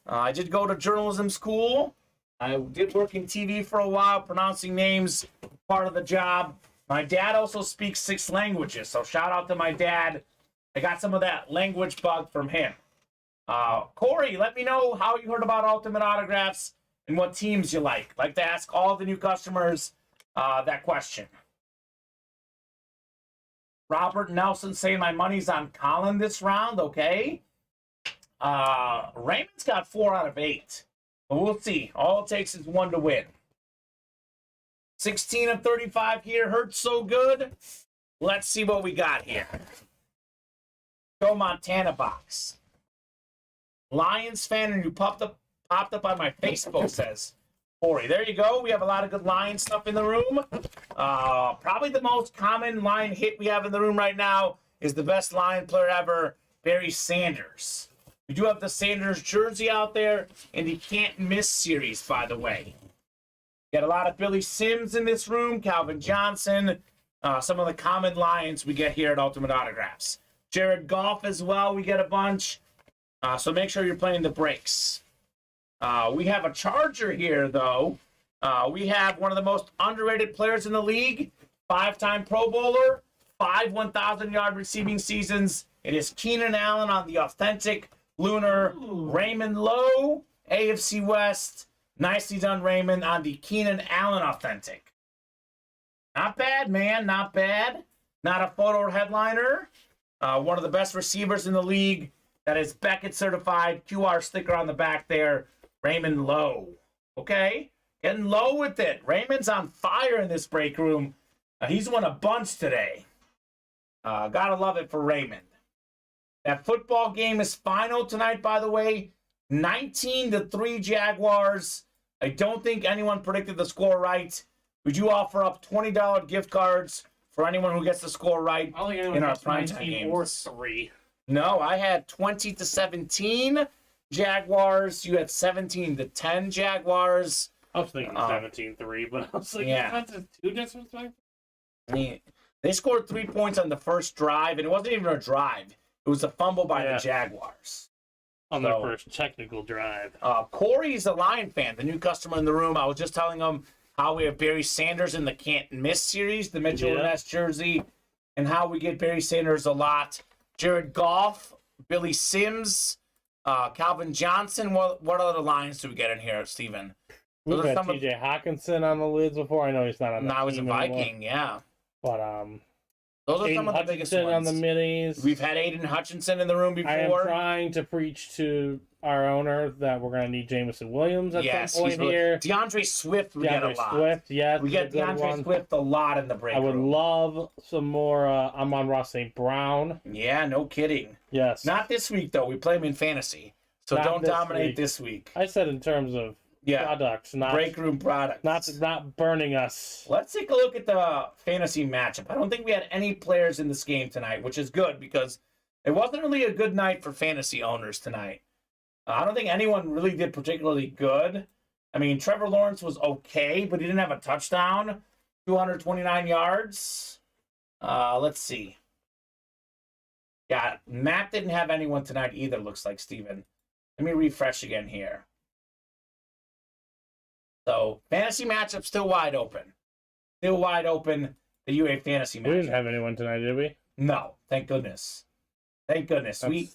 I did go to journalism school. I did work in TV for a while, pronouncing names, part of the job. My dad also speaks 6 languages, so shout out to my dad. I got some of that language bug from him. Corey, let me know how you heard about Ultimate Autographs and what teams you like. Like to ask all the new customers that question. Robert Nelson saying my money's on Colin this round. Okay. Raymond's got 4 out of 8. But we'll see. All it takes is 1 to win. 16 of 35 here. Hurts so good. Let's see what we got here. Joe Montana box. Lions fan and you popped up on my Facebook, says Corey. There you go. We have a lot of good Lion stuff in the room. Probably the most common Lion hit we have in the room right now is the best Lion player ever, Barry Sanders. We do have the Sanders jersey out there, and he can't miss series, by the way. Got a lot of Billy Sims in this room, Calvin Johnson, some of the common Lions we get here at Ultimate Autographs. Jared Goff as well, we get a bunch. So make sure you're playing the breaks. We have a Charger here, though. We have one of the most underrated players in the league, 5-time Pro Bowler, 5 1,000-yard receiving seasons. It is Keenan Allen on the authentic Lunar. Raymond Lowe, AFC West. Nicely done, Raymond, on the Keenan Allen authentic. Not bad, man. Not bad. Not a photo headliner. One of the best receivers in the league. That is Beckett certified. QR sticker on the back there. Raymond Lowe. Okay. Getting low with it. Raymond's on fire in this break room. He's won a bunch today. Gotta love it for Raymond. That football game is final tonight, by the way. 19-3 Jaguars. I don't think anyone predicted the score right. We do offer up $20 gift cards for anyone who gets the score right in our primetime games. Or 3. No, I had 20-17 Jaguars. You had 17-10 Jaguars. I was thinking 17-3, but I was like, that's 2 different things. I mean, they scored 3 points on the first drive, and it wasn't even a drive. It was a fumble by the Jaguars. On their first technical drive. Corey's a Lion fan, the new customer in the room. I was just telling him how we have Barry Sanders in the Can't Miss series, the Mitchell and Ness jersey, and how we get Barry Sanders a lot. Jared Goff, Billy Sims, Calvin Johnson. What other Lions do we get in here, Steven? We've had TJ Hawkinson on the lids before. I know he's not on the team. No, he's a Viking, anymore. But those are Aiden some of the biggest ones. on the minis. We've had Aiden Hutchinson in the room before. I am trying to preach to our owner that we're going to need Jameson Williams at some point here. DeAndre Swift we get a lot. Swift, yes. We get DeAndre Swift a lot in the break I would love some more Amon-Ra St. Brown. Yeah, no kidding. Yes. Not this week, though. We play him in fantasy. So don't dominate this week. I said in terms of products, not break room products. Not burning us. Let's take a look at the fantasy matchup. I don't think we had any players in this game tonight, which is good because it wasn't really a good night for fantasy owners tonight. I don't think anyone really did particularly good. I mean, Trevor Lawrence was okay, but he didn't have a touchdown. 229 yards. Let's see. Yeah, Matt didn't have anyone tonight either, looks like, Steven. Let me refresh again here. So, fantasy matchup still wide open. Still wide open, the UA fantasy matchup. We didn't have anyone tonight, did we? No, thank goodness. Thank goodness. We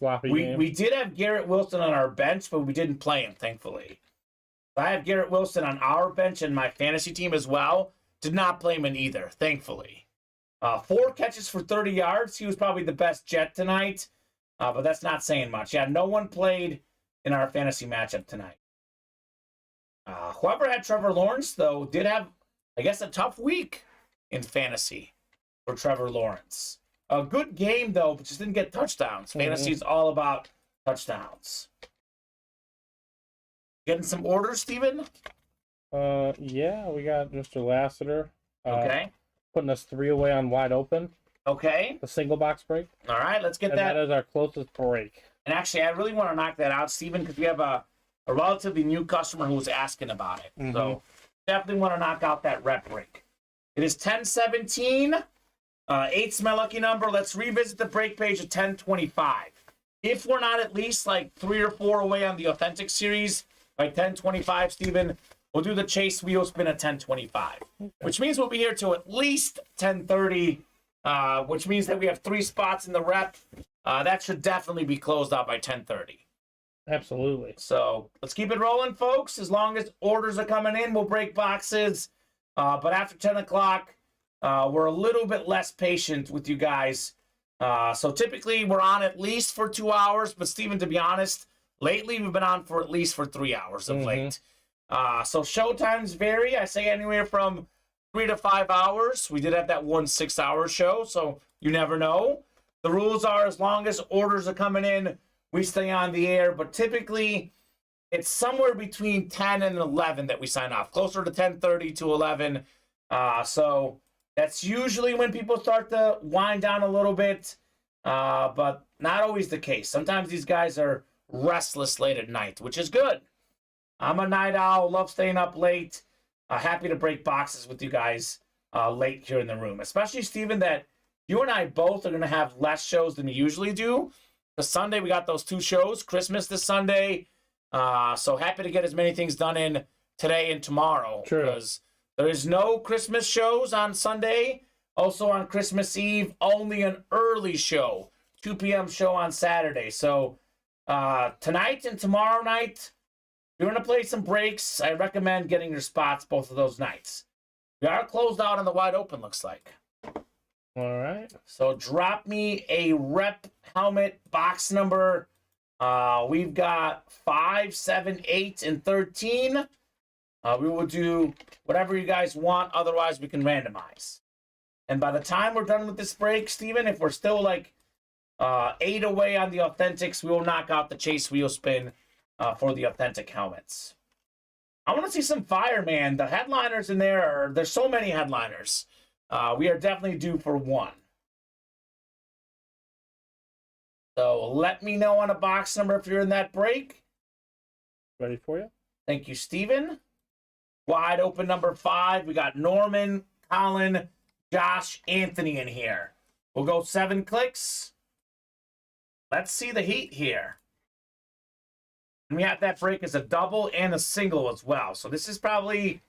did have Garrett Wilson on our bench, but we didn't play him, thankfully. I have Garrett Wilson on our bench and my fantasy team as well. Did not play him in either, thankfully. 4 catches for 30 yards. He was probably the best Jet tonight, but that's not saying much. Yeah, no one played in our fantasy matchup tonight. Whoever had Trevor Lawrence, though, did have, I guess, a tough week in fantasy for Trevor Lawrence. A good game, though, but just didn't get touchdowns. Fantasy is all about touchdowns. Getting some orders, Steven? Yeah, we got Mr. Lassiter. Okay. Putting us 3 away on wide open. Okay. The single box break. All right, let's get that. That is our closest break. And actually, I really want to knock that out, Steven, because we have a relatively new customer who was asking about it. Mm-hmm. So definitely want to knock out that rep break. It is 10-17. 8's my lucky number. Let's revisit the break page at 10-25. If we're not at least like 3 or 4 away on the authentic series by 10-25, Steven, we'll do the chase wheel spin at 10:25, which means we'll be here till at least 10:30, which means that we have 3 spots in the rep. That should definitely be closed out by 10:30. Absolutely. So let's keep it rolling, folks. As long as orders are coming in, we'll break boxes. But after 10 o'clock, we're a little bit less patient with you guys. So typically we're on at least for 2 hours. But Steven, to be honest, lately we've been on for at least for 3 hours of late. So show times vary. I say anywhere from 3 to 5 hours. We did have that 1 6-hour show, so you never know. The rules are as long as orders are coming in, we stay on the air. But typically, it's somewhere between 10 and 11 that we sign off, closer to 10:30 to 11. So that's usually when people start to wind down a little bit, but not always the case. Sometimes these guys are restless late at night, which is good. I'm a night owl, love staying up late. Happy to break boxes with you guys late here in the room, especially Steven, that you and I both are going to have less shows than we usually do. The Sunday, we got those 2 shows, Christmas this Sunday. So happy to get as many things done in today and tomorrow. True. Because there is no Christmas shows on Sunday. Also on Christmas Eve, only an early show, 2 p.m. show on Saturday. So tonight and tomorrow night, if you're going to play some breaks, I recommend getting your spots both of those nights. We are closed out on the wide open, looks like. All right. So drop me a rep helmet box number. We've got 5, 7, 8, and 13. We will do whatever you guys want. Otherwise, we can randomize. And by the time we're done with this break, Steven, if we're still like 8 away on the authentics, we will knock out the chase wheel spin for the authentic helmets. I want to see some fire, man. The headliners in there there's so many headliners. We are definitely due for one. So let me know on a box number if you're in that break. Ready for you? Thank you, Steven. Wide open number 5. We got Norman, Colin, Josh, Anthony in here. We'll go 7 clicks. Let's see the heat here. And we have that break as a double and a single as well. So this is probably,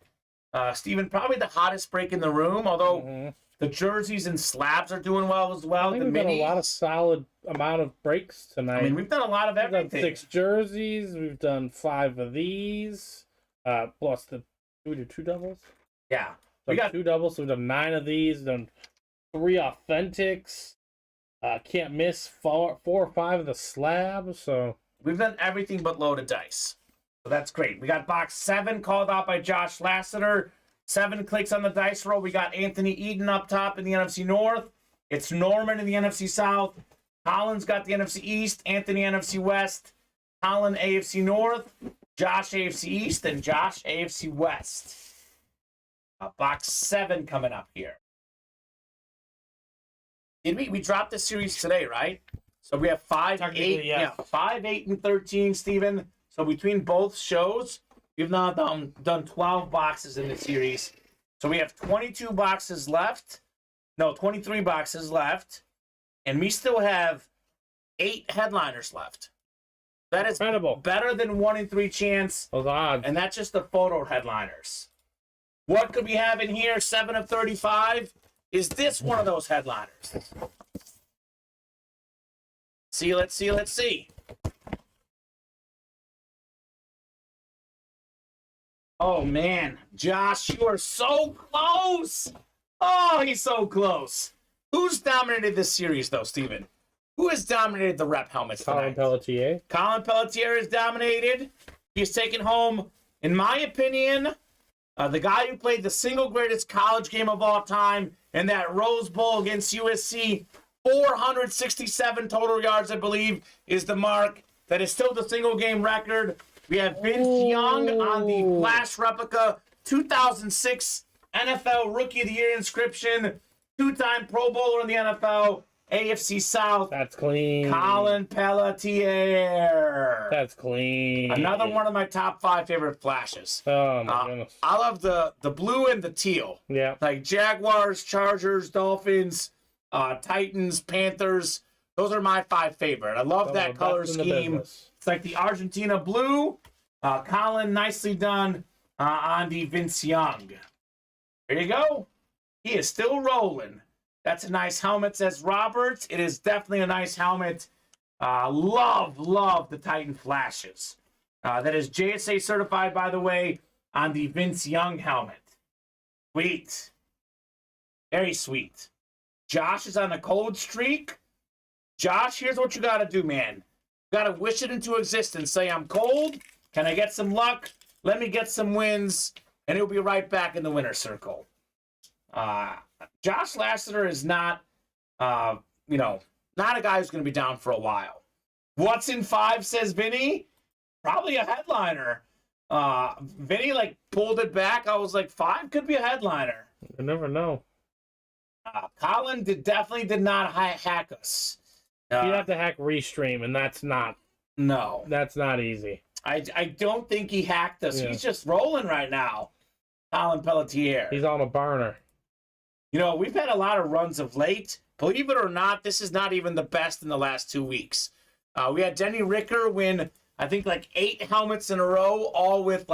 Steven, probably the hottest break in the room, although the jerseys and slabs are doing well as well. I think we've done a lot of solid amount of breaks tonight. I mean, we've done a lot of everything. We've done 6 jerseys. We've done 5 of these. Plus the, do we do 2 doubles? Yeah. We got 2 doubles, so we've done 9 of these. Done 3 authentics. Can't miss 4 or 5 of the slabs. So we've done everything but loaded dice. So that's great. We got box 7 called out by Josh Lassiter. 7 clicks on the dice roll. We got Anthony Eden up top in the NFC North. It's Norman in the NFC South. Colin's got the NFC East. Anthony NFC West. Colin AFC North. Josh AFC East. And Josh AFC West. Box 7 coming up here. We dropped this series today, right? So we have 5, 8, yes. 5, 8, and 13, Steven. So between both shows, we've now done 12 boxes in the series. So we have 22 boxes left. No, 23 boxes left. And we still have 8 headliners left. That is incredible. Better than 1 in 3 chance. Those odds. And that's just the photo headliners. What could we have in here? 7 of 35. Is this one of those headliners? Let's see. Oh, man. Josh, you are so close. Oh, he's so close. Who's dominated this series, though, Steven? Who has dominated the rep helmets tonight? Colin Pelletier. Colin Pelletier is dominated. He's taken home, in my opinion, the guy who played the single greatest college game of all time in that Rose Bowl against USC. 467 total yards, I believe, is the mark. That is still the single game record. We have Vince Young on the Flash replica 2006 NFL Rookie of the Year inscription. 2-time Pro Bowler in the NFL, AFC South. That's clean. Colin Pelletier. That's clean. Another one of my top 5 favorite flashes. Oh, my goodness. I love the blue and the teal. Yeah. Like Jaguars, Chargers, Dolphins, Titans, Panthers. Those are my 5 favorite. I love that color scheme. It's like the Argentina blue. Colin, nicely done. on the Vince Young. There you go. He is still rolling. That's a nice helmet, says Roberts. It is definitely a nice helmet. Love the Titan flashes. That is JSA certified, by the way, on the Vince Young helmet. Sweet. Very sweet. Josh is on a cold streak. Josh, here's what you got to do, man. You got to wish it into existence. Say, I'm cold. Can I get some luck? Let me get some wins. And he'll be right back in the winner's circle. Josh Lasseter is not, not a guy who's going to be down for a while. What's in 5, says Vinny? Probably a headliner. Vinny, pulled it back. I was like, 5 could be a headliner. You never know. Colin definitely did not hack us. You have to hack Restream, and that's not... No. That's not easy. I don't think he hacked us. Yeah. He's just rolling right now. Colin Pelletier. He's on a burner. We've had a lot of runs of late. Believe it or not, this is not even the best in the last 2 weeks. We had Denny Ricker win, I think, 8 helmets in a row, all with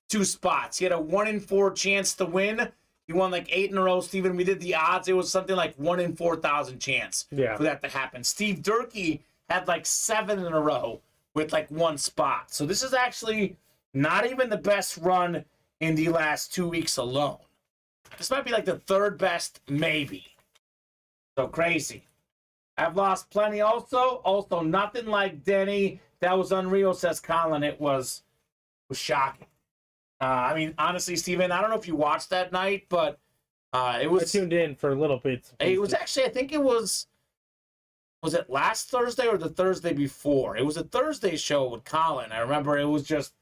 2 spots. He had a 1 in 4 chance to win. He won 8 in a row, Steven. We did the odds. It was something like 1 in 4,000 chance for that to happen. Steve Durkee had 7 in a row with 1 spot. So this is actually not even the best run in the last 2 weeks alone. This might be the 3rd best, maybe. So crazy. I've lost plenty also. Also, nothing like Denny. That was unreal, says Colin. It was shocking. Honestly, Steven, I don't know if you watched that night, but it was... I tuned in for a little bit. It was actually, I think it was it last Thursday or the Thursday before? It was a Thursday show with Colin. I remember it was just,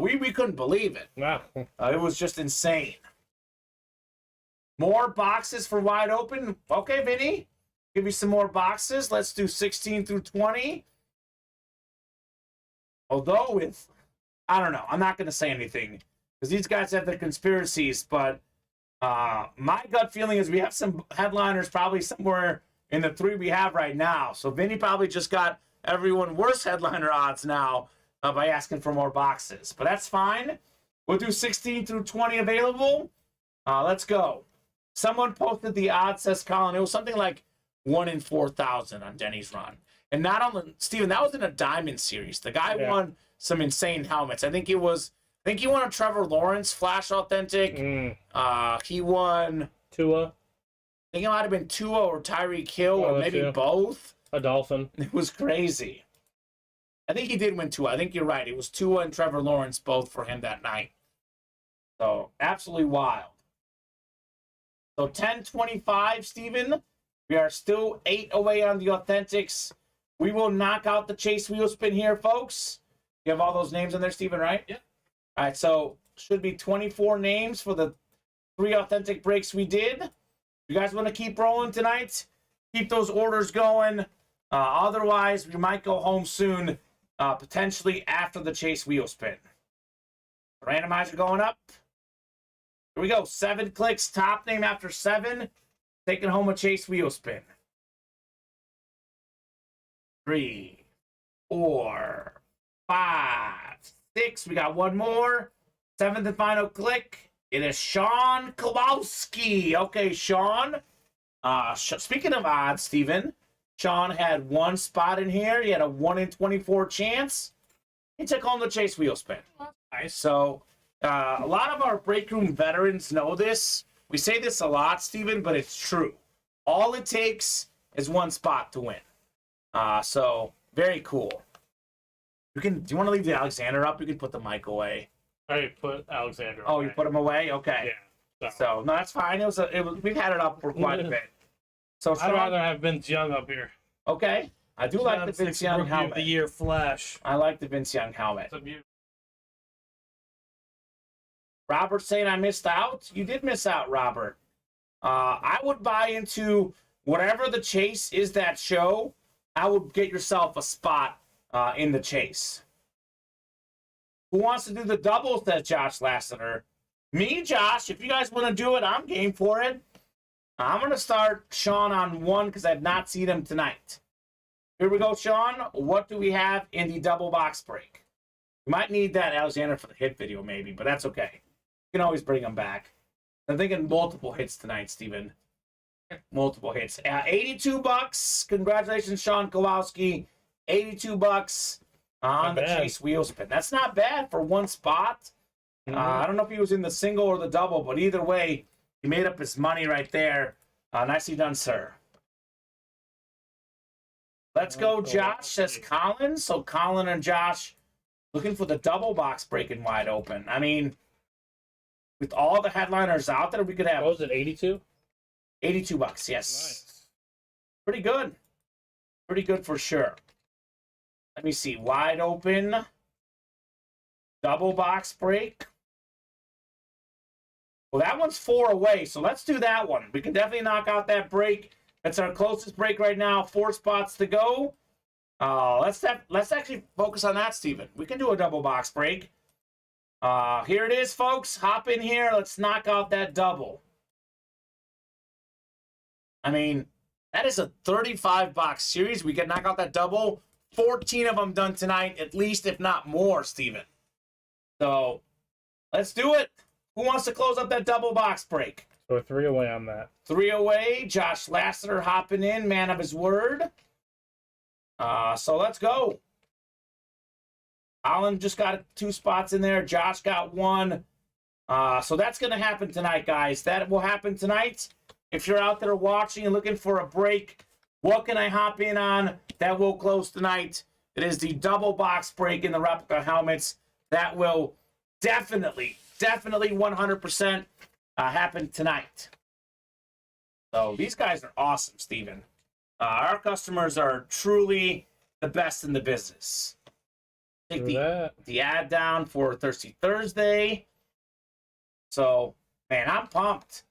we couldn't believe it. Wow. It was just insane. More boxes for wide open. Okay, Vinny, give me some more boxes. Let's do 16 through 20. Although I don't know. I'm not going to say anything because these guys have their conspiracies, but my gut feeling is we have some headliners probably somewhere in the 3 we have right now. So Vinny probably just got everyone worse headliner odds now by asking for more boxes. But that's fine. We'll do 16 through 20 available. Let's go. Someone posted the odds, says Colin. It was something like 1 in 4,000 on Denny's run. And not on the... Steven, that was in a Diamond series. The guy won some insane helmets. I think he won a Trevor Lawrence Flash Authentic. He won Tua. I think it might have been Tua or Tyreek Hill or maybe both. A Dolphin. It was crazy. I think he did win Tua. I think you're right. It was Tua and Trevor Lawrence both for him that night. So absolutely wild. So 10-25, Steven. We are still 8 away on the Authentics. We will knock out the Chase Wheel Spin here, folks. You have all those names in there, Steven, right? Yeah. All right, so should be 24 names for the 3 authentic breaks we did. You guys want to keep rolling tonight? Keep those orders going. Otherwise, we might go home soon, potentially after the Chase Wheel Spin. Randomizer going up. Here we go. 7 clicks. Top name after 7. Taking home a Chase Wheel Spin. 3, 4, 5, 6. We got one more. 7th and final click. It is Sean Kowalski. Okay, Sean. Speaking of odds, Steven, Sean had 1 spot in here. He had a 1 in 24 chance. He took home the Chase Wheel Spin. Nice. So, a lot of our break room veterans know this. We say this a lot, Steven, but it's true. All it takes is 1 spot to win. So, very cool. Do you want to leave the Alexander up? You can put the mic away. I put Alexander away. Oh, you put him away? Okay. Yeah. So, no, that's fine. We've had it up for quite a bit. So I'd rather have Vince Young up here. Okay. I do like the Vince Young helmet. Of the year Flash. I like the Vince Young helmet. It's a beautiful. Robert saying I missed out. You did miss out, Robert. I would buy into whatever the chase is that show. I would get yourself a spot in the chase. Who wants to do the double, says Josh Lasseter. Me, Josh. If you guys want to do it, I'm game for it. I'm going to start Sean on 1 because I've not seen him tonight. Here we go, Sean. What do we have in the double box break? We might need that Alexander for the hit video, maybe, but that's okay. You can always bring him back. I'm thinking multiple hits tonight, Steven. Multiple hits. $82. Congratulations, Sean Kowalski. $82 on the Chase wheel spin. That's not bad for one spot. I don't know if he was in the single or the double, but either way, he made up his money right there. Nicely done, sir. Let's go, Josh, says Colin. So Colin and Josh looking for the double box breaking wide open. I mean, with all the headliners out there, we could have... What was it, 82? $82, yes. Nice. Pretty good. Pretty good for sure. Let me see. Wide open. Double box break. Well, that one's 4 away, so let's do that one. We can definitely knock out that break. That's our closest break right now. 4 spots to go. Let's actually focus on that, Steven. We can do a double box break. Here it is, folks. Hop in here. Let's knock out that double. I mean, that is a 35-box series. We can knock out that double. 14 of them done tonight, at least, if not more, Steven. So, let's do it. Who wants to close up that double box break? So we're 3 away on that. 3 away. Josh Lasseter hopping in, man of his word. So let's go. Alan just got 2 spots in there. Josh got 1. So that's going to happen tonight, guys. That will happen tonight. If you're out there watching and looking for a break, what can I hop in on that will close tonight? It is the double box break in the replica helmets. That will definitely 100% happen tonight. So these guys are awesome, Steven. Our customers are truly the best in the business. Take the ad down for Thirsty Thursday. So, man, I'm pumped.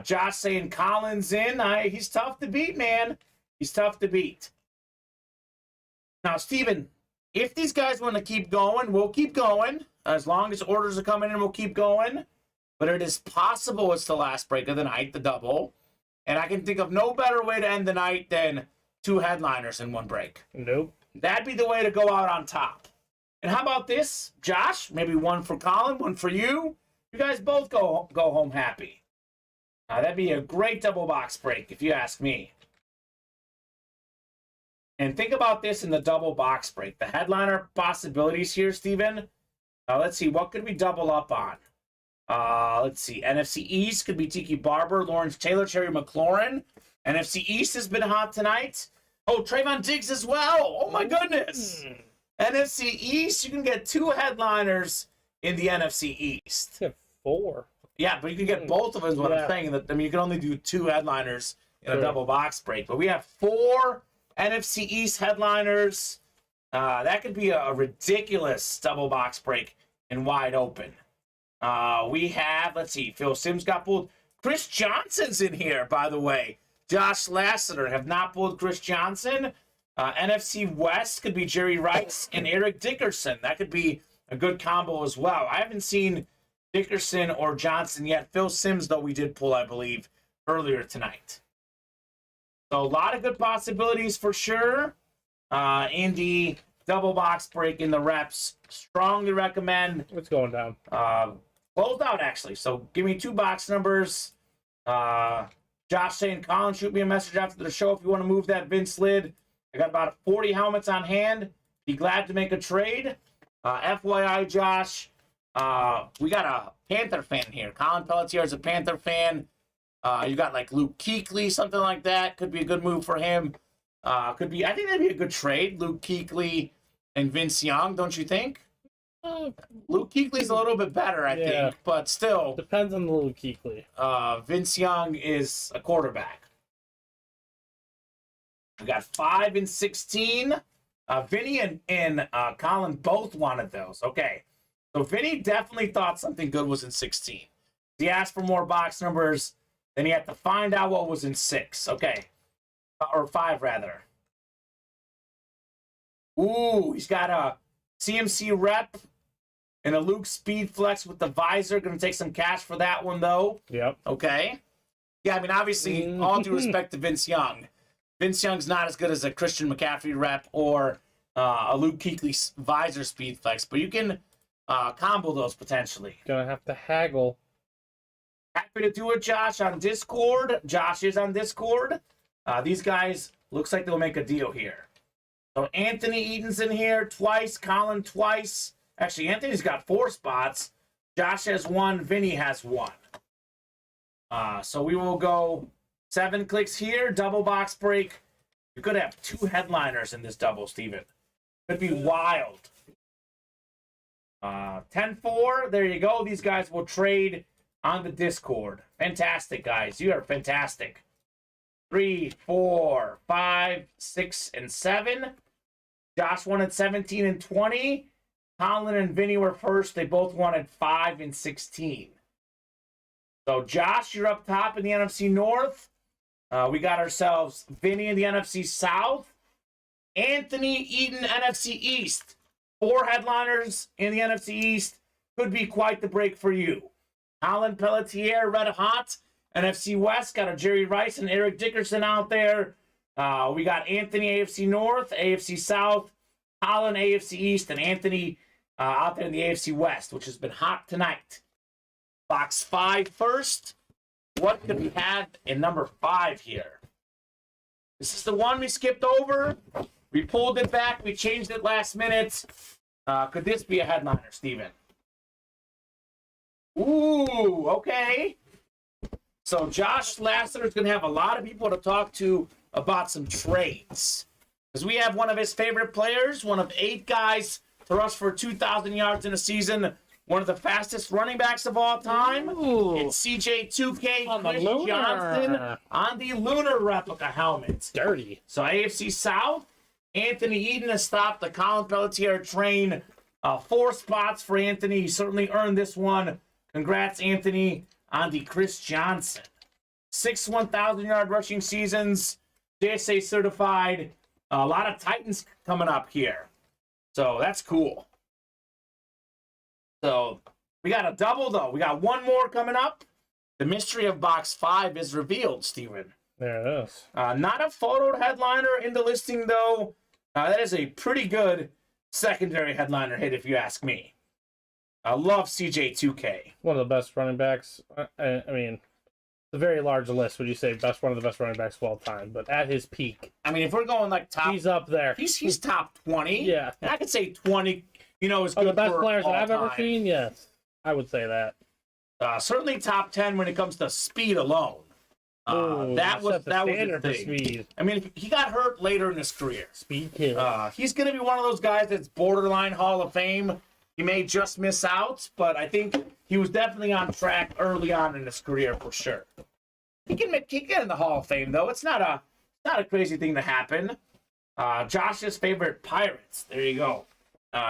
Josh saying Collins in. He's tough to beat, man. He's tough to beat. Now, Steven, if these guys want to keep going, we'll keep going. As long as orders are coming in, we'll keep going. But it is possible it's the last break of the night, the double. And I can think of no better way to end the night than 2 headliners in 1 break. Nope. That'd be the way to go out on top. And how about this, Josh? Maybe 1 for Colin, 1 for you. You guys both go home happy. That'd be a great double box break, if you ask me. And think about this in the double box break. The headliner possibilities here, Steven. Let's see, what could we double up on? Let's see, NFC East could be Tiki Barber, Lawrence Taylor, Terry McLaurin. NFC East has been hot tonight. Oh, Trayvon Diggs as well. Oh, my goodness. NFC East, you can get 2 headliners in the NFC East. You have 4. Yeah, but you can get both of them is what I'm saying. I mean, you can only do 2 headliners in a double box break. But we have 4 NFC East headliners. That could be a ridiculous double box break and wide open. We have, let's see, Phil Sims got pulled. Chris Johnson's in here, by the way. Josh Lasseter have not pulled Chris Johnson. NFC West could be Jerry Rice and Eric Dickerson. That could be a good combo as well. I haven't seen Dickerson or Johnson yet. Phil Sims, though, we did pull, I believe, earlier tonight. So a lot of good possibilities for sure. In the double box break in the reps. Strongly recommend. What's going down? Closed out, actually. So give me 2 box numbers. Josh saying, Colin, shoot me a message after the show if you want to move that Vince lid. I got about 40 helmets on hand. Be glad to make a trade. FYI, Josh, we got a Panther fan here. Colin Pelletier is a Panther fan. You got like Luke Kuechly, something like that. Could be a good move for him. I think that'd be a good trade. Luke Kuechly and Vince Young, don't you think? Luke Kuechly's a little bit better, I think, but still. Depends on the Luke Kuechly. Vince Young is a quarterback. We got 5 and 16. Vinny and Colin both wanted those. Okay. So Vinny definitely thought something good was in 16. He asked for more box numbers. Then he had to find out what was in 6. Okay. Or 5, rather. Ooh, he's got a CMC rep and a Luke Speed Flex with the visor. Going to take some cash for that one, though. Yep. Okay. Yeah, I mean, obviously, all due respect to Vince Young. Vince Young's not as good as a Christian McCaffrey rep or a Luke Kuechly visor speed flex, but you can combo those potentially. Gonna have to haggle. Happy to do it, Josh, on Discord. Josh is on Discord. These guys, looks like they'll make a deal here. So Anthony Eaton's in here twice, Colin twice. Actually, Anthony's got 4 spots. Josh has 1, Vinny has 1. So we will go 7 clicks here, double box break. You could have 2 headliners in this double, Steven. Could be wild. 10-4, there you go. These guys will trade on the Discord. Fantastic, guys. You are fantastic. 3, 4, 5, 6, and 7. Josh wanted 17 and 20. Colin and Vinny were first. They both wanted 5 and 16. So, Josh, you're up top in the NFC North. We got ourselves Vinny in the NFC South. Anthony Eaton, NFC East. 4 headliners in the NFC East. Could be quite the break for you. Colin Pelletier, red hot. NFC West, got a Jerry Rice and Eric Dickerson out there. We got Anthony, AFC North, AFC South, Colin, AFC East, and Anthony out there in the AFC West, which has been hot tonight. Box 5 first. What could we have in number 5 here? This is the one we skipped over. We pulled it back. We changed it last minute. Could this be a headliner, Steven? Ooh, okay. So Josh Lasseter is going to have a lot of people to talk to about some trades. Because we have one of his favorite players, one of 8 guys to rush for 2,000 yards in a season, one of the fastest running backs of all time. Ooh. It's CJ2K On the Chris Lunar. Johnson on the Lunar replica helmet. Dirty. So AFC South, Anthony Eaton has stopped the Colin Pelletier train. 4 spots for Anthony. He certainly earned this one. Congrats, Anthony, on the Chris Johnson. 6 1,000-yard rushing seasons. JSA certified. A lot of Titans coming up here. So that's cool. So we got a double, though. We got one more coming up. The mystery of box 5 is revealed, Steven. There it is. Not a photo headliner in the listing, though. That is a pretty good secondary headliner hit, if you ask me. I love CJ2K. One of the best running backs. I mean, it's a very large list. Would you say one of the best running backs of all time? But at his peak, I mean, if we're going like top, he's up there. He's top 20. Yeah, and I could say 20. You know, is good the best for players that all I've ever time. seen. Yes, I would say that. Certainly top 10 when it comes to speed alone. Ooh, that was the his standard for thing. speed. I mean, he got hurt later in his career. Speed kid. He's going to be one of those guys that's borderline Hall of Fame. He may just miss out, but I think he was definitely on track early on in his career for sure. He can get in the Hall of Fame though. It's not a crazy thing to happen. Josh's favorite Pirates. There you go.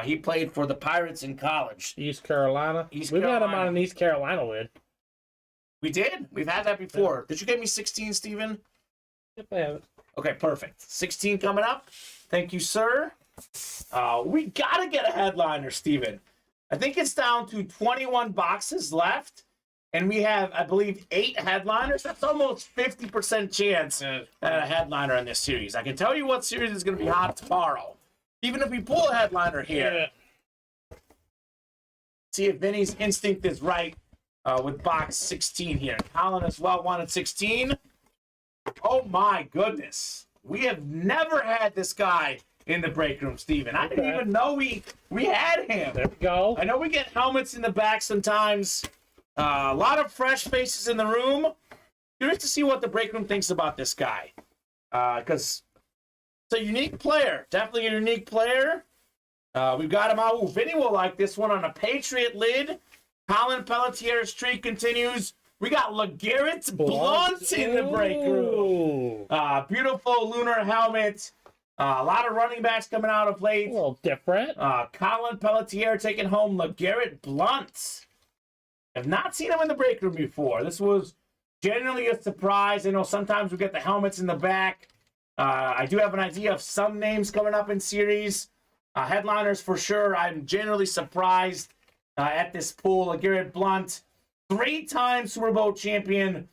He played for the Pirates in college. East Carolina. We've had him on an East Carolina lid. We did. We've had that before. Did you give me 16, Steven? Yep, I have it. Okay, perfect. 16 coming up. Thank you, sir. We got to get a headliner, Steven. I think it's down to 21 boxes left, and we have, I believe, 8 headliners. That's almost 50% chance at a headliner in this series. I can tell you what series is going to be hot tomorrow. Even if we pull a headliner here. Yeah. See if Vinny's instinct is right with box 16 here. Colin as well wanted 16. Oh, my goodness. We have never had this guy in the break room, Steven. I didn't even know we had him. There we go. I know we get helmets in the back sometimes. A lot of fresh faces in the room. Curious to see what the break room thinks about this guy. Because it's a unique player. Definitely a unique player. We've got him out. Ooh, Vinny will like this one on a Patriot lid. Colin Pelletier's streak continues. We got LeGarrette Blount in the break room. Beautiful lunar helmet. A lot of running backs coming out of late. A little different. Colin Pelletier taking home LeGarrette Blount. I've not seen him in the break room before. This was generally a surprise. I know sometimes we get the helmets in the back. I do have an idea of some names coming up in series. Headliners for sure. I'm generally surprised at this pool. LeGarrette Blount, 3-time Super Bowl champion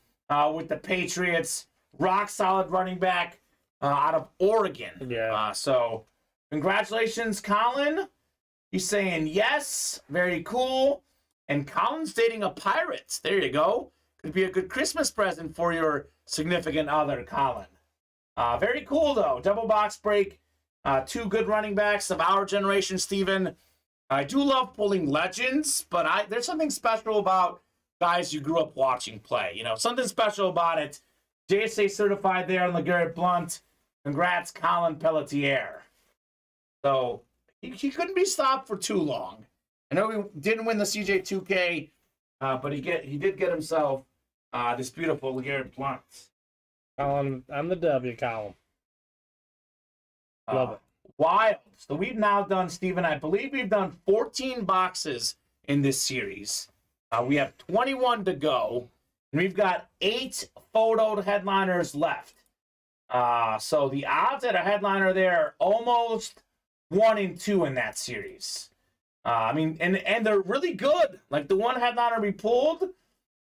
with the Patriots. Rock solid running back out of Oregon. Yeah. So Congratulations, Colin. He's saying yes. Very cool. And Colin's dating a pirate. There you go. Could be a good Christmas present for your significant other, Colin. Very cool, though. Double box break. 2 good running backs of our generation, Steven. I do love pulling legends, but there's something special about guys you grew up watching play. You know, something special about it. JSA certified there on LeGarrette Blount. Congrats, Colin Pelletier. So he couldn't be stopped for too long. I know he didn't win the CJ2K, but he did get himself this beautiful LeGarrette Blount. Colin, I'm the W, Colin. Love it. Wild. So we've now done, Steven, I believe we've done 14 boxes in this series. We have 21 to go, and we've got 8 photoed headliners left. So the odds at a headliner there are almost 1 in 2 in that series. I mean, and they're really good. Like the one headliner we pulled,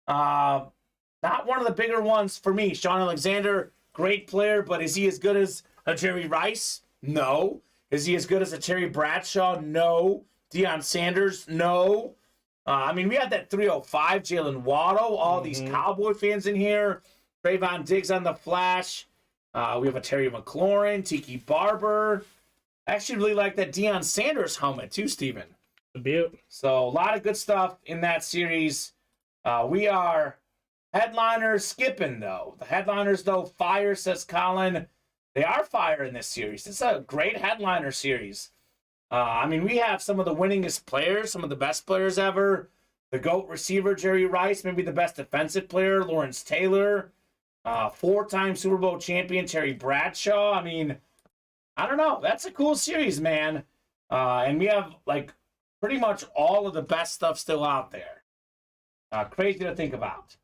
not one of the bigger ones for me. Sean Alexander, great player, but is he as good as a Jerry Rice? No. Is he as good as a Terry Bradshaw? No. Deion Sanders? No. I mean, we had that 305, Jalen Waddle, all these Cowboy fans in here. Trayvon Diggs on the flash. We have a Terry McLaurin, Tiki Barber. I actually really like that Deion Sanders helmet too, Steven. So a lot of good stuff in that series. We are headliners skipping, though. The headliners, though, fire, says Colin. They are fire in this series. It's a great headliner series. I mean, we have some of the winningest players, some of the best players ever. The GOAT receiver, Jerry Rice, maybe the best defensive player, Lawrence Taylor. 4-time Super Bowl champion, Terry Bradshaw. I mean, I don't know. That's a cool series, man. And we have, like, pretty much all of the best stuff still out there. Crazy to think about.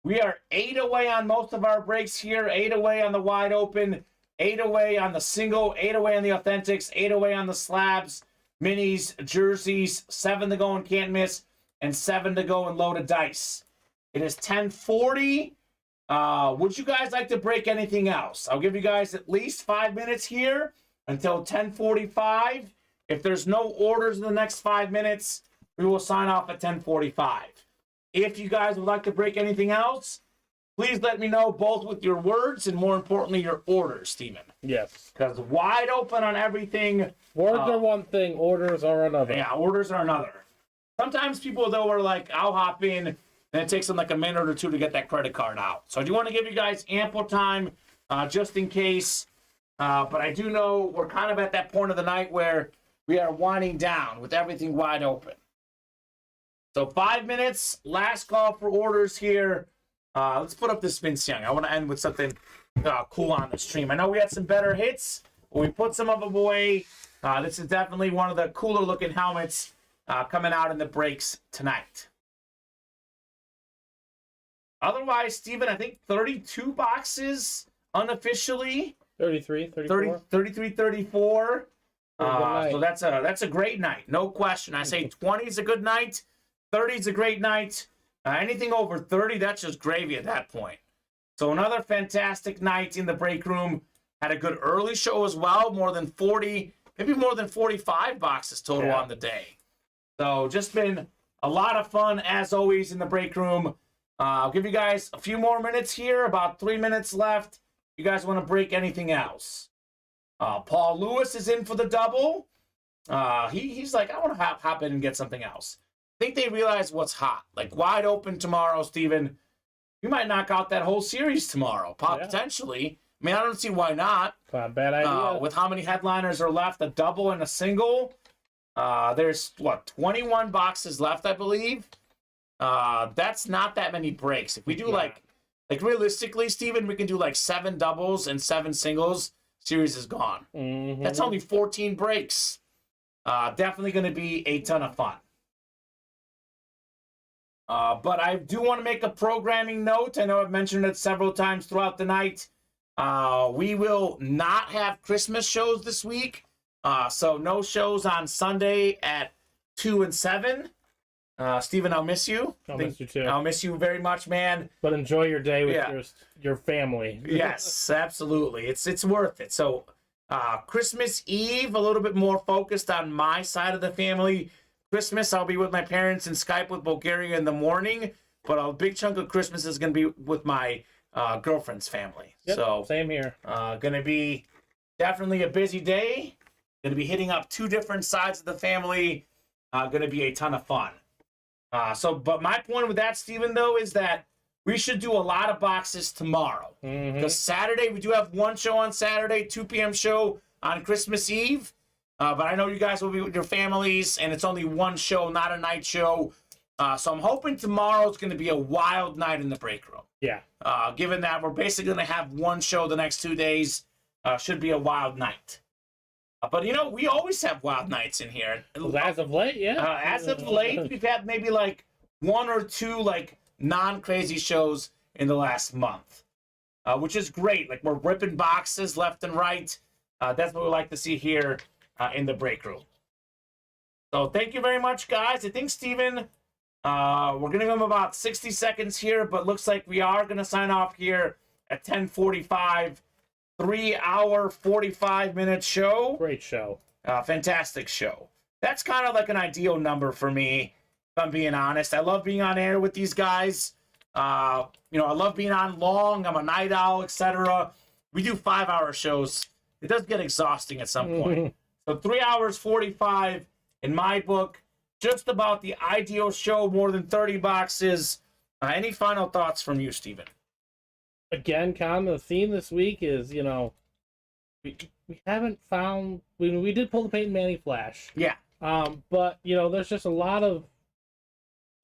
We are 8 away on most of our breaks here. 8 away on the wide open. 8 away on the single. 8 away on the authentics. 8 away on the slabs, minis, jerseys. 7 to go in can't miss. And 7 to go in loaded dice. It is 10:40. Would you guys like to break anything else? I'll give you guys at least 5 minutes here until 10:45. If there's no orders in the next 5 minutes, we will sign off at 10:45. If you guys would like to break anything else, please let me know, both with your words and, more importantly, your orders, Steven. Yes. Because wide open on everything. Words are one thing, orders are another. Yeah, orders are another. Sometimes people, though, are like, I'll hop in, and it takes them like a minute or two to get that credit card out. So I do want to give you guys ample time just in case. But I do know we're kind of at that point of the night where we are winding down with everything wide open. So 5 minutes, last call for orders here. Let's put up this Vince Young. I want to end with something cool on the stream. I know we had some better hits, but we put some of them away. This is definitely one of the cooler looking helmets coming out in the breaks tonight. Otherwise, Steven, I think 32 boxes unofficially. 33, 34. 33, 34. So that's a great night, no question. I say 20 is a good night. 30 is a great night. Anything over 30, that's just gravy at that point. So another fantastic night in the break room. Had a good early show as well. More than 40, maybe more than 45 boxes total on the day. So just been a lot of fun, as always, in the break room. I'll give you guys a few more minutes here, about 3 minutes left. You guys want to break anything else? Paul Lewis is in for the double. He's like, I want to hop in and get something else. I think they realize what's hot. Like, wide open tomorrow, Steven. You might knock out that whole series tomorrow, potentially. I mean, I don't see why not. Bad idea. With how many headliners are left, a double and a single. There's, 21 boxes left, I believe. That's not that many breaks. If we do, like realistically, Steven, we can do, 7 doubles and 7 singles. Series is gone. Mm-hmm. That's only 14 breaks. Definitely going to be a ton of fun. But I do want to make a programming note. I know I've mentioned it several times throughout the night. We will not have Christmas shows this week. So no shows on Sunday at 2 and 7. Steven, I'll miss you. I'll miss you too. I'll miss you very much, man. But enjoy your day with your family. Yes, absolutely. It's worth it. So Christmas Eve, a little bit more focused on my side of the family. Christmas, I'll be with my parents and Skype with Bulgaria in the morning, but a big chunk of Christmas is going to be with my girlfriend's family. Yep, so same here. Going to be definitely a busy day. Going to be hitting up 2 different sides of the family. Going to be a ton of fun. But my point with that, Steven, though, is that we should do a lot of boxes tomorrow. Because Saturday, we do have one show on Saturday, 2 p.m. show on Christmas Eve. But I know you guys will be with your families, and it's only one show, not a night show. So I'm hoping tomorrow's going to be a wild night in the break room. Yeah. Given that we're basically going to have one show the next 2 days, should be a wild night. But, you know, we always have wild nights in here. As of late, yeah. As of late, we've had maybe like 1 or 2 like non-crazy shows in the last month, which is great. Like, we're ripping boxes left and right. That's what we like to see here in the break room. So thank you very much, guys. I think, Steven, we're going to give him about 60 seconds here, but looks like we are going to sign off here at 10:45. 3-hour, 45-minute show. Great show. Fantastic show. That's kind of like an ideal number for me, if I'm being honest. I love being on air with these guys. You know, I love being on long. I'm a night owl, etc. We do 5-hour shows. It does get exhausting at some point. So 3 hours, 45 in my book. Just about the ideal show, more than 30 boxes. Any final thoughts from you, Steven? Again, Con, the theme this week is, you know, we haven't found... We did pull the Peyton Manning flash. Yeah. But, you know, there's just a lot of...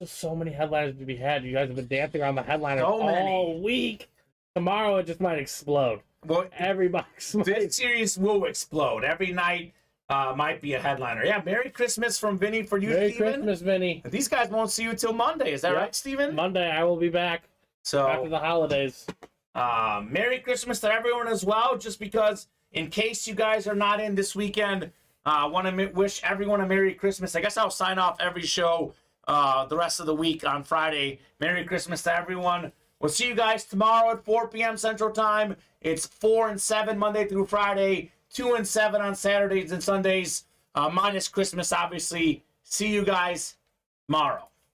Just so many headliners to be had. You guys have been dancing around the headliners all week. Tomorrow it just might explode. Well, every box. This series will explode. Every night might be a headliner. Yeah, Merry Christmas from Vinny for you, Merry Steven. Merry Christmas, Vinny. These guys won't see you till Monday. Is that right, Steven? Monday, I will be back. So after the holidays. Merry Christmas to everyone as well, just because in case you guys are not in this weekend, I want to wish everyone a Merry Christmas. I guess I'll sign off every show the rest of the week on Friday. Merry Christmas to everyone. We'll see you guys tomorrow at 4 p.m. Central Time. It's 4 and 7 Monday through Friday, 2 and 7 on Saturdays and Sundays, minus Christmas, obviously. See you guys tomorrow.